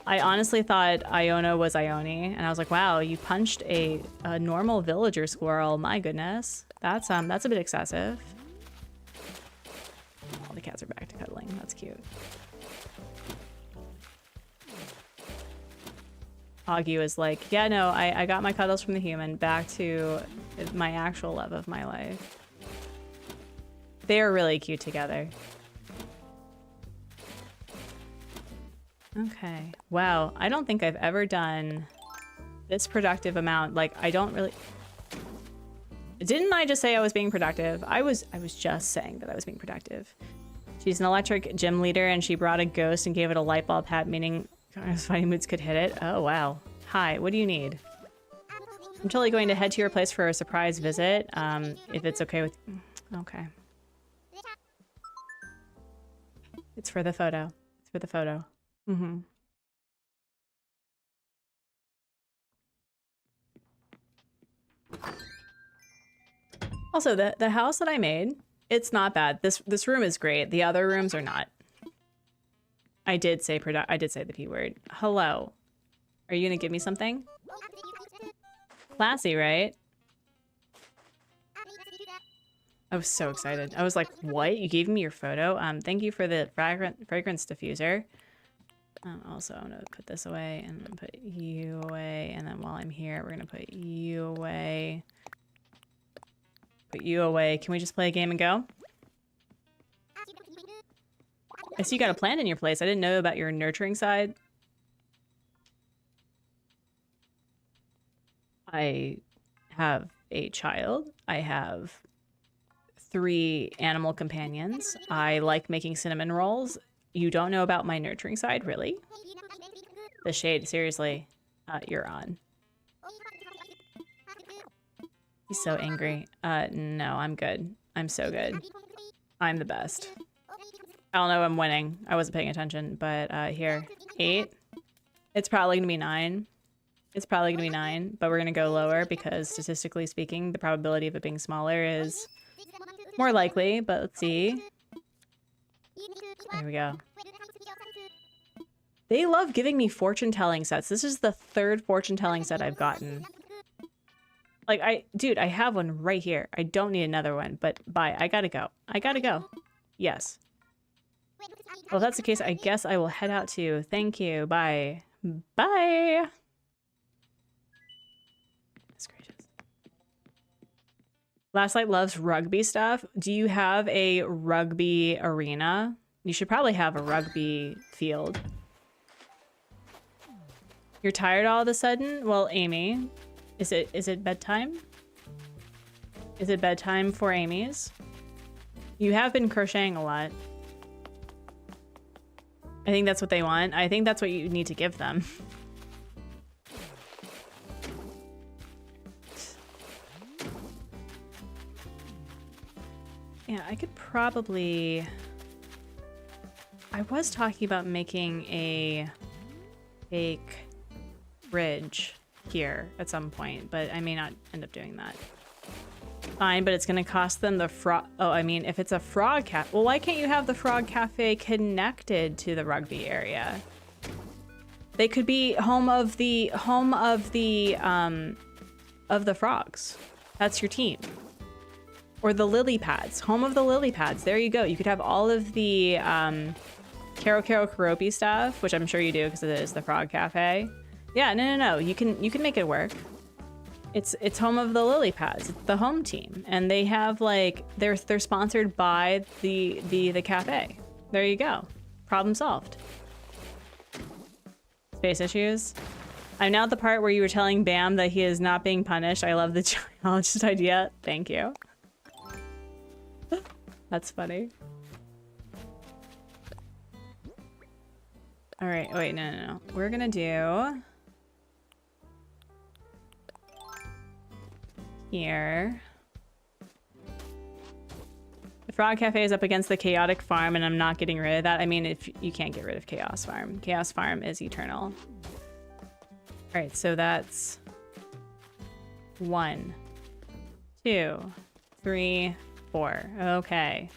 I honestly thought Iona was Ione, and I was like, wow, you punched a normal villager squirrel. My goodness. That's a bit excessive. Oh, the cats are back to cuddling. That's cute. Augie was like, yeah, no, I got my cuddles from the human, back to my actual love of my life. They're really cute together. Okay. Wow. I don't think I've ever done this productive amount. Like, I don't really... Didn't I just say I was being productive? I was just saying that I was being productive. She's an electric gym leader, and she brought a ghost and gave it a light bulb hat, meaning fighting moods could hit it. Oh, wow. Hi, what do you need? I'm totally going to head to your place for a surprise visit, if it's okay with... Okay. It's for the photo. It's for the photo. Mm-hmm. Also, the house that I made, it's not bad. This room is great. The other rooms are not. I did say the P word. Hello. Are you gonna give me something? Classy, right? I was so excited. I was like, what? You gave me your photo? Thank you for the fragrance diffuser. Also, I'm gonna put this away and then put you away. And then while I'm here, we're gonna put you away. Put you away. Can we just play a game and go? I see you got a plant in your place. I didn't know about your nurturing side. I have a child. I have 3 animal companions. I like making cinnamon rolls. You don't know about my nurturing side, really? The shade, seriously. You're on. He's so angry. No, I'm good. I'm so good. I'm the best. I don't know, I'm winning. I wasn't paying attention, but here. 8. It's probably gonna be 9. It's probably gonna be 9, but we're gonna go lower because statistically speaking, the probability of it being smaller is more likely, but let's see. There we go. They love giving me fortune-telling sets. This is the 3rd fortune-telling set I've gotten. Like, dude, I have one right here. I don't need another one, but bye. I gotta go. I gotta go. Yes. Well, if that's the case, I guess I will head out too. Thank you. Bye. Bye. That's gracious. Last Light loves rugby stuff. Do you have a rugby arena? You should probably have a rugby field. You're tired all of a sudden? Well, Amy, is it bedtime? Is it bedtime for Amy's? You have been crocheting a lot. I think that's what they want. I think that's what you need to give them. Yeah, I could probably... I was talking about making a fake bridge here at some point, but I may not end up doing that. Fine, but it's going to cost them the frog... Oh, I mean, if it's a frog cafe... Well, why can't you have the frog cafe connected to the rugby area? They could be home of the frogs. That's your team. Or the lily pads. Home of the lily pads. There you go. You could have all of the Karo Karopi stuff, which I'm sure you do because it is the frog cafe. Yeah, no. You can make it work. It's home of the lily pads. It's the home team, and they have like they're sponsored by the cafe. There you go. Problem solved. Space issues. I'm now at the part where you were telling Bam that he is not being punished. I love the geologist idea. Thank you. That's funny. All right. Wait, no. We're gonna do here. The Frog Cafe is up against the Chaotic Farm, and I'm not getting rid of that. I mean, if you can't get rid of Chaos Farm. Chaos Farm is eternal. All right, so that's 1, 2, 3, 4. Okay.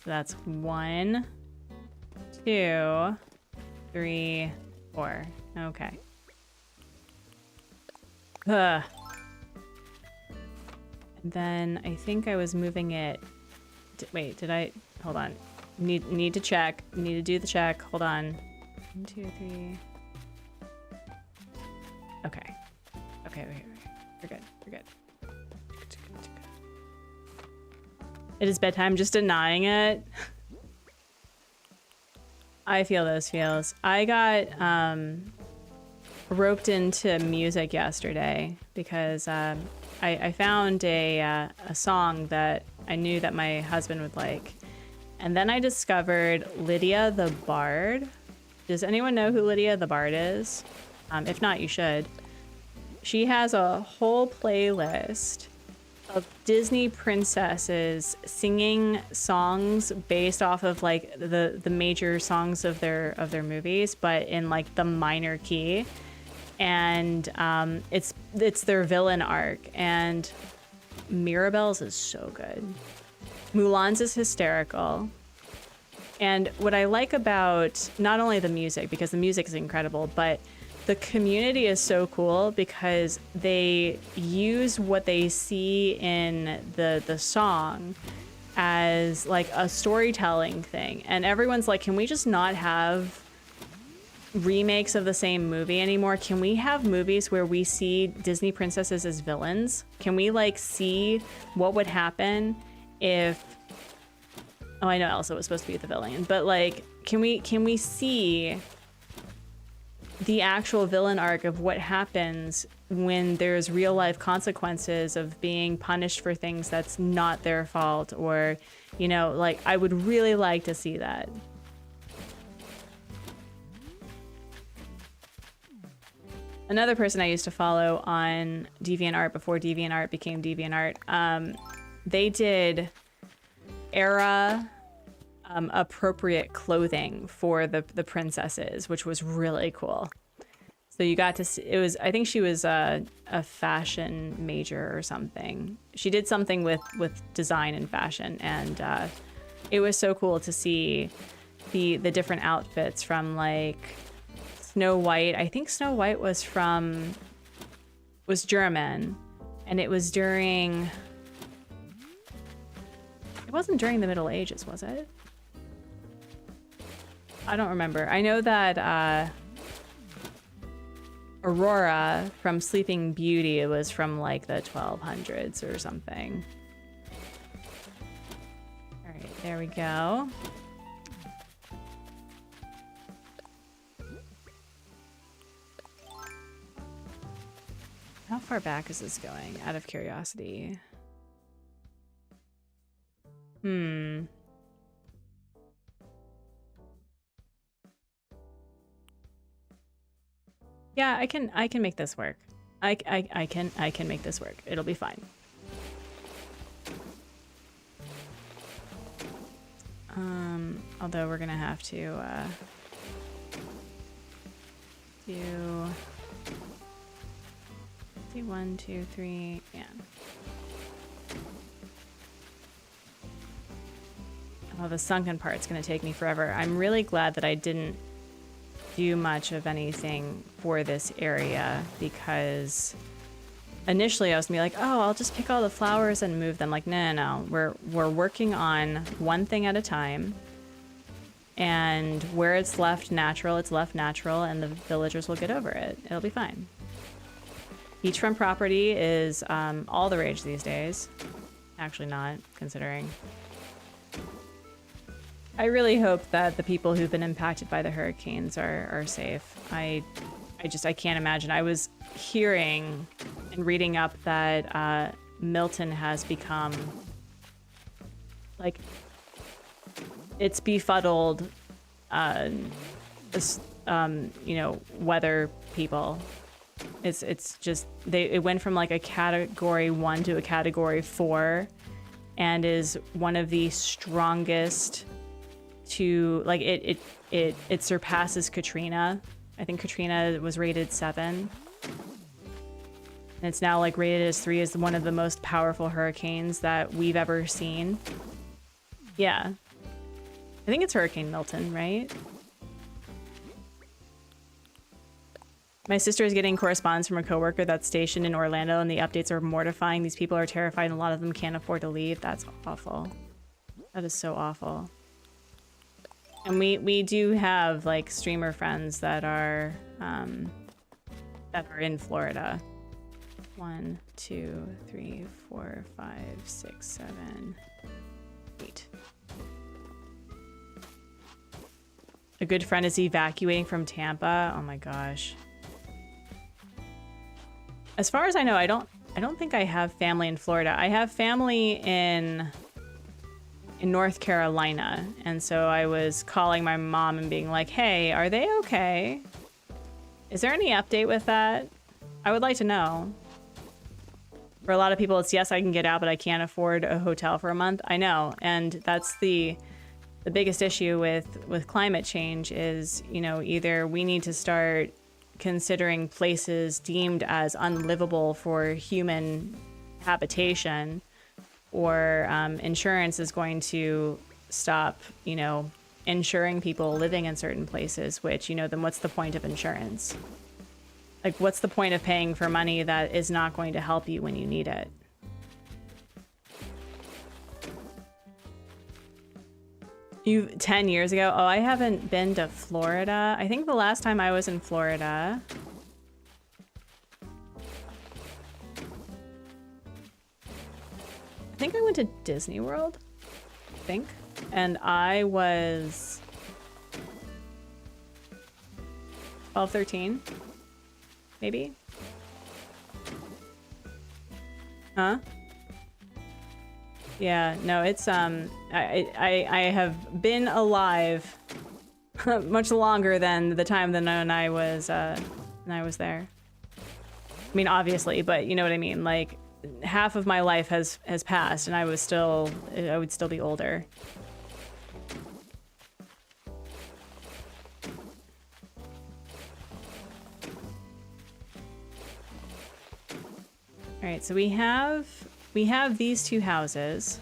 So that's 1, 2, 3, 4. Okay. Ugh. And then I think I was moving it. Wait, did I? Hold on. Need to check. Need to do the check. Hold on. 1, 2, 3. Okay. Okay. We're good. We're good. It is bedtime. Just denying it. I feel those feels. I got roped into music yesterday because I found a song that I knew that my husband would like. And then I discovered Lydia the Bard. Does anyone know who Lydia the Bard is? If not, you should. She has a whole playlist of Disney princesses singing songs based off of like the major songs of their movies, but in like the minor key. And it's their villain arc, and Mirabelle's is so good. Mulan's is hysterical. And what I like about not only the music, because the music is incredible, but the community is so cool because they use what they see in the song as like a storytelling thing. And everyone's like, can we just not have remakes of the same movie anymore? Can we have movies where we see Disney princesses as villains? Can we like see what would happen if... Oh, I know Elsa was supposed to be the villain, but like, can we see the actual villain arc of what happens when there's real life consequences of being punished for things that's not their fault? Or, you know, like, I would really like to see that. Another person I used to follow on DeviantArt before DeviantArt became DeviantArt, they did era appropriate clothing for the princesses, which was really cool. So you got to see, it was, I think she was a fashion major or something. She did something with design and fashion, and it was so cool to see the different outfits from like Snow White. I think Snow White was German, and it was during, it wasn't during the Middle Ages, was it? I don't remember. I know that Aurora from Sleeping Beauty was from like the 1200s or something. There we go. How far back is this going, out of curiosity? Hmm. Yeah, I can make this work. I can make this work. It'll be fine. Although we're gonna have to do 1, 2, 3, yeah. Oh, the sunken part's gonna take me forever. I'm really glad that I didn't do much of anything for this area, because initially I was gonna be like, oh, I'll just pick all the flowers and move them. Like, no. We're working on one thing at a time, and where it's left natural, it's left natural, and the villagers will get over it. It'll be fine. Beachfront property is all the rage these days. Actually not, considering. I really hope that the people who've been impacted by the hurricanes are safe. I can't imagine. I was hearing and reading up that Milton has become, like, it's befuddled, you know, weather people. It's just, it went from like a category 1 to a category 4, and is one of the strongest to, like, it surpasses Katrina. I think Katrina was rated 7. And it's now like rated as 3, as one of the most powerful hurricanes that we've ever seen. Yeah. I think it's Hurricane Milton, right? My sister is getting correspondence from a coworker that's stationed in Orlando, and the updates are mortifying. These people are terrified, and a lot of them can't afford to leave. That's awful. That is so awful. And we do have, like, streamer friends that are in Florida. 1, 2, 3, 4, 5, 6, 7, 8. A good friend is evacuating from Tampa. Oh my gosh. As far as I know, I don't think I have family in Florida. I have family in North Carolina, and so I was calling my mom and being like, hey, are they okay? Is there any update with that? I would like to know. For a lot of people, it's yes, I can get out, but I can't afford a hotel for a month. I know, and that's the biggest issue with climate change is, you know, either we need to start considering places deemed as unlivable for human habitation, or insurance is going to stop, you know, insuring people living in certain places, which, you know, then what's the point of insurance? Like, what's the point of paying for money that is not going to help you when you need it? You 10 years ago? Oh, I haven't been to Florida. I think the last time I was in Florida, I think I went to Disney World, I think. And I was 12, 13, maybe? Huh? Yeah, no, it's, I have been alive much longer than the time when I was there. I mean, obviously, but you know what I mean? Like, half of my life has passed, and I would still be older. All right, so we have these two houses.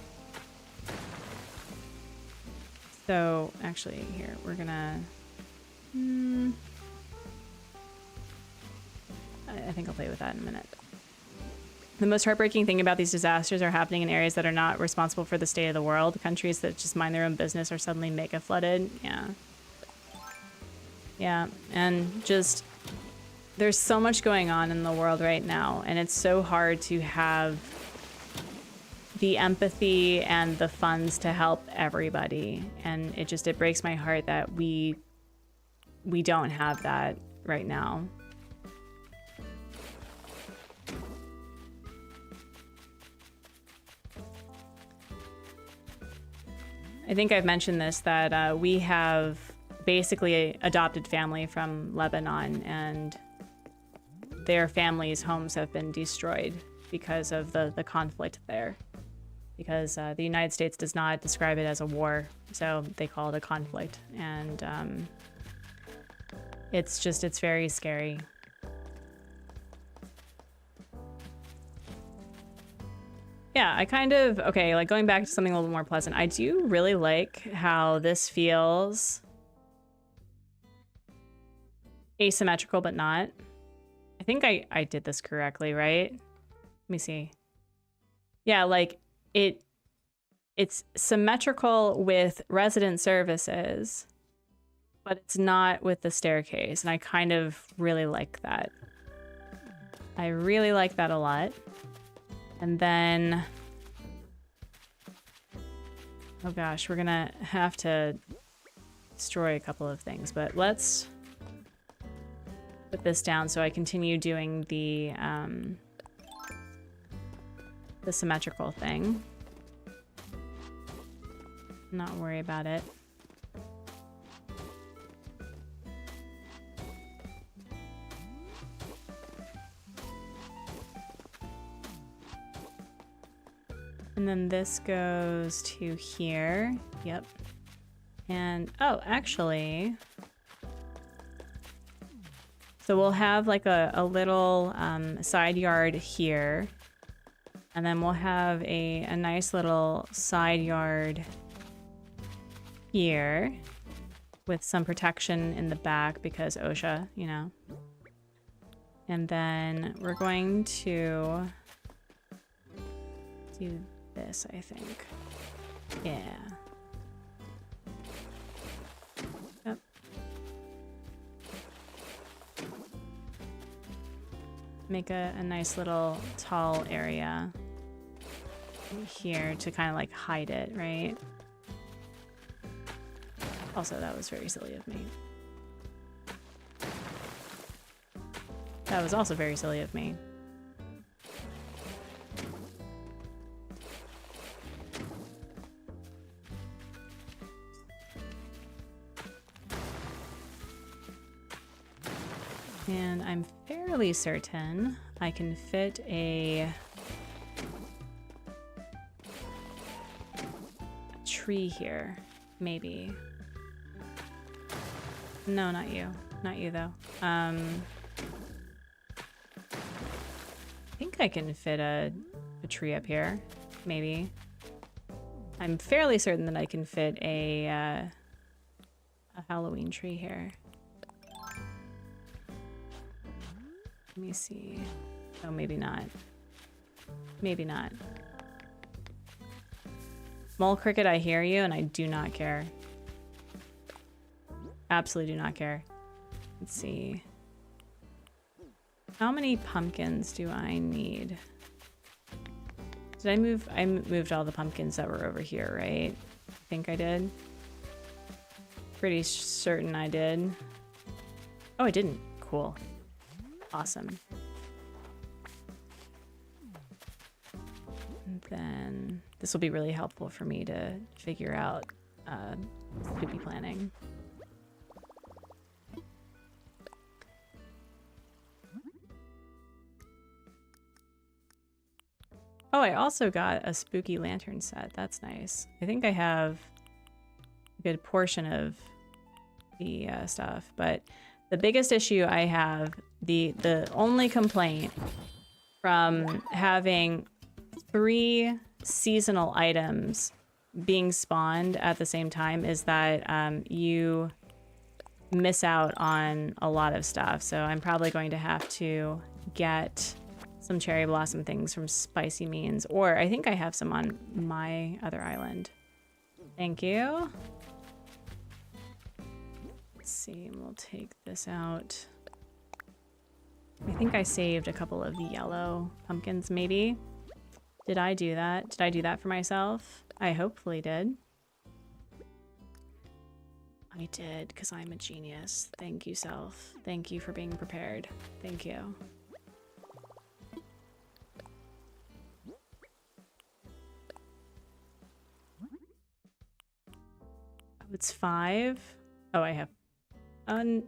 So actually, here we're gonna. I think I'll play with that in a minute. The most heartbreaking thing about these disasters are happening in areas that are not responsible for the state of the world. Countries that just mind their own business are suddenly mega flooded. Yeah. Yeah, and just there's so much going on in the world right now, and it's so hard to have the empathy and the funds to help everybody. And it breaks my heart that we don't have that right now. I think I've mentioned this, that we have basically adopted family from Lebanon, and their families' homes have been destroyed because of the conflict there. Because the United States does not describe it as a war, so they call it a conflict. And it's very scary. Yeah, I kind of, okay, like going back to something a little more pleasant, I do really like how this feels asymmetrical, but not. I think I did this correctly, right? Let me see. Yeah, like it's symmetrical with resident services, but it's not with the staircase. And I kind of really like that. I really like that a lot. And then, oh gosh, we're gonna have to destroy a couple of things, but let's put this down so I continue doing the symmetrical thing. Not worry about it. And then this goes to here. Yep. And, oh, actually, so we'll have like a little side yard here. And then we'll have a nice little side yard here with some protection in the back because OSHA, you know. And then we're going to do this, I think. Yeah. Yep. Make a nice little tall area here to kind of like hide it, right? Also, that was very silly of me. That was also very silly of me. And I'm fairly certain I can fit a tree here, maybe. No, not you. Not you, though. I think I can fit a tree up here, maybe. I'm fairly certain that I can fit a Halloween tree here. Let me see. Oh, maybe not. Maybe not. Mole Cricket, I hear you, and I do not care. Absolutely do not care. Let's see. How many pumpkins do I need? Did I move? I moved all the pumpkins that were over here, right? I think I did. Pretty certain I did. Oh, I didn't. Cool. Awesome. And then this will be really helpful for me to figure out spooky planning. Oh, I also got a spooky lantern set. That's nice. I think I have a good portion of the stuff, but the biggest issue I have, the only complaint from having 3 seasonal items being spawned at the same time is that you miss out on a lot of stuff. So I'm probably going to have to get some cherry blossom things from Spicy Means, or I think I have some on my other island. Thank you. Let's see, we'll take this out. I think I saved a couple of the yellow pumpkins, maybe. Did I do that? Did I do that for myself? I hopefully did. I did, because I'm a genius. Thank you, self. Thank you for being prepared. Thank you. Oh, it's 5. Oh, I have...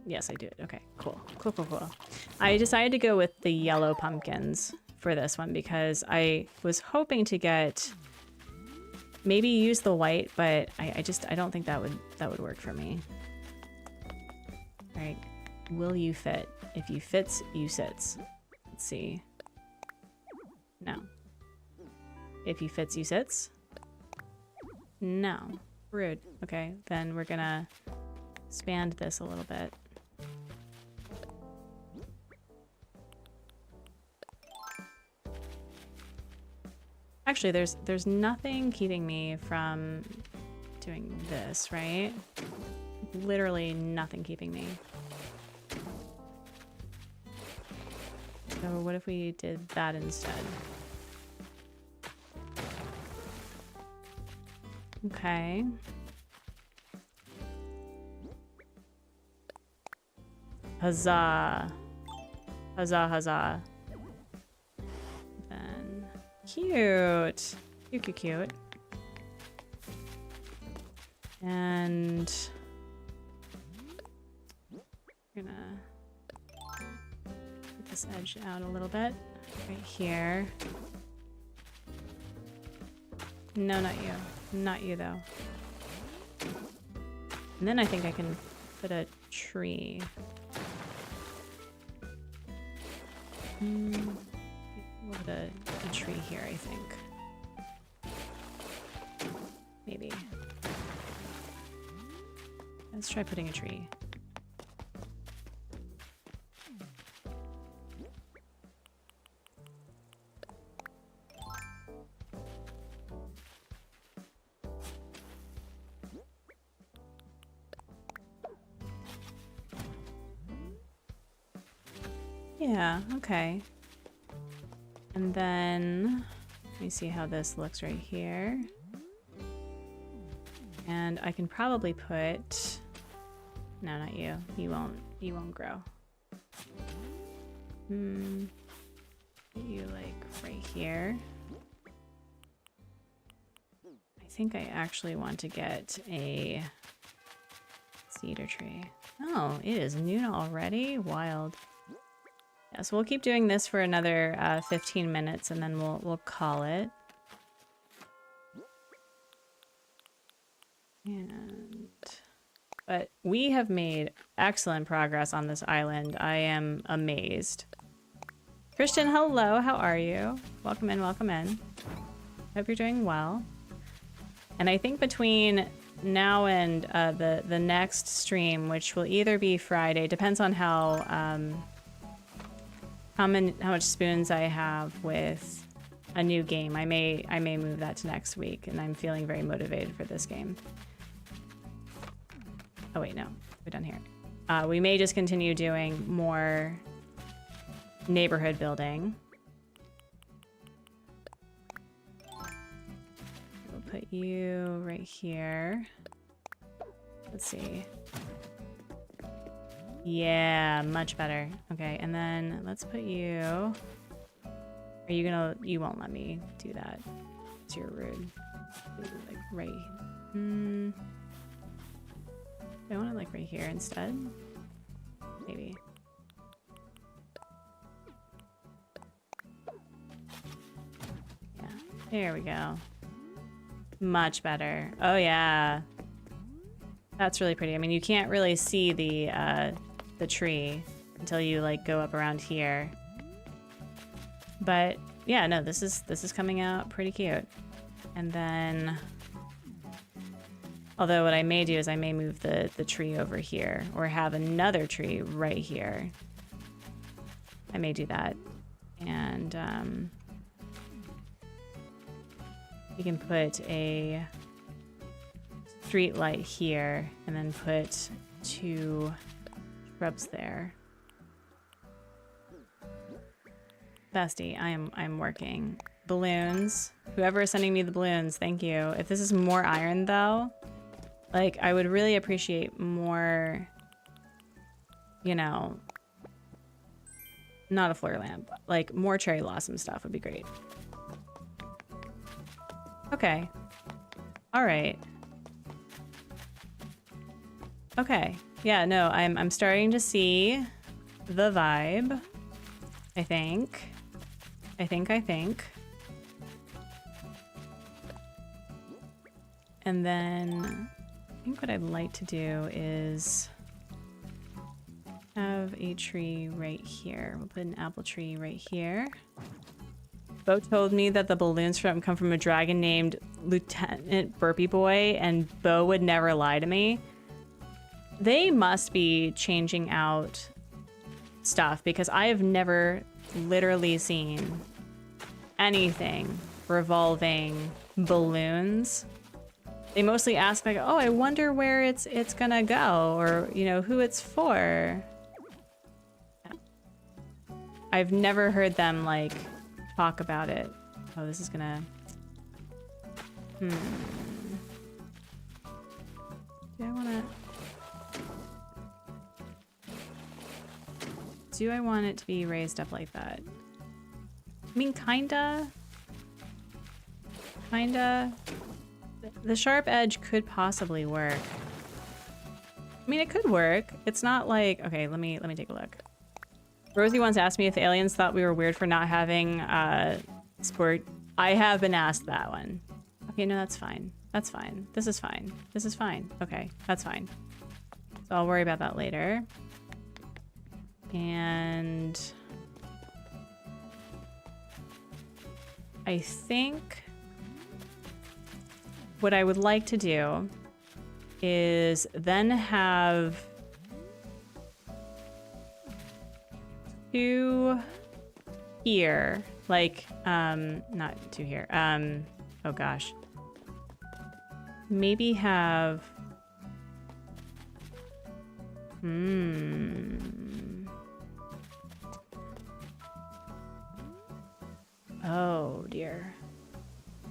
yes, I do it. Okay, cool. Cool, cool, cool. I decided to go with the yellow pumpkins for this one because I was hoping to get... Maybe use the white, but I don't think that would work for me. All right, will you fit? If you fits, you sits. Let's see. No. If you fits, you sits. No. Rude. Okay, then we're gonna expand this a little bit. Actually, there's nothing keeping me from doing this, right? Literally nothing keeping me. So what if we did that instead? Okay. Huzzah. Huzzah, huzzah. Then... Cute. Cute, cute, cute. And... we're gonna get this edge out a little bit. Right here. No, not you. Not you, though. And then I think I can put a tree. We'll put a tree here, I think. Maybe. Let's try putting a tree. Yeah, okay. And then let me see how this looks right here. And I can probably put... No, not you. You won't grow. Put you like right here. I think I actually want to get a cedar tree. Oh, it is noon already? Wild. Yeah, so we'll keep doing this for another 15 minutes and then we'll call it. But we have made excellent progress on this island. I am amazed. Christian, hello, how are you? Welcome in, welcome in. Hope you're doing well. And I think between now and the next stream, which will either be Friday, depends on how much spoons I have with a new game. I may move that to next week, and I'm feeling very motivated for this game. Oh wait, no, we're done here. We may just continue doing more neighborhood building. We'll put you right here. Let's see. Yeah, much better. Okay, and then let's put you... Are you gonna... You won't let me do that. It's your rude. Like right... I want it like right here instead. Maybe. Yeah, there we go. Much better. Oh yeah. That's really pretty. I mean, you can't really see the tree until you like go up around here. But yeah, no, this is coming out pretty cute. And then, although what I may do is I may move the tree over here or have another tree right here. I may do that. And you can put a street light here and then put 2 shrubs there. Bestie, I'm working. balloons. Whoever is sending me the balloons, thank you. If this is more iron though, like I would really appreciate more, you know, not a flare lamp, like more cherry blossom stuff would be great. Okay. All right. Okay. Yeah, no, I'm starting to see the vibe. I think. And then I think what I'd like to do is have a tree right here. We'll put an apple tree right here. Bo told me that the balloons come from a dragon named Lieutenant Burpee Boy, and Bo would never lie to me. They must be changing out stuff because I have never literally seen anything revolving balloons. They mostly ask like, oh, I wonder where it's gonna go, or you know, who it's for. I've never heard them like talk about it. Oh, this is gonna... Do I want it to be raised up like that? I mean, kinda. The sharp edge could possibly work. I mean, it could work. It's not like... Okay, let me take a look. Rosie once asked me if the aliens thought we were weird for not having sport. I have been asked that one. Okay, no, that's fine. That's fine. This is fine. This is fine. Okay, that's fine. So I'll worry about that later. And I think what I would like to do is then have two here, like, not two here. Oh gosh. Maybe have, oh dear.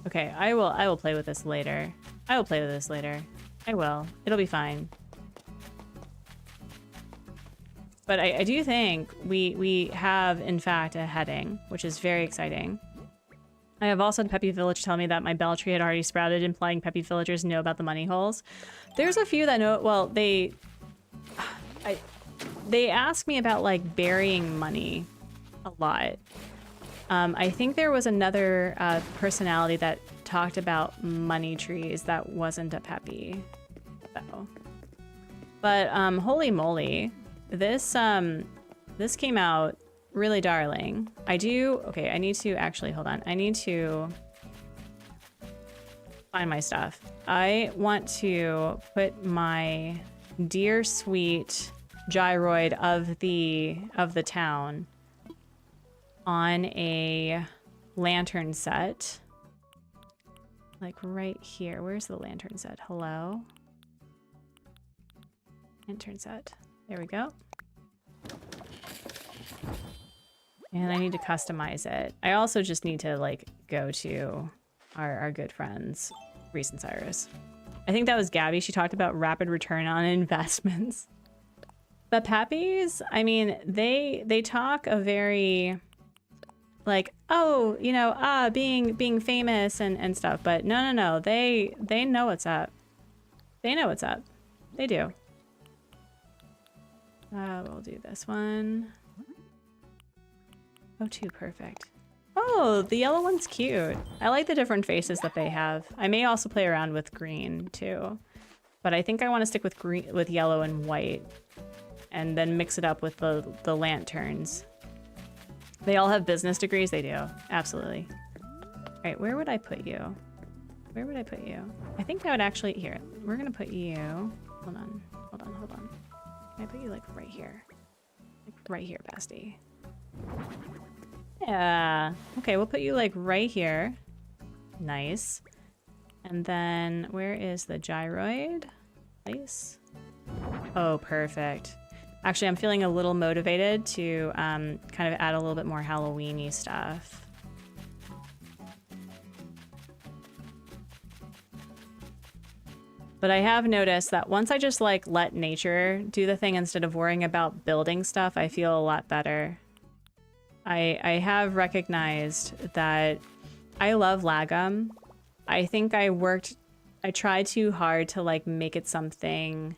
Okay, I will play with this later. I will play with this later. I will. It'll be fine. But I do think we have, in fact, a heading, which is very exciting. I have also had Peppy Village tell me that my bell tree had already sprouted, implying Peppy villagers know about the money holes. There's a few that know, well, they ask me about, like, burying money a lot. I think there was another personality that talked about money trees that wasn't a Peppy, though. But holy moly, this came out really darling. Okay, I need to actually, hold on. I need to find my stuff. I want to put my dear sweet gyroid of the town on a lantern set. Like right here. Where's the lantern set? Hello? Lantern set. There we go. And I need to customize it. I also just need to like go to our good friends, Reese and Cyrus. I think that was Gabby. She talked about rapid return on investments. But Pappies, I mean, they talk a very like, oh, you know, being famous and stuff. But no, they know what's up. They know what's up. They do. We'll do this one. Oh, two, perfect. Oh, the yellow one's cute. I like the different faces that they have. I may also play around with green too, but I think I want to stick with green, with yellow and white, and then mix it up with the lanterns. They all have business degrees. They do, absolutely. All right, where would I put you? Where would I put you? I think I would actually, here, we're gonna put you, hold on. Can I put you like right here? Like right here, bestie. Yeah. Okay, we'll put you like right here. Nice. And then where is the gyroid? Place. Oh, perfect. Actually, I'm feeling a little motivated to kind of add a little bit more Halloween-y stuff. But I have noticed that once I just like let nature do the thing instead of worrying about building stuff, I feel a lot better. I have recognized that I love lagom. I think I tried too hard to like make it something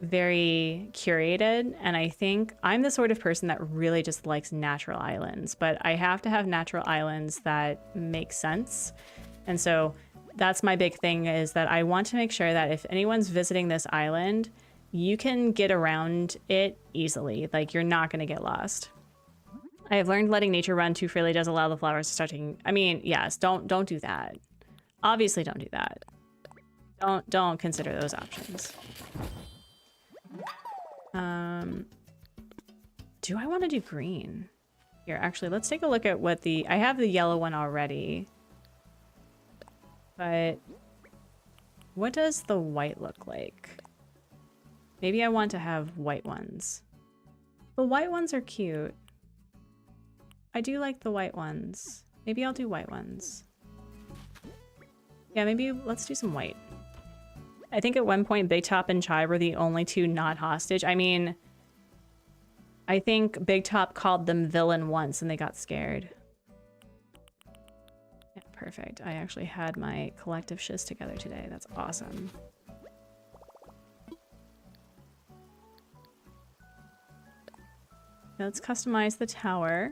very curated, and I think I'm the sort of person that really just likes natural islands, but I have to have natural islands that make sense. And so that's my big thing, is that I want to make sure that if anyone's visiting this island, you can get around it easily. Like, you're not going to get lost. I have learned letting nature run too freely does allow the flowers to start taking... I mean, yes, don't do that. Obviously don't do that. Don't consider those options. Do I want to do green? Here, actually, let's take a look at what the... I have the yellow one already. But what does the white look like? Maybe I want to have white ones. The white ones are cute. I do like the white ones. Maybe I'll do white ones. Yeah, maybe let's do some white. I think at one point Big Top and Chai were the only two not hostage. I mean, I think Big Top called them villain once and they got scared. Yeah, perfect. I actually had my collective shiz together today. That's awesome. Now let's customize the tower.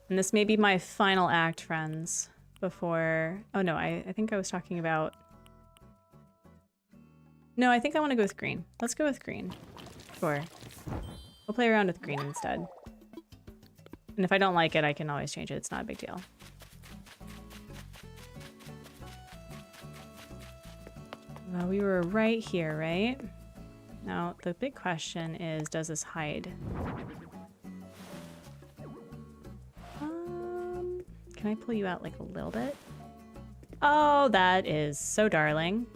And this may be my final act, friends, before... Oh no, I think I was talking about... No, I think I want to go with green. Let's go with green. Sure. We'll play around with green instead. And if I don't like it, I can always change it. It's not a big deal. Well, we were right here, right? Now, the big question is, does this hide? Can I pull you out like a little bit? Oh, that is so darling.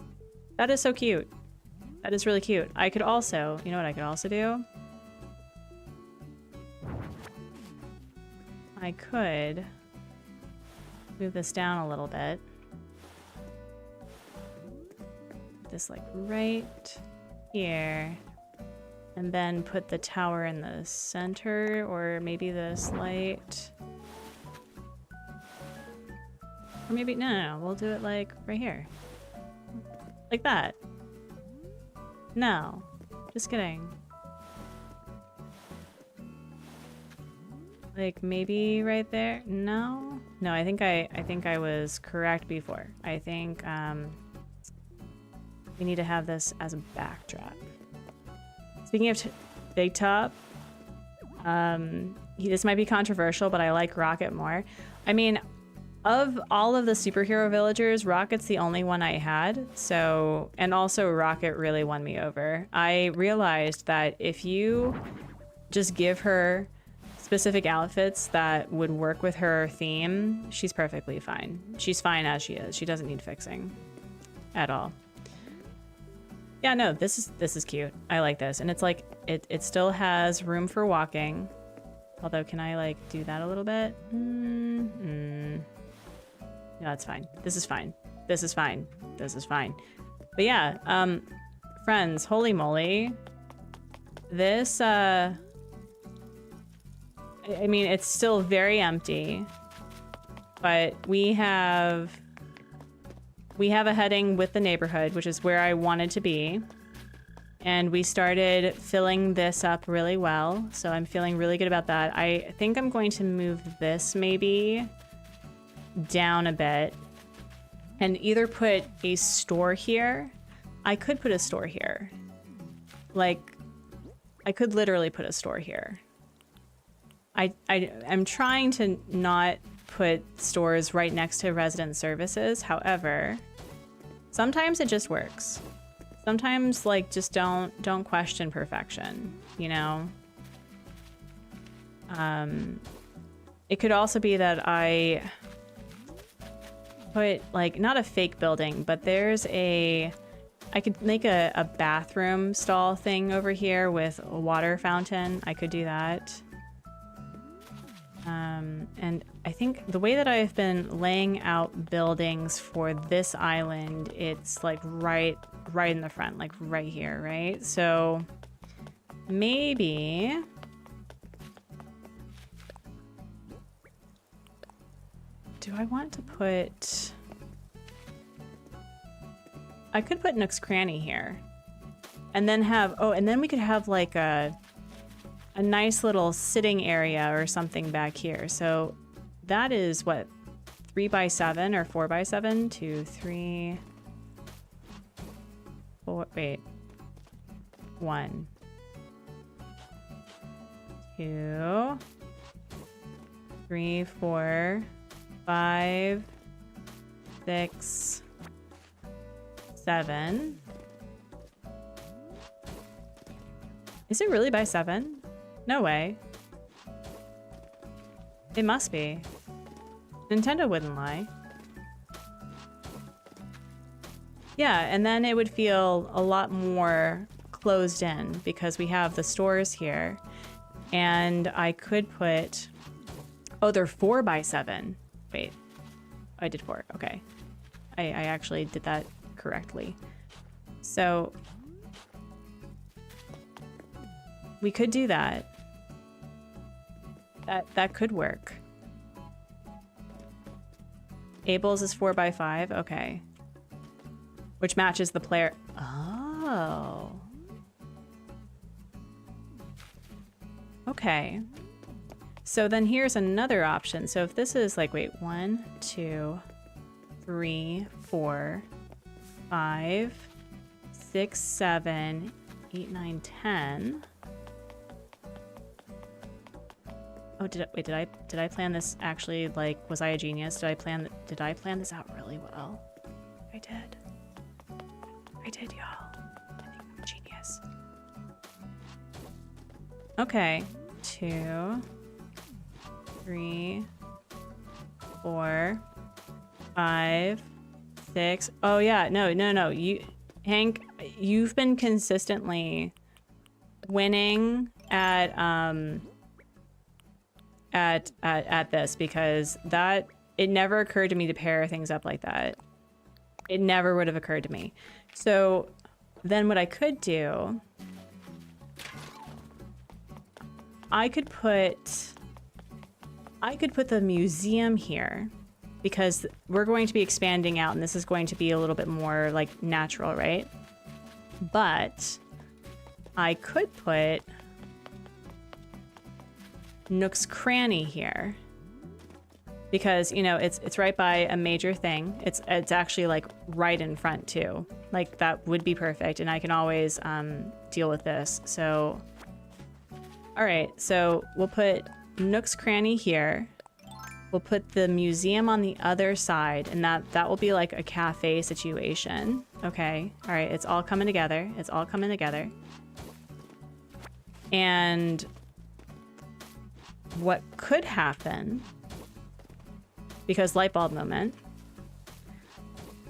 That is so cute. That is really cute. I could also, you know what I could also do? I could move this down a little bit. This like right here. And then put the tower in the center, or maybe this light. Or maybe, no, we'll do it like right here. Like that. No, just kidding. Like maybe right there? No? No, I think I was correct before. I think we need to have this as a backdrop. Speaking of Big Top, this might be controversial, but I like Rocket more. I mean, of all of the superhero villagers, Rocket's the only one I had. So, and also Rocket really won me over. I realized that if you just give her specific outfits that would work with her theme, she's perfectly fine. She's fine as she is. She doesn't need fixing at all. Yeah, no, this is cute. I like this. And it's like, it still has room for walking. Although, can I like do that a little bit? No, that's fine. This is fine. This is fine. This is fine. But yeah, friends, holy moly. This, I mean, it's still very empty, but we have a heading with the neighborhood, which is where I wanted to be. And we started filling this up really well. So I'm feeling really good about that. I think I'm going to move this maybe down a bit and either put a store here. I could put a store here. Like, I could literally put a store here. I'm trying to not put stores right next to resident services. However, sometimes it just works. Sometimes, like, just don't question perfection, you know? It could also be that I put, like, not a fake building, but there's I could make a bathroom stall thing over here with a water fountain. I could do that. And I think the way that I've been laying out buildings for this island, it's like right in the front, like right here, right? So maybe do I want to put... I could put Nook's Cranny here. And then have... Oh, and then we could have like a nice little sitting area or something back here. So that is what, 3 by 7 or 4 by 7? 2, 3, 4, wait. 1, 2, 3, 4, 5, 6, 7. Is it really by 7? No way. It must be. Nintendo wouldn't lie. Yeah, and then it would feel a lot more closed in because we have the stores here. And I could put... Oh, they're 4 by 7. Wait. I did 4. Okay. I actually did that correctly. So... we could do that. That could work. Abel's is 4 by 5. Okay. Which matches the player. Oh. Okay. So then here's another option. So if this is like, wait, 1, 2, 3, 4, 5, 6, 7, 8, 9, 10. Oh, did I plan this actually? Like, was I a genius? Did I plan this out really well? I did, y'all. I think I'm a genius. Okay, 2, 3, 4, 5, 6. Oh yeah, no. Hank, you've been consistently winning at this because it never occurred to me to pair things up like that. It never would have occurred to me. So then what I could do, I could put the museum here because we're going to be expanding out and this is going to be a little bit more like natural, right? But I could put Nook's Cranny here because, you know, it's right by a major thing. It's actually like right in front too. Like that would be perfect and I can always deal with this. So all right, so we'll put Nook's Cranny here. We'll put the museum on the other side and that will be like a cafe situation. Okay. All right, it's all coming together. And what could happen, because light bulb moment,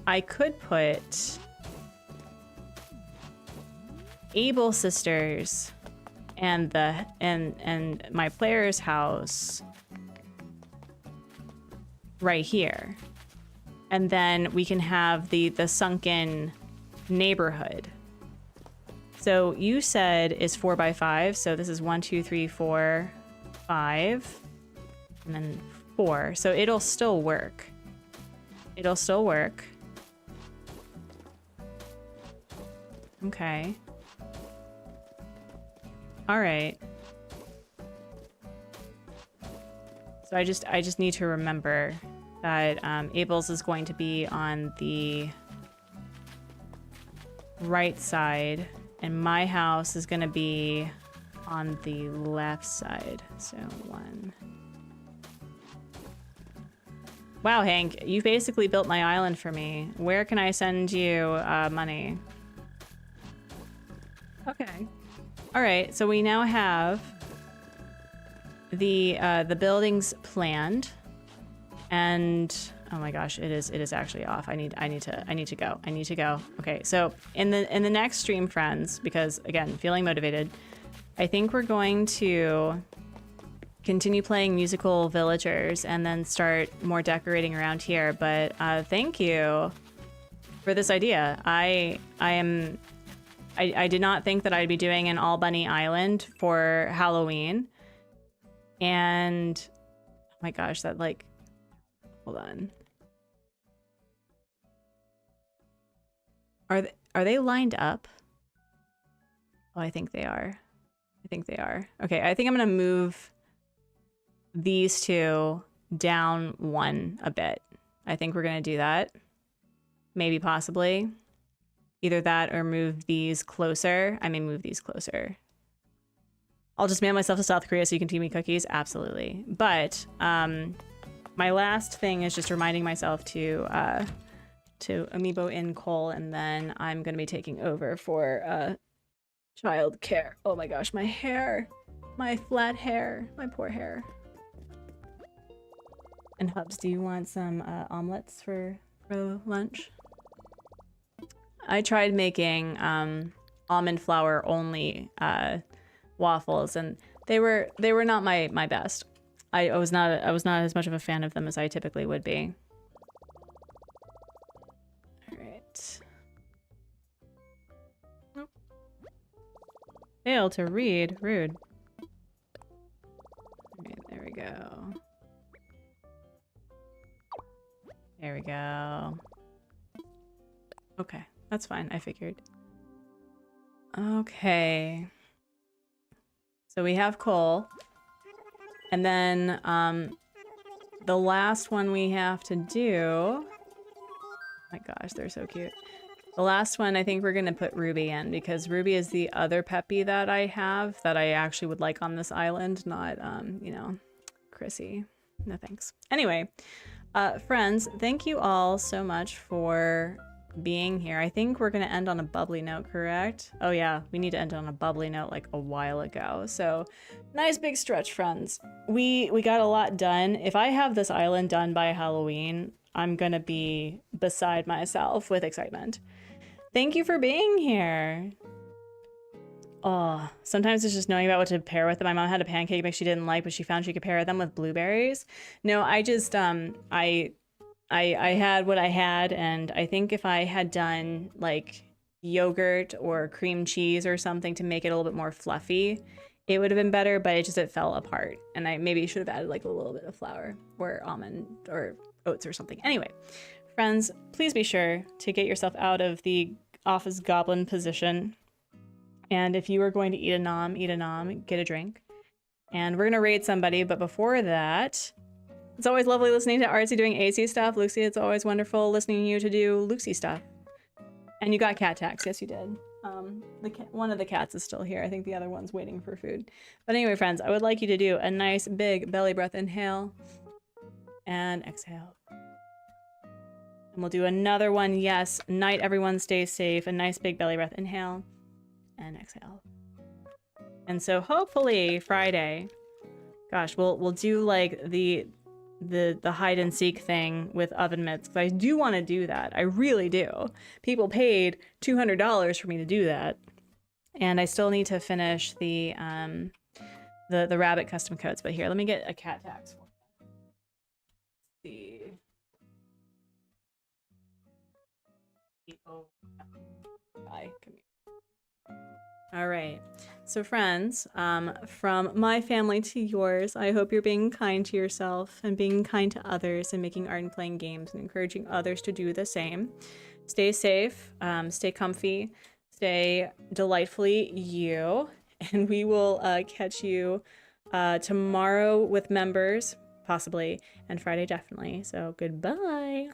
I could put Able Sisters and my player's house right here. And then we can have the sunken neighborhood. So you said is 4 by 5, so this is 1, 2, 3, 4, 5, and then 4. So it'll still work. Okay. All right. So I just need to remember that Abel's is going to be on the right side and my house is going to be on the left side. So 1. Wow, Hank, you basically built my island for me. Where can I send you money? Okay. All right, so we now have the buildings planned, and oh my gosh, it is actually off. I need to go. Okay, so in the next stream, friends, because again, feeling motivated, I think we're going to continue playing musical villagers and then start more decorating around here. But thank you for this idea. I did not think that I'd be doing an all bunny island for Halloween. And oh my gosh, that like, hold on. Are they lined up? Oh, I think they are. I think they are. Okay, I think I'm gonna move these two down one a bit. I think we're gonna do that. Maybe possibly. Either that or move these closer. I may move these closer. I'll just mail myself to South Korea so you can feed me cookies. Absolutely. But my last thing is just reminding myself to amiibo in coal, and then I'm gonna be taking over for child care. Oh my gosh, my hair. My flat hair. My poor hair. And Hubs, do you want some omelets for lunch? I tried making almond flour only waffles, and they were not my best. I was not as much of a fan of them as I typically would be. All right. Nope. Fail to read. Rude. All right, there we go. There we go. Okay, that's fine. I figured. Okay. So we have coal. And then the last one we have to do... Oh my gosh, they're so cute. The last one, I think we're going to put Ruby in, because Ruby is the other Peppy that I have that I actually would like on this island, not, you know, Chrissy. No thanks. Anyway, friends, thank you all so much for being here. I think we're going to end on a bubbly note, correct? Oh yeah, we need to end on a bubbly note like a while ago. So nice big stretch, friends. We got a lot done. If I have this island done by Halloween, I'm going to be beside myself with excitement. Thank you for being here. Oh, sometimes it's just knowing about what to pair with them. My mom had a pancake mix she didn't like, but she found she could pair them with blueberries. No, I just, I had what I had, and I think if I had done like yogurt or cream cheese or something to make it a little bit more fluffy, it would have been better, but it fell apart. And I maybe should have added like a little bit of flour or almond or oats or something. Anyway, friends, please be sure to get yourself out of the office goblin position. And if you are going to eat a nom, get a drink. And we're gonna raid somebody, but before that, it's always lovely listening to Artsy doing AC stuff. Lucy, it's always wonderful listening to you to do Lucy stuff. And you got cat tax, yes you did. One of the cats is still here. I think the other one's waiting for food. But anyway, friends, I would like you to do a nice big belly breath inhale and exhale. And we'll do another one. Yes, night everyone, stay safe. A nice big belly breath inhale and exhale. And so hopefully Friday, gosh, we'll do like the hide and seek thing with oven mitts, because I do want to do that. I really do. People paid $200 for me to do that, and I still need to finish the rabbit custom coats. But here, let me get a cat tax. See. Bye. Come here. All right. So friends, from my family to yours, I hope you're being kind to yourself and being kind to others and making art and playing games and encouraging others to do the same. Stay safe, stay comfy, stay delightfully you, and we will catch you tomorrow with members, possibly, and Friday definitely. So goodbye.